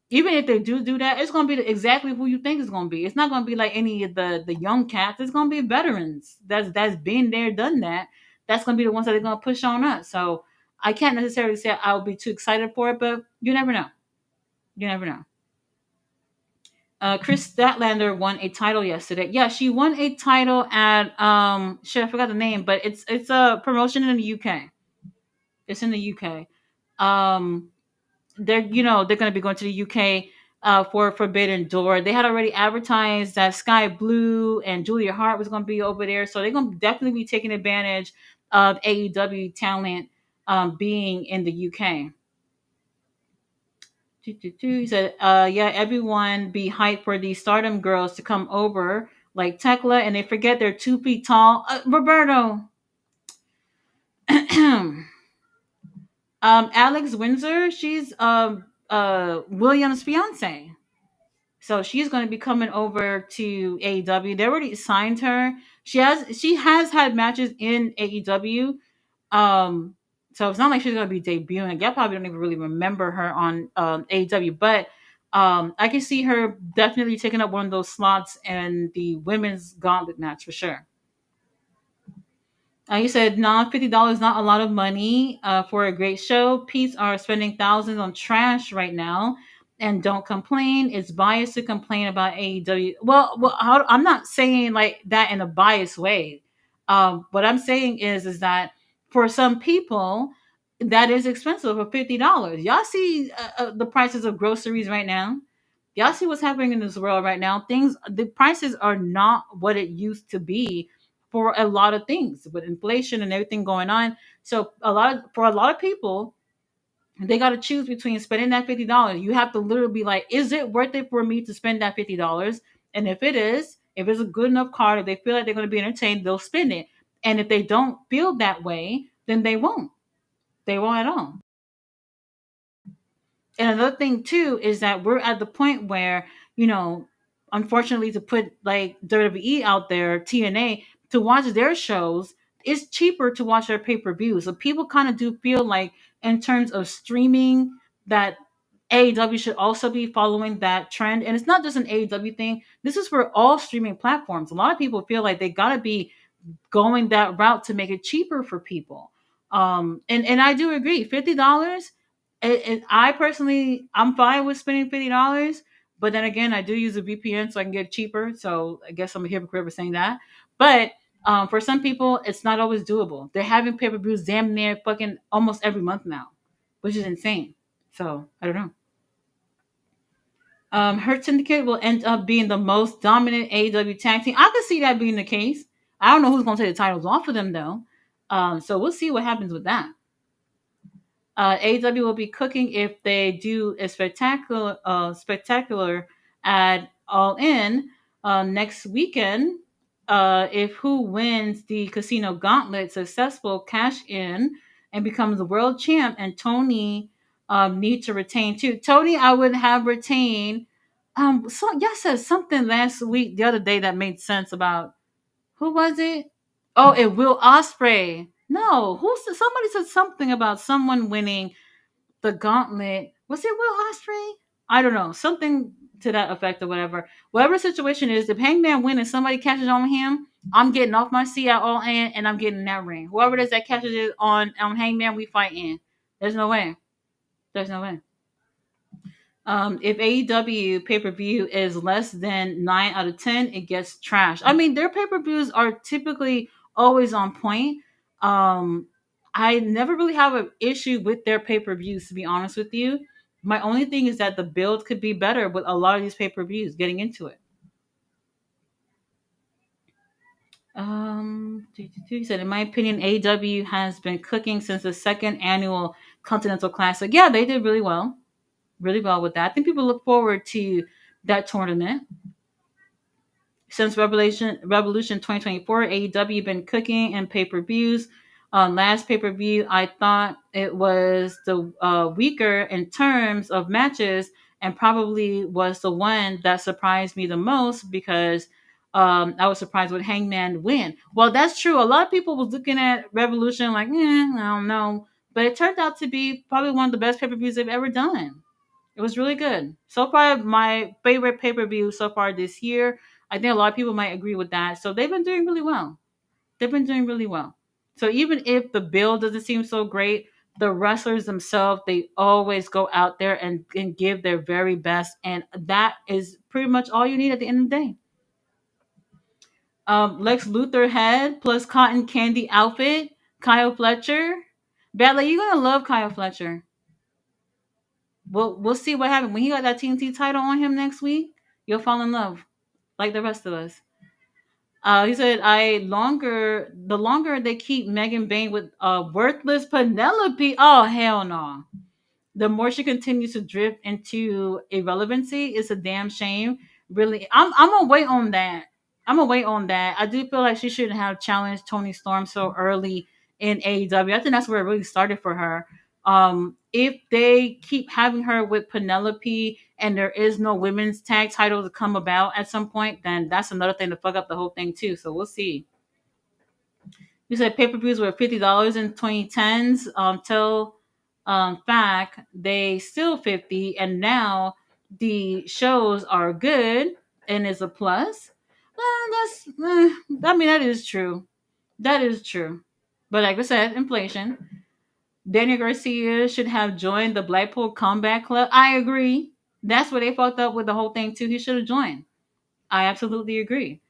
even if they do that, it's gonna be exactly who you think it's gonna be. It's not gonna be like any of the young cats. It's gonna be veterans that's been there, done that. That's gonna be the ones that are gonna push on us. So I can't necessarily say I'll be too excited for it, but you never know. You never know. Chris Statlander won a title yesterday. Yeah, she won a title at shit, I forgot the name, but it's a promotion in the UK. It's in the UK. Um, they're going to be going to the UK for Forbidden Door. They had already advertised that Sky Blue and Julia Hart was going to be over there, so they're going to definitely be taking advantage of AEW talent being in the UK. He said, yeah, everyone be hyped for these Stardom girls to come over, like Tekla, and they forget they're 2 feet tall. Roberto, Alex Windsor, she's William's fiance. So she's going to be coming over to AEW. They already signed her. She has had matches in AEW. Um, so it's not like she's going to be debuting. Y'all probably don't even really remember her on AEW, but I can see her definitely taking up one of those slots in the women's gauntlet match for sure. You said, nah, $50 not a lot of money for a great show. Peeps are spending thousands on trash right now, and don't complain. It's biased to complain about AEW. I'm not saying like that in a biased way. What I'm saying is that for some people, that is expensive for $50. Y'all see the prices of groceries right now. Y'all see what's happening in this world right now. The prices are not what it used to be for a lot of things with inflation and everything going on. So for a lot of people, they got to choose between spending that $50. You have to literally be like, is it worth it for me to spend that $50? And if it is, if it's a good enough card, if they feel like they're going to be entertained, they'll spend it. And if they don't feel that way, then they won't. They won't at all. And another thing too is that we're at the point where, unfortunately, to put like WWE out there, TNA, to watch their shows, it's cheaper to watch their pay-per-view. So people kind of do feel like in terms of streaming that AEW should also be following that trend. And it's not just an AEW thing. This is for all streaming platforms. A lot of people feel like they gotta be going that route to make it cheaper for people. And I do agree, $50. I personally, I'm fine with spending $50, but then again, I do use a VPN so I can get it cheaper. So I guess I'm a hypocrite for saying that. But for some people, it's not always doable. They're having pay per views damn near fucking almost every month now, which is insane. So I don't know. Her Syndicate will end up being the most dominant AEW tag team. I could see that being the case. I don't know who's going to take the titles off of them though. So we'll see what happens with that. AEW will be cooking if they do a spectacular at All In next weekend. If who wins the Casino Gauntlet successful cash in and becomes the world champ, and Tony need to retain too. Tony, I would have retained. So y'all said something last week, the other day, that made sense about who was it? Oh, it Will Osprey. No, somebody said something about someone winning the gauntlet. Was it Will Osprey? I don't know. Something to that effect or whatever. Whatever the situation is, if Hangman wins and somebody catches on him, I'm getting off my seat at All In and I'm getting in that ring. Whoever it is that catches it on Hangman, we fight in. There's no way. There's no way. If AEW pay per view is less than 9 out of 10, it gets trashed. I mean, their pay per views are typically always on point. Um, I never really have an issue with their pay per views, to be honest with you. My only thing is that the build could be better with a lot of these pay per views. Getting into it. He said, in my opinion, AEW has been cooking since the second annual Continental Classic. Yeah, they did really well with that. I think people look forward to that tournament. Since Revolution 2024, AEW been cooking and pay per views. Last pay per view, I thought it was the weaker in terms of matches and probably was the one that surprised me the most because I was surprised with Hangman win. Well, that's true. A lot of people was looking at Revolution like, I don't know, but it turned out to be probably one of the best pay per views they've ever done. It was really good. So far, my favorite pay per view so far this year. I think a lot of people might agree with that. So they've been doing really well. They've been doing really well. So even if the bill doesn't seem so great, the wrestlers themselves, they always go out there and give their very best. And that is pretty much all you need at the end of the day. Lex Luthor head plus cotton candy outfit. Kyle Fletcher. Badly, you're gonna love Kyle Fletcher. We'll see what happens when he got that TNT title on him next week. You'll fall in love like the rest of us. He said, "I longer the longer they keep Megan Bain with worthless Penelope. Oh hell no! The more she continues to drift into irrelevancy, it's a damn shame. Really, I'm gonna wait on that. I'm gonna wait on that. I do feel like she shouldn't have challenged Tony Storm so early in AEW. I think that's where it really started for her. If they keep having her with Penelope and there is no women's tag title to come about at some point, then that's another thing to fuck up the whole thing too. So we'll see. You said pay per views were $50 in 2010s. Till fact they still 50, and now the shows are good and is a plus. I mean that is true. That is true. But like I said, inflation. Daniel Garcia should have joined the Blackpool Combat Club. I agree. That's where they fucked up with the whole thing too. He should have joined. I absolutely agree.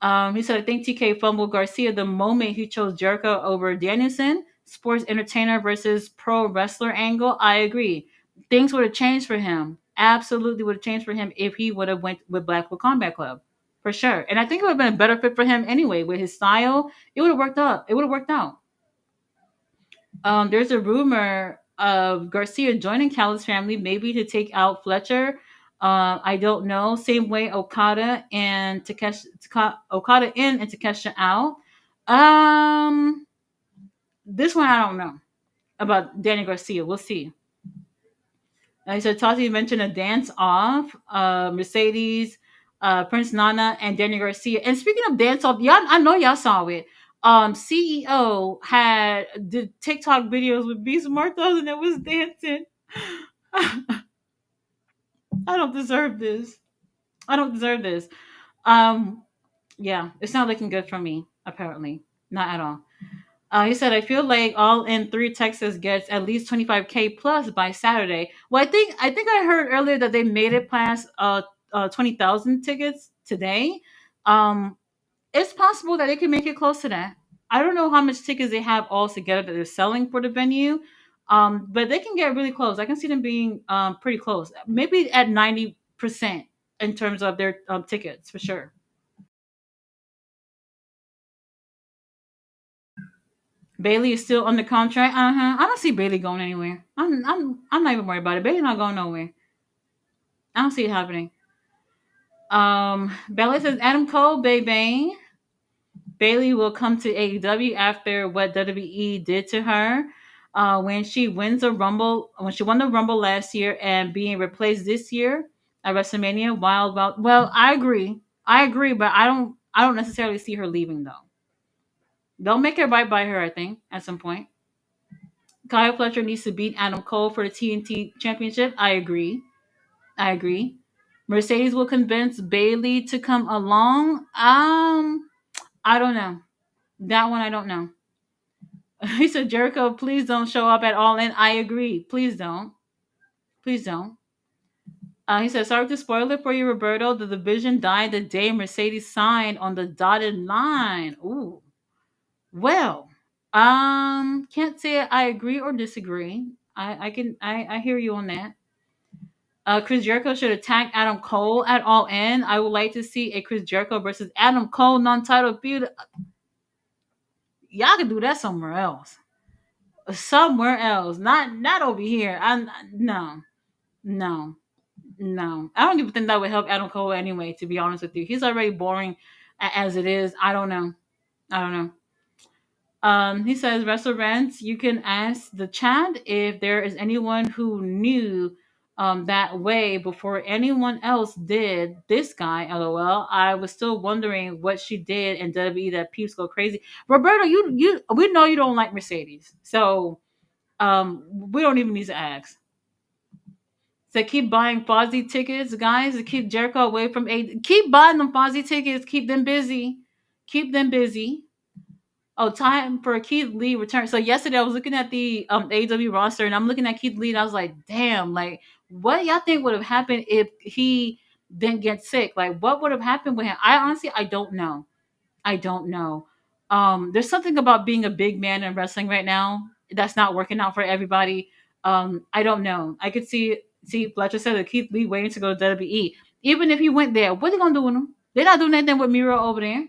He said, I think TK fumbled Garcia the moment he chose Jericho over Danielson. Sports entertainer versus pro wrestler angle. I agree. Things would have changed for him. Absolutely would have changed for him if he would have went with Blackpool Combat Club. For sure. And I think it would have been a better fit for him anyway. With his style, it would have worked out. It would have worked out. There's a rumor of Garcia joining Callis family, maybe to take out Fletcher. I don't know. Same way Okada and Okada in and Takesha out. Um, this one I don't know about Danny Garcia. We'll see. Like I said, Tati mentioned a dance off. Mercedes, Prince Nana, and Danny Garcia. And speaking of dance off, y'all, I know y'all saw it. CEO had the TikTok videos with Beast Martos and it was dancing. I don't deserve this. I don't deserve this. Um, yeah, it's not looking good for me. Apparently, not at all. He said, I feel like All In 3 Texas gets at least 25K plus by Saturday. Well, I think I heard earlier that they made it past 20,000 tickets today. Um, it's possible that they can make it close to that. I don't know how much tickets they have all together that they're selling for the venue, but they can get really close. I can see them being pretty close, maybe at 90% in terms of their tickets for sure. Bailey is still under contract. I don't see Bailey going anywhere. I'm not even worried about it. Bailey not going nowhere. I don't see it happening. Bailey says Adam Cole, baby. Bailey will come to AEW after what WWE did to her. When she wins a Rumble, when she won the Rumble last year and being replaced this year at WrestleMania, wild. Well, I agree. I agree, but I don't necessarily see her leaving though. They'll make it right by her, I think, at some point. Kyle Fletcher needs to beat Adam Cole for the TNT Championship. I agree. I agree. Mercedes will convince Bailey to come along. I don't know. That one I don't know. He said, Jericho, please don't show up at All In. I agree. Please don't. Please don't. He said, sorry to spoil it for you, Roberto. The division died the day Mercedes signed on the dotted line. Ooh. Well, can't say I agree or disagree. I hear you on that. Chris Jericho should attack Adam Cole at All In. I would like to see a Chris Jericho versus Adam Cole non-title feud. Y'all can do that somewhere else. Somewhere else. Not over here. No. No. No. I don't even think that would help Adam Cole anyway, to be honest with you. He's already boring as it is. I don't know. I don't know. He says, restaurants, you can ask the chat if there is anyone who knew that way before anyone else did. This guy, lol. I was still wondering what she did in WWE that peeps go crazy. Roberto, we know you don't like Mercedes, so we don't even need to ask. So keep buying Fozzy tickets, guys, to keep Jericho away from A. Keep buying them Fozzy tickets. Keep them busy. Keep them busy. Oh, time for Keith Lee return. So yesterday I was looking at the AEW roster and I'm looking at Keith Lee and I was like, damn, like what y'all think would have happened if he didn't get sick? Like what would have happened with him? I honestly I don't know. I don't know. There's something about being a big man in wrestling right now that's not working out for everybody. I don't know. I could see Fletcher said that Keith Lee waiting to go to WWE. Even if he went there, what are they gonna do with him? They're not doing anything with Miro over there.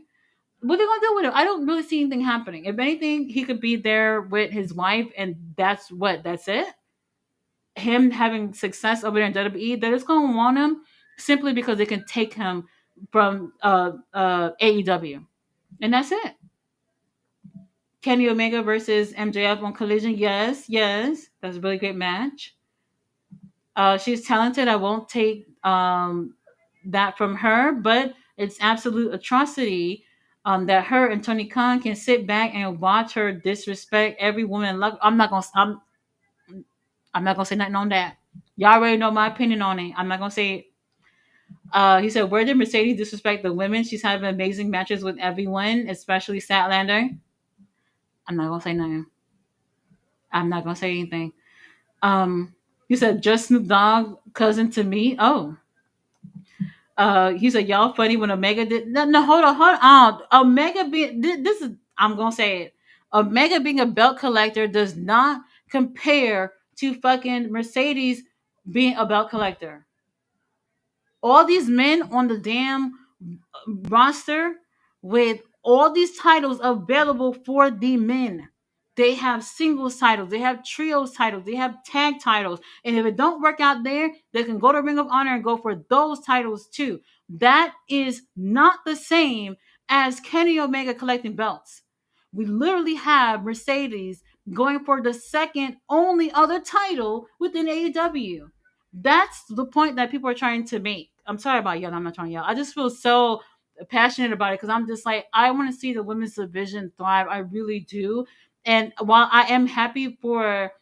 What are they gonna do with him? I don't really see anything happening. If anything, he could be there with his wife, and that's it. Him having success over there in WWE, they're just gonna want him simply because they can take him from AEW, and that's it. Kenny Omega versus MJF on Collision. Yes, yes, that's a really great match. She's talented. I won't take that from her, but it's absolute atrocity that her and Tony Khan can sit back and watch her disrespect every woman. I'm not gonna say nothing on that. Y'all already know my opinion on it. I'm not gonna say it. He said, "Where did Mercedes disrespect the women? She's having amazing matches with everyone, especially Statlander." I'm not gonna say nothing. I'm not gonna say anything. Um, he said, "Just Snoop Dogg, cousin to me." Oh, he said, "Y'all funny when Omega did." No, no, hold on. Omega being this is. I'm gonna say it. Omega being a belt collector does not compare to fucking Mercedes being a belt collector. All these men on the damn roster with all these titles available for the men. They have singles titles, they have trios titles, they have tag titles. And if it don't work out there, they can go to Ring of Honor and go for those titles too. That is not the same as Kenny Omega collecting belts. We literally have Mercedes going for the second only other title within AEW. That's the point that people are trying to make. I'm sorry about yelling. I'm not trying to yell. I just feel so passionate about it because I'm just like, I want to see the women's division thrive. I really do. And while I am happy for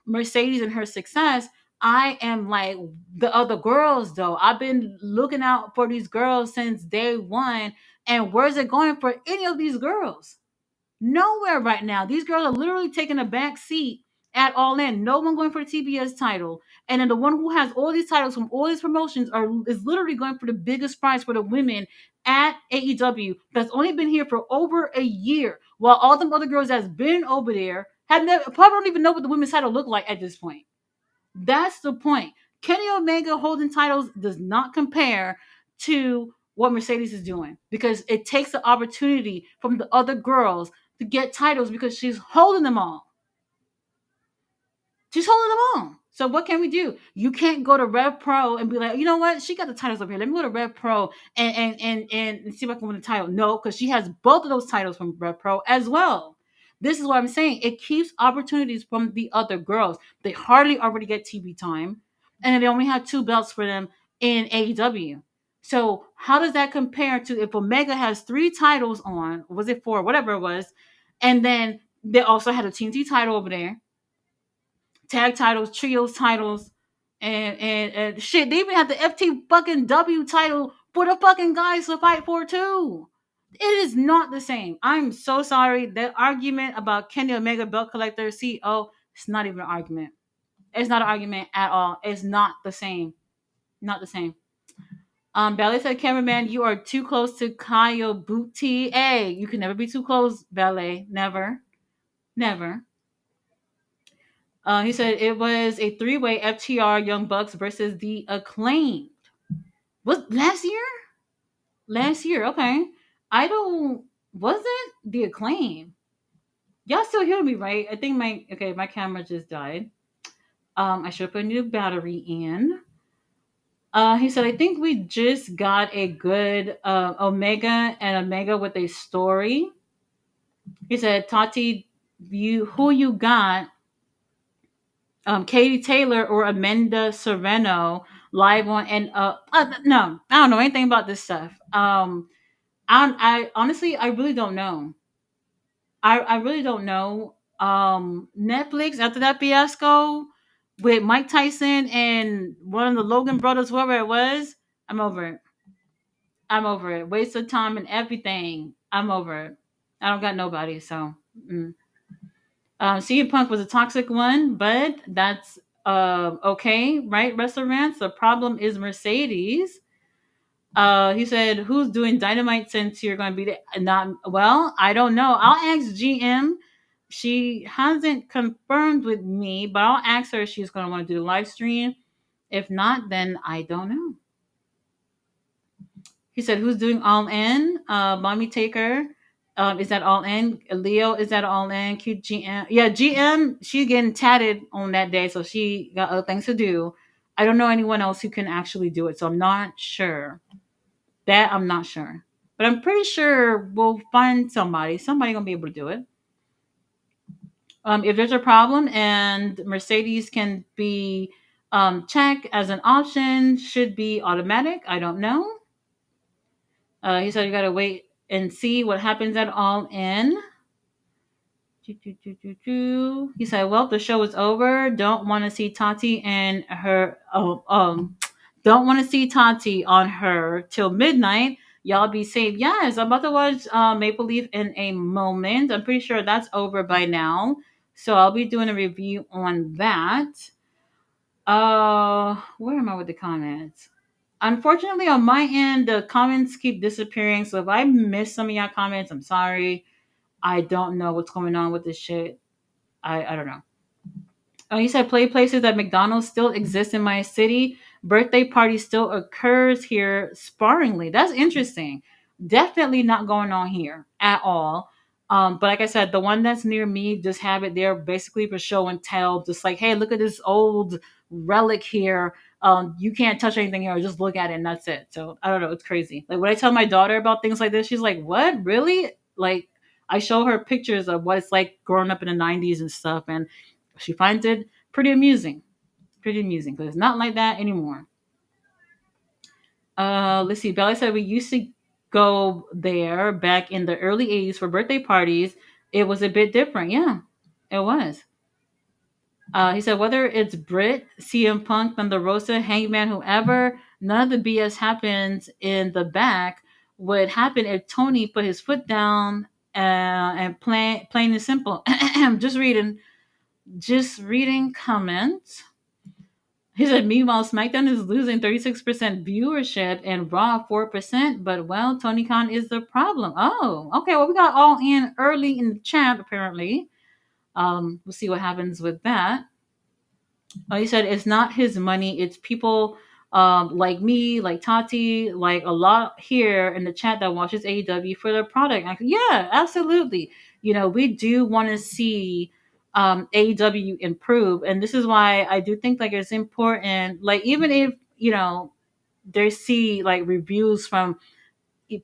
Mercedes and her success, I am like the other girls though. I've been looking out for these girls since day one. And where's it going for any of these girls? Nowhere right now. These girls are literally taking a back seat at All In. No one going for the TBS title. And then the one who has all these titles from all these promotions is literally going for the biggest prize for the women at AEW that's only been here for over a year. While all them other girls that's been over there have never, probably don't even know what the women's title look like at this point. That's the point. Kenny Omega holding titles does not compare to what Mercedes is doing because it takes the opportunity from the other girls to get titles because she's holding them all. She's holding them all. So what can we do? You can't go to Rev Pro and be like, you know what? She got the titles up here. Let me go to Rev Pro and see if I can win the title. No, because she has both of those titles from Rev Pro as well. This is what I'm saying. It keeps opportunities from the other girls. They hardly already get TV time, and they only have two belts for them in AEW. So how does that compare to if Omega has three titles on? Was it four? Whatever it was, and then they also had a TNT title over there, tag titles, trios titles, and shit. They even have the FT fucking W title for the fucking guys to fight for too. It is not the same. I'm so sorry. That argument about Kenny Omega belt collector CEO, it's not even an argument. It's not an argument at all. It's not the same. Not the same. Ballet said, cameraman, you are too close to Kyle Booty. Hey, you can never be too close, Ballet. Never. Never. He said it was a three-way FTR Young Bucks versus the Acclaimed. Was last year? Last year, okay. I don't. Was it the Acclaim? Y'all still hear me, right? I think my camera just died. I should put a new battery in. He said, I think we just got a good Omega and Omega with a story. He said, Tati, you who you got Katie Taylor or Amanda Sereno live on, and no, I don't know anything about this stuff. I honestly, I really don't know. I really don't know. Netflix, after that fiasco with Mike Tyson and one of the Logan brothers, whoever it was, I'm over it. I'm over it. Waste of time and everything. I'm over it. I don't got nobody. So, mm. CM Punk was a toxic one, but that's okay, right? Restaurants. The problem is Mercedes. He said, "Who's doing Dynamite since you're going to be there?" Not well. I don't know. I'll ask GM. She hasn't confirmed with me, but I'll ask her if she's going to want to do the live stream. If not, then I don't know. He said, "Who's doing All In?" Mommy Taker. Is that All In? Leo, is that All In? Cute GM. Yeah, GM. She's getting tatted on that day, so she got other things to do. I don't know anyone else who can actually do it, so I'm not sure. That I'm not sure. But I'm pretty sure we'll find somebody. Somebody gonna be able to do it. If there's a problem and Mercedes can be checked as an option, should be automatic. I don't know. He said you gotta wait and see what happens at All In. He said, "Well, the show is over. Don't want to see Tati and her. Don't want to see Tati on her till midnight. Y'all be safe." Yes, I'm about to watch Maple Leaf in a moment. I'm pretty sure that's over by now, so I'll be doing a review on that. Where am I with the comments? Unfortunately, on my end, the comments keep disappearing. So if I miss some of your comments, I'm sorry. I don't know what's going on with this shit. I don't know. Oh, he said play places that McDonald's still exists in my city. Birthday party still occurs here sparingly. That's interesting. Definitely not going on here at all. But like I said, the one that's near me just have it there basically for show and tell. Just like, hey, look at this old relic here. You can't touch anything here. Just look at it and that's it. So I don't know. It's crazy. Like when I tell my daughter about things like this, she's like, "What? Really?" Like I show her pictures of what it's like growing up in the '90s and stuff, and she finds it pretty amusing. Pretty amusing because it's not like that anymore. Let's see. Bella said we used to go there back in the early '80s for birthday parties. It was a bit different. Yeah, it was. He said whether it's Brit, CM Punk, Thunder Rosa, Hangman, whoever, none of the BS happens in the back. Would happen if Tony put his foot down and plain and simple. Just reading comments. He said, meanwhile, SmackDown is losing 36% viewership and Raw 4%, but well, Tony Khan is the problem. Oh, okay. Well, we got all in early in the chat, apparently. We'll see what happens with that. He said, it's not his money, it's people like me, like Tati, like a lot here in the chat that watches AEW for their product. Yeah, absolutely. We do want to see AEW improve. And this is why I do think like it's important, like even if, they see like reviews from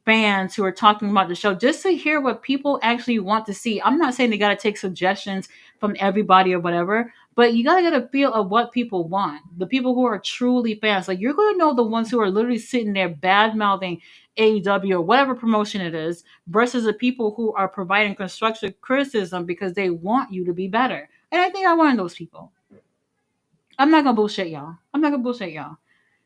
fans who are talking about the show just to hear what people actually want to see. I'm not saying they got to take suggestions from everybody or whatever, but you got to get a feel of what people want. The people who are truly fans, like you're going to know the ones who are literally sitting there bad mouthing AEW or whatever promotion it is versus the people who are providing constructive criticism because they want you to be better. And I think I'm one of those people. I'm not going to bullshit y'all. I'm not going to bullshit y'all.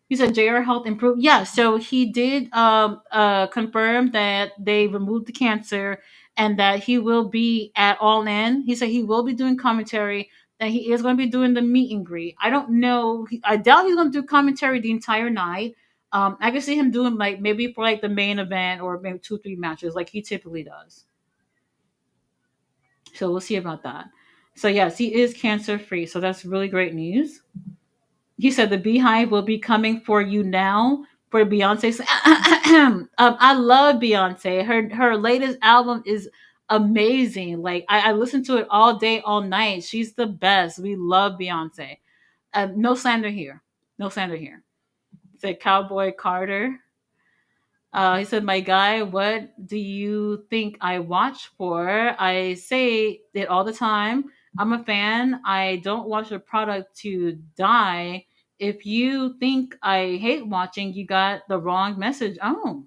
He said JR Health improved. Yeah, so he did confirm that they removed the cancer and that he will be at All In. He said he will be doing commentary, that he is going to be doing the meet and greet. I don't know. I doubt he's going to do commentary the entire night. I can see him doing like maybe for like the main event or maybe 2, 3 matches like he typically does. So we'll see about that. So yes, he is cancer free. So that's really great news. He said the Beehive will be coming for you now for Beyonce. I love Beyonce. Her latest album is amazing. Like I listen to it all day, all night. She's the best. We love Beyonce. No slander here. No slander here. Said Cowboy Carter. He said, "My guy, what do you think I watch for? I say it all the time. I'm a fan. I don't watch a product to die. If you think I hate watching, you got the wrong message. Oh,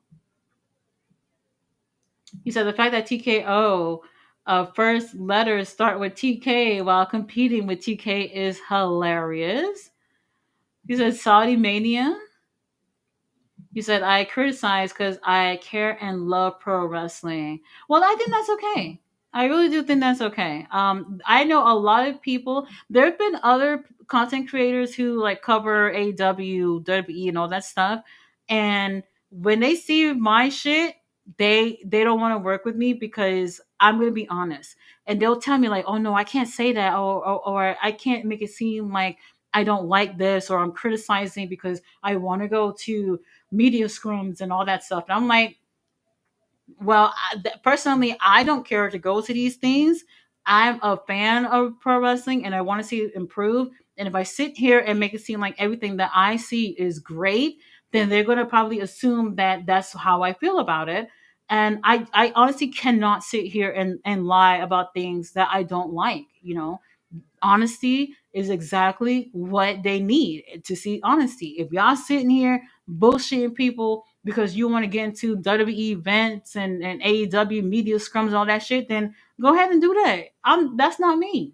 he said the fact that TKO first letters start with TK while competing with TK is hilarious. He said Saudi Mania. He said, I criticize because I care and love pro wrestling. Well, I think that's okay. I really do think that's okay. I know a lot of people. There have been other content creators who like cover AEW, WWE, and all that stuff. And when they see my shit, they don't want to work with me because I'm gonna be honest. And they'll tell me like, "Oh no, I can't say that," or I can't make it seem like I don't like this, or I'm criticizing because I want to go to media scrums and all that stuff. And I'm like, well, personally, I don't care to go to these things. I'm a fan of pro wrestling and I want to see it improve. And if I sit here and make it seem like everything that I see is great, then they're going to probably assume that that's how I feel about it. And I honestly cannot sit here and lie about things that I don't like, you know. Honesty is exactly what they need to see honesty. If y'all sitting here bullshitting people because you want to get into WWE events and AEW media scrums and all that shit, then go ahead and do that. That's not me.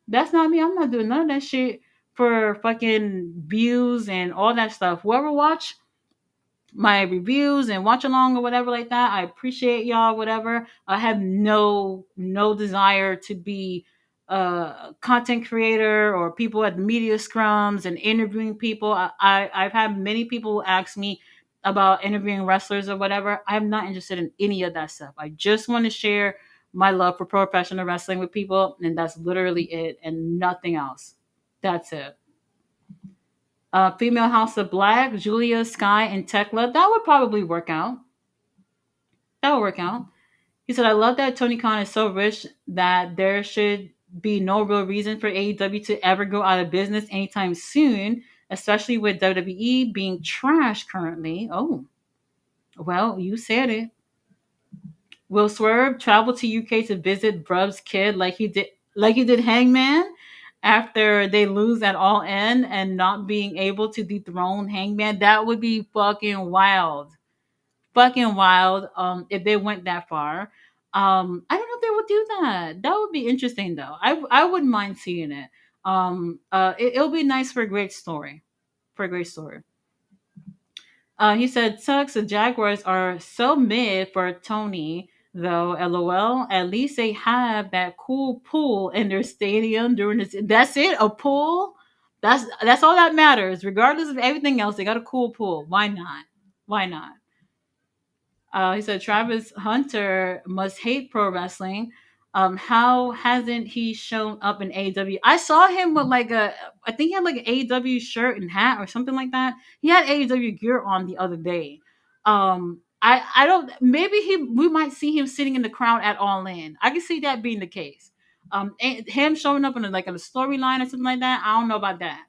That's not me. I'm not doing none of that shit for fucking views and all that stuff. Whoever watch my reviews and watch along or whatever like that. I appreciate y'all, whatever. I have no desire to be a content creator or people at the media scrums and interviewing people. I've had many people ask me about interviewing wrestlers or whatever. I'm not interested in any of that stuff. I just want to share my love for professional wrestling with people, and that's literally it and nothing else. That's it. Female House of Black, Julia, Sky, and Tekla. That would probably work out. That would work out. He said, I love that Tony Khan is so rich that there should be no real reason for AEW to ever go out of business anytime soon, especially with WWE being trash currently. Oh, well, you said it. Will Swerve travel to UK to visit Brub's kid like he did Hangman after they lose at All In and not being able to dethrone Hangman? That would be fucking wild. Fucking wild. If they went that far. I don't know if they would do that. That would be interesting though. I wouldn't mind seeing it. It'll be nice for a great story. For a great story. He said, sucks. The Jaguars are so mid for Tony, though. LOL. At least they have that cool pool in their stadium during this. That's it. A pool. That's all that matters. Regardless of everything else, they got a cool pool. Why not? Why not? He said Travis Hunter must hate pro wrestling. How hasn't he shown up in AEW? I saw him with I think he had like an AEW shirt and hat or something like that. He had AEW gear on the other day. I don't. Maybe we might see him sitting in the crowd at All In. I can see that being the case. Him showing up in a storyline or something like that. I don't know about that.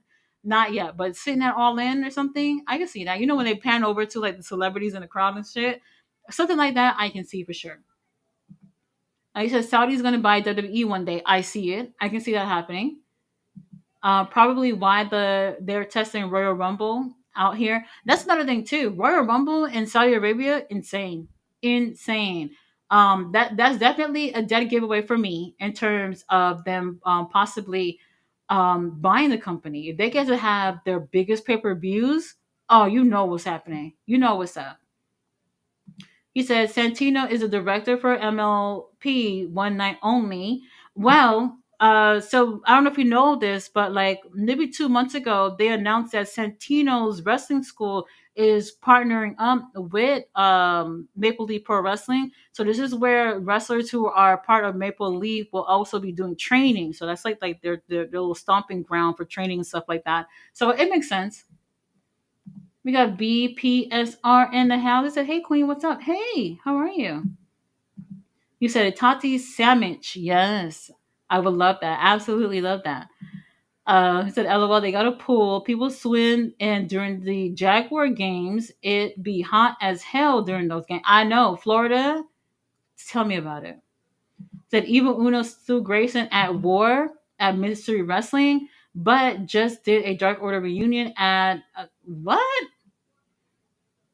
Not yet, but sitting at All In or something, I can see that. You know when they pan over to like the celebrities in the crowd and shit. Something like that, I can see for sure. Like I said, Saudi's going to buy WWE one day. I see it. I can see that happening. Probably why they're testing Royal Rumble out here. That's another thing too. Royal Rumble in Saudi Arabia, insane, insane. That's definitely a dead giveaway for me in terms of them possibly buying the company. If they get to have their biggest pay per views, oh, you know what's happening. You know what's up. He said Santino is a director for MLP One Night Only. Well, so I don't know if you know this, but like maybe 2 months ago, they announced that Santino's wrestling school is partnering up with Maple Leaf Pro Wrestling. So this is where wrestlers who are part of Maple Leaf will also be doing training. So that's like their little stomping ground for training and stuff like that. So it makes sense. We got BPSR in the house. He said, hey, Queen, what's up? Hey, how are you? You said a Tati sandwich. Yes, I would love that. Absolutely love that. He said, LOL, they got a pool. People swim, and during the Jaguar games, it be hot as hell during those games. I know. Florida, tell me about it. Said Evil Uno Stu Grayson at War at Mystery Wrestling, but just did a Dark Order reunion at what?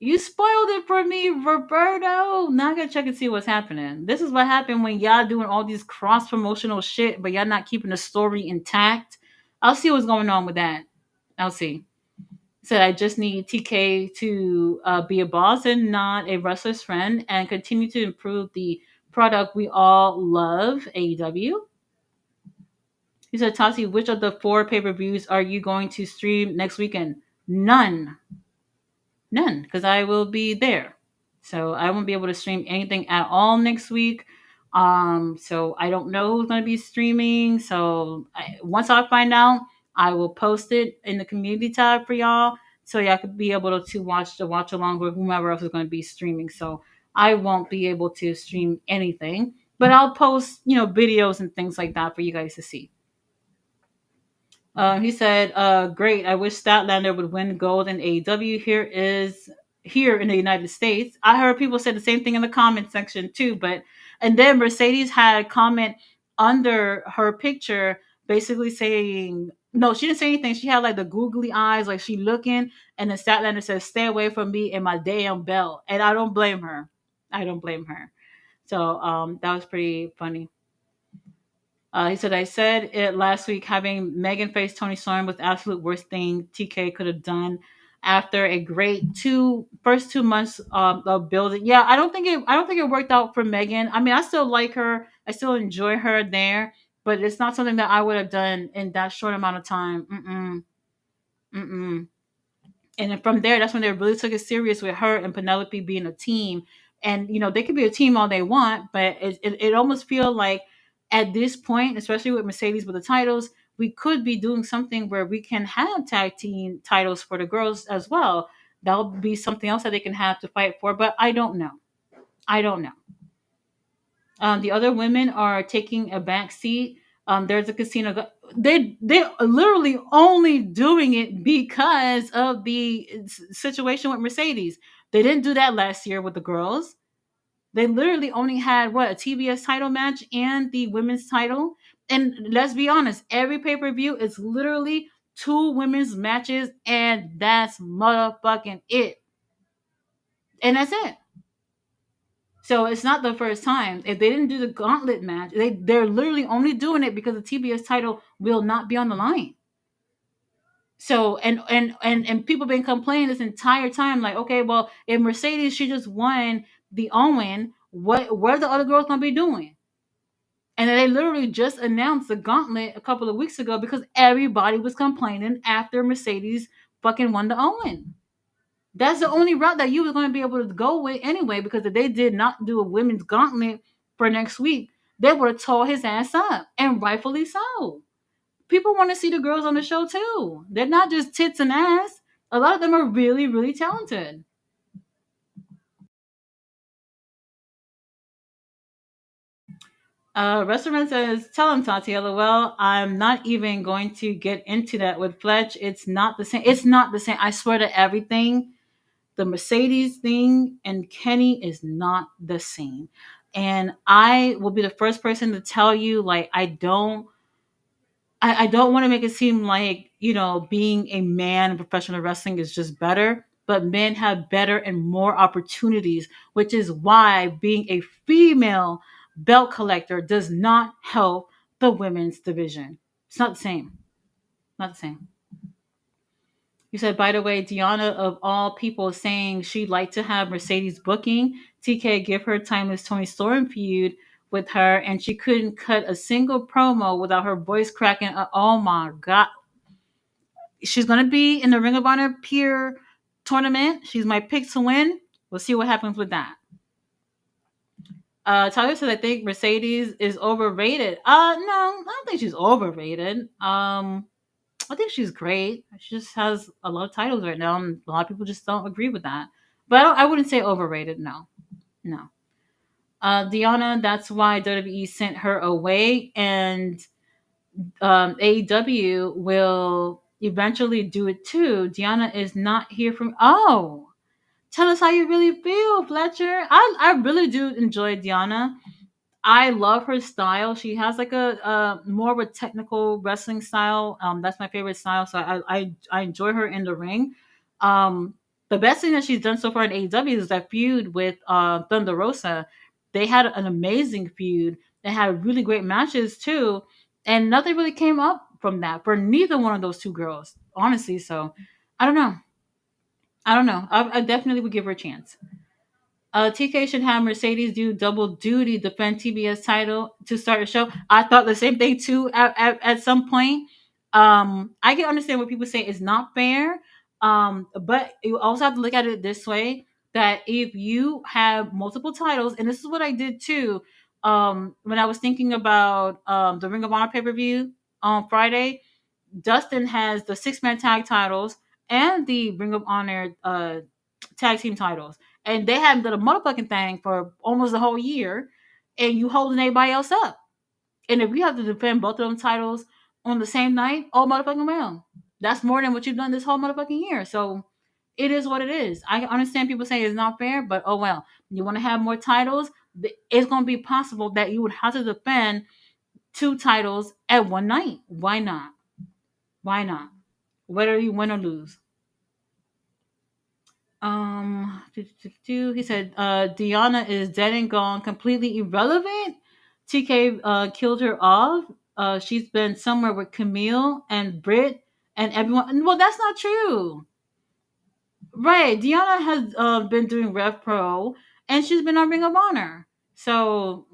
You spoiled it for me, Roberto. Now I gotta check and see what's happening. This is what happened when y'all doing all these cross promotional shit, but y'all not keeping the story intact. I'll see what's going on with that. I'll see. Said I just need TK to be a boss and not a wrestler's friend, and continue to improve the product we all love, AEW. He said, Tati, which of the four pay per views are you going to stream next weekend? None. None, because I will be there. So I won't be able to stream anything at all next week. So I don't know who's going to be streaming. So once I find out, I will post it in the community tab for y'all, so y'all could be able to watch along with whomever else is going to be streaming. So I won't be able to stream anything, but I'll post videos and things like that for you guys to see. He said, "Great. I wish Statlander would win gold in AEW. Here in the United States." I heard people say the same thing in the comment section too. But and then Mercedes had a comment under her picture, basically saying, "No, she didn't say anything. She had like the googly eyes, like she looking." And then Statlander says, "Stay away from me and my damn belt." And I don't blame her. I don't blame her. So that was pretty funny. He said, I said it last week, having Megan face Tony Storm was the absolute worst thing TK could have done after a great first 2 months of building. Yeah, I don't think it worked out for Megan. I mean, I still like her. I still enjoy her there, but it's not something that I would have done in that short amount of time. Mm-mm. Mm-mm. And then from there, that's when they really took it serious with her and Penelope being a team. And they could be a team all they want, but it almost feels like at this point, especially with Mercedes with the titles, we could be doing something where we can have tag team titles for the girls as well. That'll be something else that they can have to fight for, but I don't know. I don't know. The other women are taking a back seat. There's a casino. They're literally only doing it because of the situation with Mercedes. They didn't do that last year with the girls. They literally only had a TBS title match and the women's title. And let's be honest, every pay per view is literally two women's matches, and that's motherfucking it. And that's it. So it's not the first time. If they didn't do the gauntlet match, they're literally only doing it because the TBS title will not be on the line. So and people been complaining this entire time, like, okay, well, if Mercedes she just won the Owen, what are the other girls gonna be doing? And they literally just announced the gauntlet a couple of weeks ago because everybody was complaining after Mercedes fucking won the Owen. That's the only route that you were going to be able to go with anyway, because if they did not do a women's gauntlet for next week, they would have tore his ass up, and rightfully so. People want to see the girls on the show too. They're not just tits and ass. A lot of them are really, really talented. Restaurant says, "Tell him, Tatiana. Well, I'm not even going to get into that with Fletch. It's not the same. It's not the same. I swear to everything. The Mercedes thing and Kenny is not the same. And I will be the first person to tell you, like, I don't want to make it seem like, being a man in professional wrestling is just better, but men have better and more opportunities, which is why being a female belt collector does not help the women's division. It's not the same. Not the same. You said, by the way, Deanna, of all people, saying she'd like to have Mercedes booking. TK give her timeless Tony Storm feud with her, and she couldn't cut a single promo without her voice cracking. Oh my God. She's going to be in the Ring of Honor Peer tournament. She's my pick to win. We'll see what happens with that. Tyler said, I think Mercedes is overrated. No, I don't think she's overrated. I think she's great. She just has a lot of titles right now, and a lot of people just don't agree with that. But I wouldn't say overrated. No, no. Deanna, that's why WWE sent her away, and AEW will eventually do it too. Deanna is not here from. Oh, tell us how you really feel, Fletcher. I really do enjoy Deanna. I love her style. She has like a more of a technical wrestling style. That's my favorite style. So I enjoy her in the ring. Um, the best thing that she's done so far in AEW is that feud with Thunder Rosa. They had an amazing feud. They had really great matches too, and nothing really came up from that for neither one of those two girls, honestly. So I don't know. I don't know. I definitely would give her a chance. TK should have Mercedes do double duty, defend TBS title to start the show. I thought the same thing too at some point. I can understand what people say is not fair, but you also have to look at it this way: that if you have multiple titles, and this is what I did too, when I was thinking about the Ring of Honor pay per view on Friday, Dustin has the 6-man tag titles and the Ring of Honor tag team titles, and they haven't done a motherfucking thing for almost a whole year, and you holding everybody else up. And if you have to defend both of them titles on the same night, oh motherfucking well, that's more than what you've done this whole motherfucking year. So it is what it is. I understand people say it's not fair, but oh well. You want to have more titles? It's going to be possible that you would have to defend two titles at one night. Why not? Why not? Whether you win or lose. He said, Diana is dead and gone, completely irrelevant. TK killed her off. She's been somewhere with Camille and Britt and everyone. Well, that's not true. Right. Diana has been doing Rev Pro and she's been on Ring of Honor. So,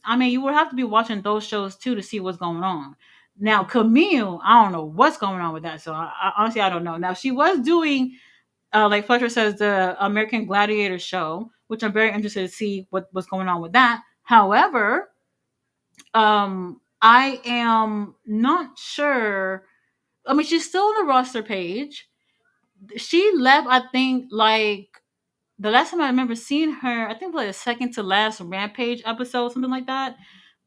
I mean, you would have to be watching those shows too to see what's going on. Now, Camille, I don't know what's going on with that. So, honestly, I don't know. Now, she was doing like Fletcher says, the American Gladiator show, which I'm very interested to see what's going on with that. However, I am not sure. I mean, she's still on the roster page. She left, I think, like the last time I remember seeing her, I think like the second to last Rampage episode, something like that.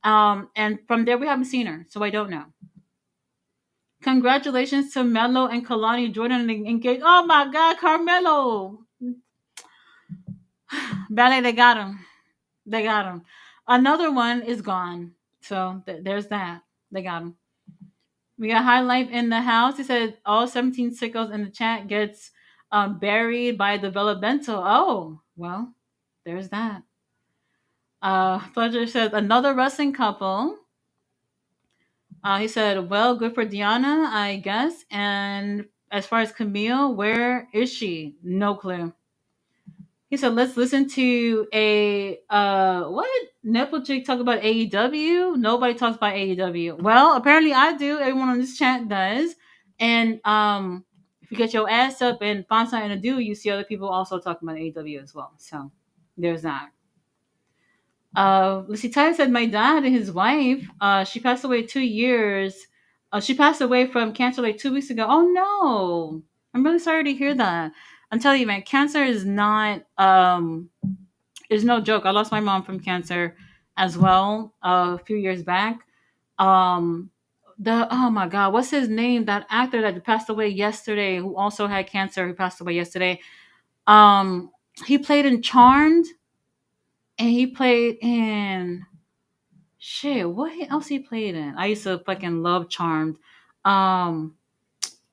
And from there we haven't seen her, so I don't know. Congratulations to Melo and Kalani Jordan engaged. Oh my God, Carmelo! Ballet, they got him. They got him. Another one is gone. So there's that. They got him. We got High Life in the house. He said all 17 sickos in the chat gets buried by developmental. Oh, well, there's that. Fletcher says another wrestling couple. He said, well, good for Diana, I guess. And as far as Camille, where is she? No clue. He said, let's listen to a what? Neplechick talk about AEW? Nobody talks about AEW. Well, apparently I do. Everyone on this chat does. And if you get your ass up and find something to do, you see other people also talking about AEW as well. So there's that. Let's see, Ty said my dad and his wife, she passed away 2 years. She passed away from cancer like 2 weeks ago. Oh no. I'm really sorry to hear that. I'm telling you, man, cancer is no joke. I lost my mom from cancer as well a few years back. Um, the oh my God, what's his name? That actor that passed away yesterday, who also had cancer, who passed away yesterday. Um, he played in Charmed, and he played in shit. What else he played in? I used to fucking love Charmed. Um,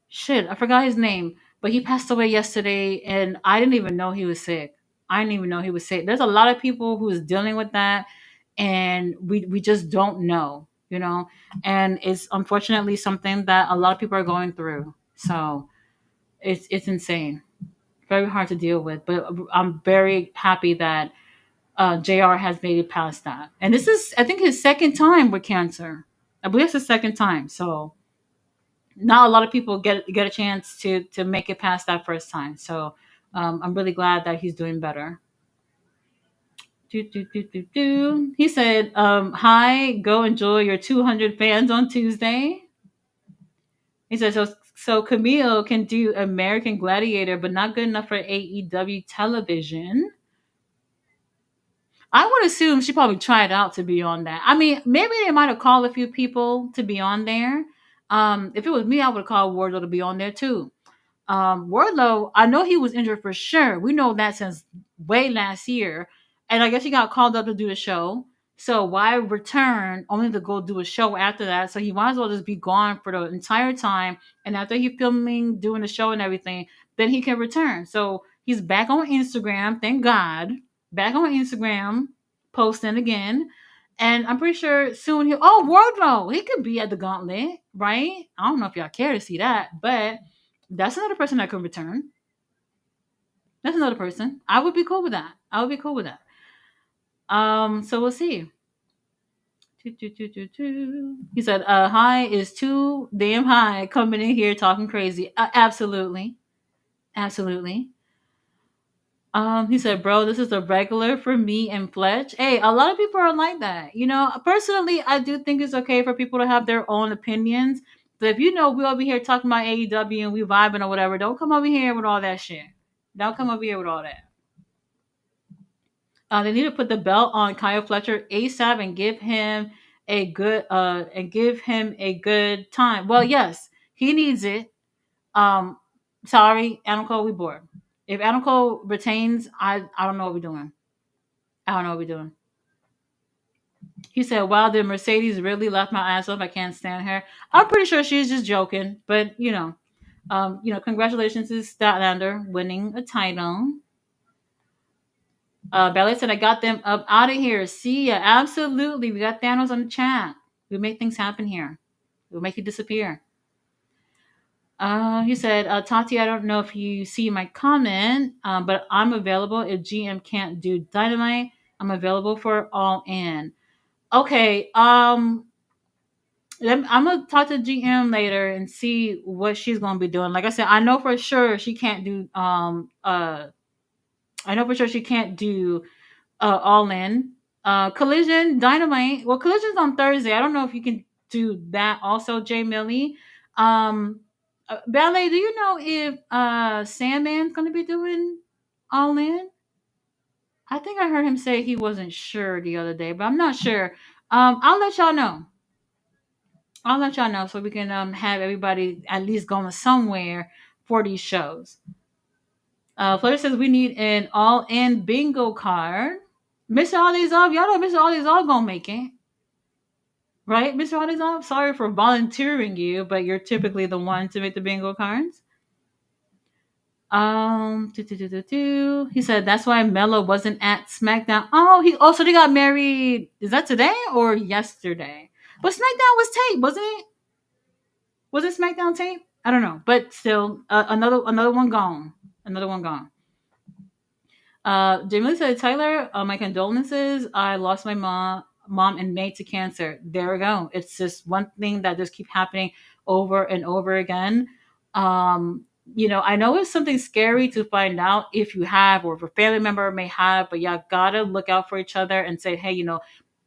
shit, I forgot his name, but he passed away yesterday, and I didn't even know he was sick. I didn't even know he was sick. There's a lot of people who's dealing with that, and we just don't know, you know. And it's unfortunately something that a lot of people are going through. So it's insane, very hard to deal with. But I'm very happy that Jr. has made it past that, and this is I think his second time with cancer. I believe it's his second time. So not a lot of people get a chance to make it past that first time. So I'm really glad that he's doing better. Do, do, do, do, do. He said, "Hi, go enjoy your 200 fans on Tuesday." He said, "So Camille can do American Gladiator, but not good enough for AEW television." I would assume she probably tried out to be on that. I mean, maybe they might have called a few people to be on there. If it was me, I would have called Wardlow to be on there too. Wardlow, I know he was injured for sure. We know that since way last year, and I guess he got called up to do the show. So why return only to go do a show after that? So he might as well just be gone for the entire time. And after he filming, doing the show and everything, then he can return. So he's back on Instagram, thank God. Back on Instagram, posting again. And I'm pretty sure soon he'll Wardlow. He could be at the gauntlet, right? I don't know if y'all care to see that, but that's another person that could return. That's another person. I would be cool with that. I would be cool with that. So we'll see. He said, high is too damn high coming in here talking crazy. Absolutely. Absolutely. He said, bro, this is a regular for me and Fletch. Hey, a lot of people are like that. You know, personally, I do think it's okay for people to have their own opinions. But if you know we over here talking about AEW and we vibing or whatever, don't come over here with all that shit. Don't come over here with all that. They need to put the belt on Kyle Fletcher ASAP and give him a good time. Well, yes, he needs it. Um, sorry, Adam Cole, we bored. If Adam Cole retains, I don't know what we're doing. I don't know what we're doing. He said, "Wow, did Mercedes really left my ass up? I can't stand her." I'm pretty sure she's just joking, but congratulations to Statlander winning a title. Ballet said, I got them up out of here. See ya. Absolutely. We got Thanos on the chat. We make things happen here. We'll make it disappear. He said, Tati, I don't know if you see my comment, but I'm available if GM can't do Dynamite. I'm available for All In. Okay. I'm gonna talk to GM later and see what she's gonna be doing. Like I said, I know for sure she can't do. I know for sure she can't do All In. Collision, Dynamite. Well, Collision's on Thursday. I don't know if you can do that also, Jay Millie. Ballet, do you know if Sandman's going to be doing All In? I think I heard him say he wasn't sure the other day, but I'm not sure. I'll let y'all know. I'll let y'all know so we can have everybody at least going somewhere for these shows. Flair says we need an all-in bingo card. Mr. Alizov, y'all know Mr. Alizov gonna make it. Right, Mr. Alizov? Sorry for volunteering you, but you're typically the one to make the bingo cards. He said that's why Mello wasn't at SmackDown. So they got married. Is that today or yesterday? But SmackDown was tape, wasn't it? Was it SmackDown tape? I don't know, but still, another one gone. Another one gone. Jamie said, Tyler, my condolences. I lost my mom in May to cancer. There we go. It's just one thing that just keep happening over and over again. I know it's something scary to find out if you have or if a family member may have, but you gotta look out for each other and say, hey, to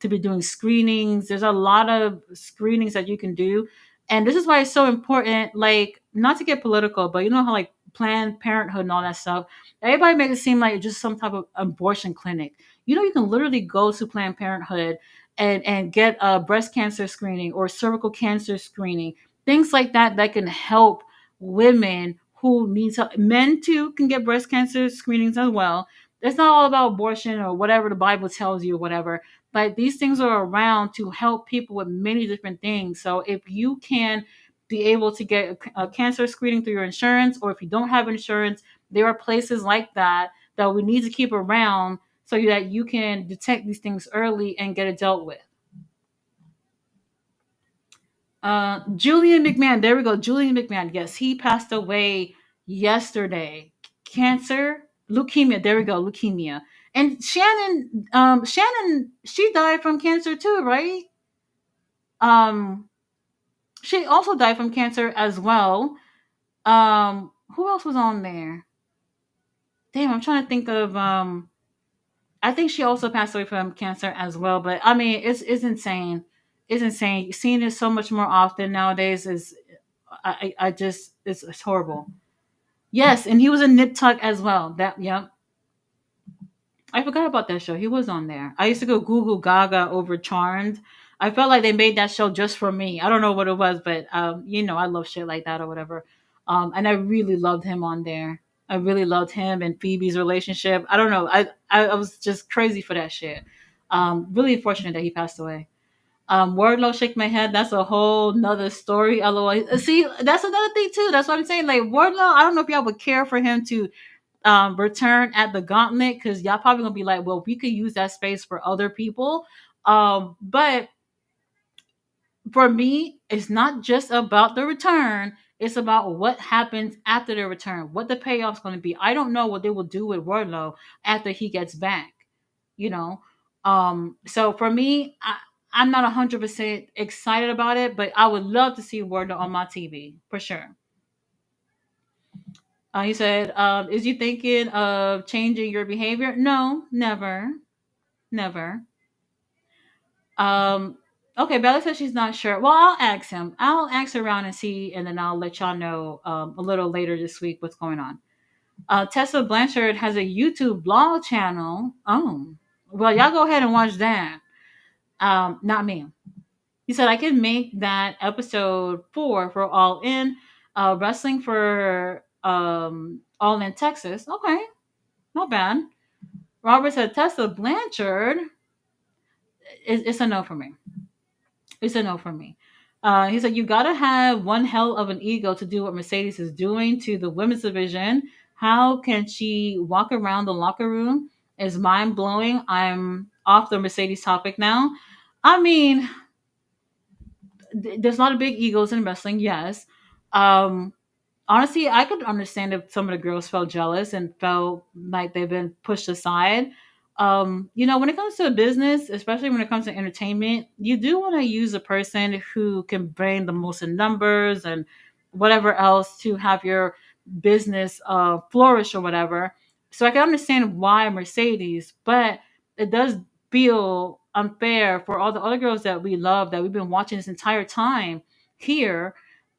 be doing screenings. There's a lot of screenings that you can do. And this is why it's so important, like, not to get political, but you know how like Planned Parenthood and all that stuff, everybody makes it seem like it's just some type of abortion clinic. You can literally go to Planned Parenthood and get a breast cancer screening or cervical cancer screening, things like that that can help women who need help. Men too can get breast cancer screenings as well. It's not all about abortion or whatever the Bible tells you or whatever, but these things are around to help people with many different things. So if you can be able to get a cancer screening through your insurance, or if you don't have insurance, there are places like that that we need to keep around so that you can detect these things early and get it dealt with. Julian McMahon, there we go. Julian McMahon, yes, he passed away yesterday. Cancer, leukemia. There we go, leukemia. And Shannon, she died from cancer too, right? Um, she also died from cancer as well. Who else was on there? Damn, I'm trying to think of. I think she also passed away from cancer as well. But I mean, it's insane. It's insane. Seeing it so much more often nowadays is, I just it's horrible. Yes, and he was a Nip Tuck as well. That Yep. I forgot about that show. He was on there. I used to go Google Gaga over Charmed. I felt like they made that show just for me. I don't know what it was, but I love shit like that or whatever. And I really loved him on there. I really loved him and Phoebe's relationship. I don't know. I was just crazy for that shit. Really fortunate that he passed away. Wardlow, shake my head. That's a whole nother story. LOL. See, that's another thing too. That's what I'm saying. Like Wardlow, I don't know if y'all would care for him to return at the Gauntlet because y'all probably gonna be like, well, we could use that space for other people. But for me, it's not just about the return. It's about what happens after the return, what the payoff's going to be. I don't know what they will do with Wardlow after he gets back. You know, so for me, I'm not 100% excited about it, but I would love to see Wardlow on my TV for sure. He said, "Is you thinking of changing your behavior?" No, never, never. Um, okay, Bella says she's not sure. Well, I'll ask him. I'll ask around and see, and then I'll let y'all know a little later this week what's going on. Tessa Blanchard has a YouTube blog channel. Oh, well, y'all go ahead and watch that. Not me. He said I can make that episode 4 for All In, wrestling for All In Texas. Okay, not bad. Robert said Tessa Blanchard. It's a no for me. It's a no for me. He said, you got to have one hell of an ego to do what Mercedes is doing to the women's division. How can she walk around the locker room? Is mind blowing. I'm off the Mercedes topic now. I mean, there's a lot of big egos in wrestling, yes. Um, Honestly, I could understand if some of the girls felt jealous and felt like they've been pushed aside. When it comes to business, especially when it comes to entertainment, you do want to use a person who can bring the most in numbers and whatever else to have your business flourish or whatever. So I can understand why Mercedes, but it does feel unfair for all the other girls that we love that we've been watching this entire time here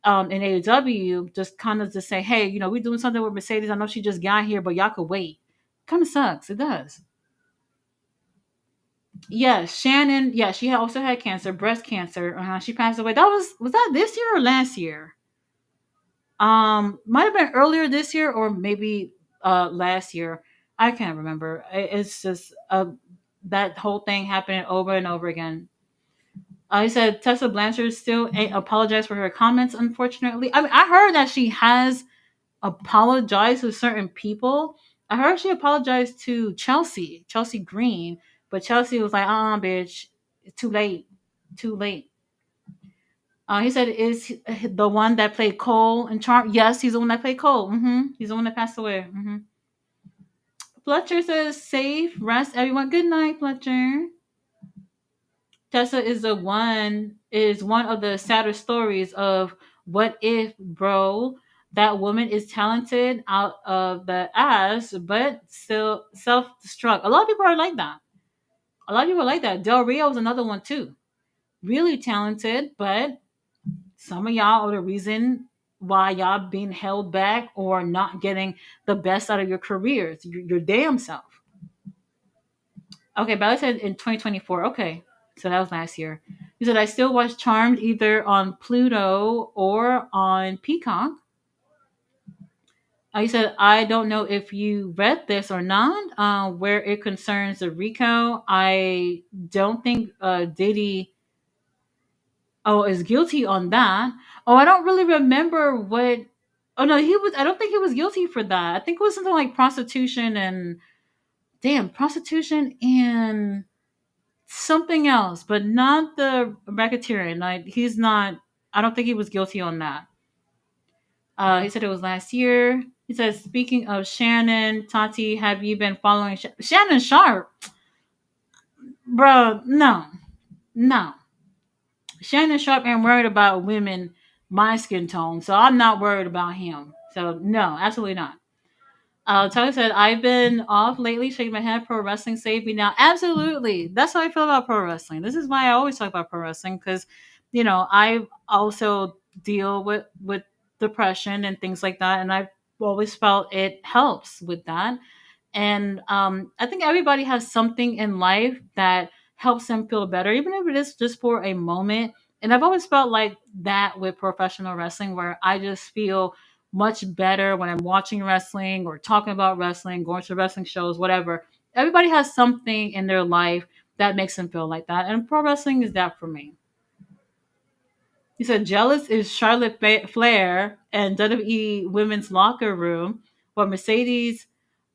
in AEW, just kind of to say, hey, we're doing something with Mercedes. I know she just got here, but y'all could wait. Kind of sucks. It does. Yes, Shannon. Yeah, she also had cancer, breast cancer. She passed away. Was that this year or last year? Might have been earlier this year or maybe last year. I can't remember. It's just that whole thing happening over and over again. He said Tessa Blanchard still ain't apologized for her comments. Unfortunately, I mean, I heard that she has apologize to certain people. I heard she apologized to Chelsea Green, but Chelsea was like, bitch, it's too late. Too late. He said, is the one that played Cole and Charm? Yes, he's the one that played Cole. He's the one that passed away. Fletcher says, safe, rest, everyone. Good night, Fletcher. Tessa is one of the sadder stories of what if, bro, that woman is talented out of the ass, but still self destruct. A lot of people are like that. A lot of people are like that. Del Rio is another one too. Really talented, but some of y'all are the reason why y'all being held back or not getting the best out of your careers. Your damn self. Okay, Bella said in 2024. Okay, so that was last year. He said, I still watch Charmed either on Pluto or on Peacock. He said, I don't know if you read this or not, where it concerns the Rico. I don't think Diddy is guilty on that. Oh, I don't really remember what. Oh, no, he was. I don't think he was guilty for that. I think it was something like prostitution and. Damn, prostitution and something else, but not the racketeering. Like he's not. I don't think he was guilty on that. He said it was last year. He says, speaking of Shannon, Tati, have you been following Shannon Sharp? Bro, no, no. Shannon Sharp ain't worried about women my skin tone, so I'm not worried about him. So no, absolutely not. Tyler said, I've been off lately, shaking my head. Pro wrestling saved me now. Absolutely. That's how I feel about pro wrestling. This is why I always talk about pro wrestling because, I also deal with depression and things like that. And I've always felt it helps with that. And I think everybody has something in life that helps them feel better, even if it is just for a moment. And I've always felt like that with professional wrestling, where I just feel much better when I'm watching wrestling or talking about wrestling, going to wrestling shows, whatever. Everybody has something in their life that makes him feel like that. And pro wrestling is that for me. He said jealous is Charlotte Flair and WWE Women's Locker Room, but Mercedes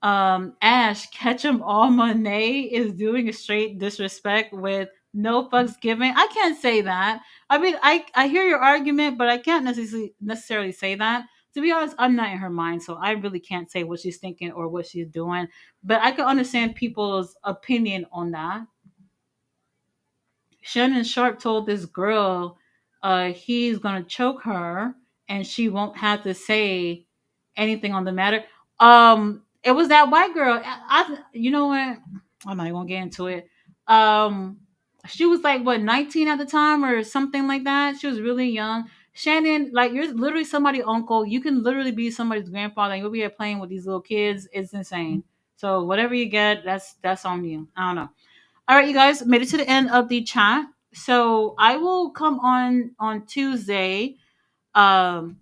Ash Ketchum All Monet is doing a straight disrespect with no fucks given. I can't say that. I mean, I hear your argument, but I can't necessarily say that. To be honest, I'm not in her mind, so I really can't say what she's thinking or what she's doing. But I can understand people's opinion on that. Shannon Sharp told this girl he's gonna choke her and she won't have to say anything on the matter. It was that white girl. You know what? I'm not even gonna get into it. Um, she was like what 19 at the time or something like that. She was really young. Shannon, like you're literally somebody's uncle. You can literally be somebody's grandfather. And you'll be here playing with these little kids. It's insane. So whatever you get, that's on you. I don't know. All right, you guys made it to the end of the chat. So I will come on Tuesday. Um,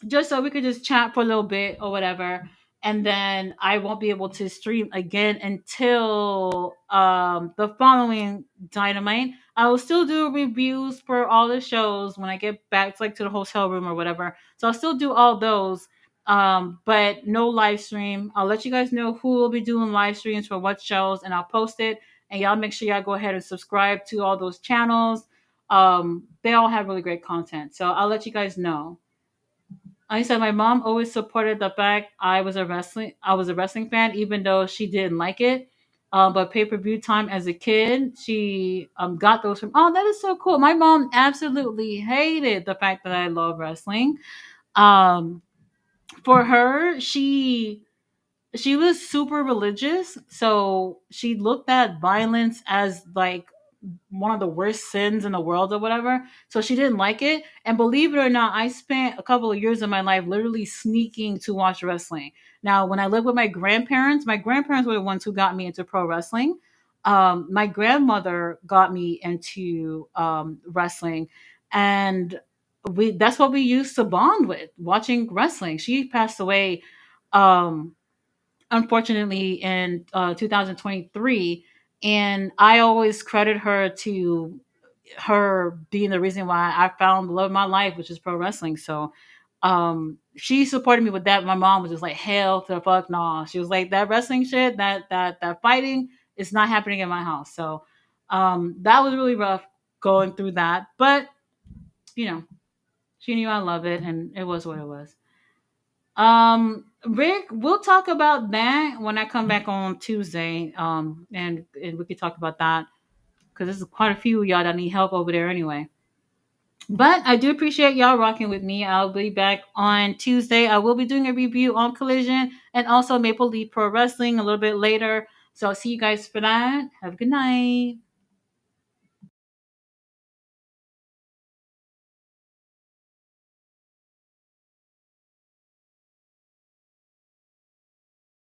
just so we could just chat for a little bit or whatever. And then I won't be able to stream again until the following Dynamite. I will still do reviews for all the shows when I get back to, like to the hotel room or whatever. So I'll still do all those. But no live stream. I'll let you guys know who will be doing live streams for what shows and I'll post it. And y'all make sure y'all go ahead and subscribe to all those channels. They all have really great content. So I'll let you guys know. I said my mom always supported the fact I was a wrestling fan, even though she didn't like it. But pay per view time as a kid, she got those from. Oh, that is so cool. My mom absolutely hated the fact that I love wrestling. Um, for her, she was super religious, so she looked at violence as like one of the worst sins in the world or whatever. So she didn't like it. And believe it or not, I spent a couple of years of my life literally sneaking to watch wrestling. Now, when I lived with my grandparents were the ones who got me into pro wrestling. My grandmother got me into wrestling, and we that's what we used to bond with, watching wrestling. She passed away um unfortunately in 2023, and I always credit her to her being the reason why I found the love of my life, which is pro wrestling. So she supported me with that. My mom was just like, hell to the fuck no. She was like, that wrestling shit, that fighting is not happening in my house. So that was really rough going through that, but you know, she knew I love it and it was what it was. Rick, we'll talk about that when I come back on Tuesday. And we could talk about that because there's quite a few of y'all that need help over there anyway. But I do appreciate y'all rocking with me. I'll be back on Tuesday. I will be doing a review on Collision and also Maple Leaf Pro Wrestling a little bit later. So I'll see you guys for that. Have a good night.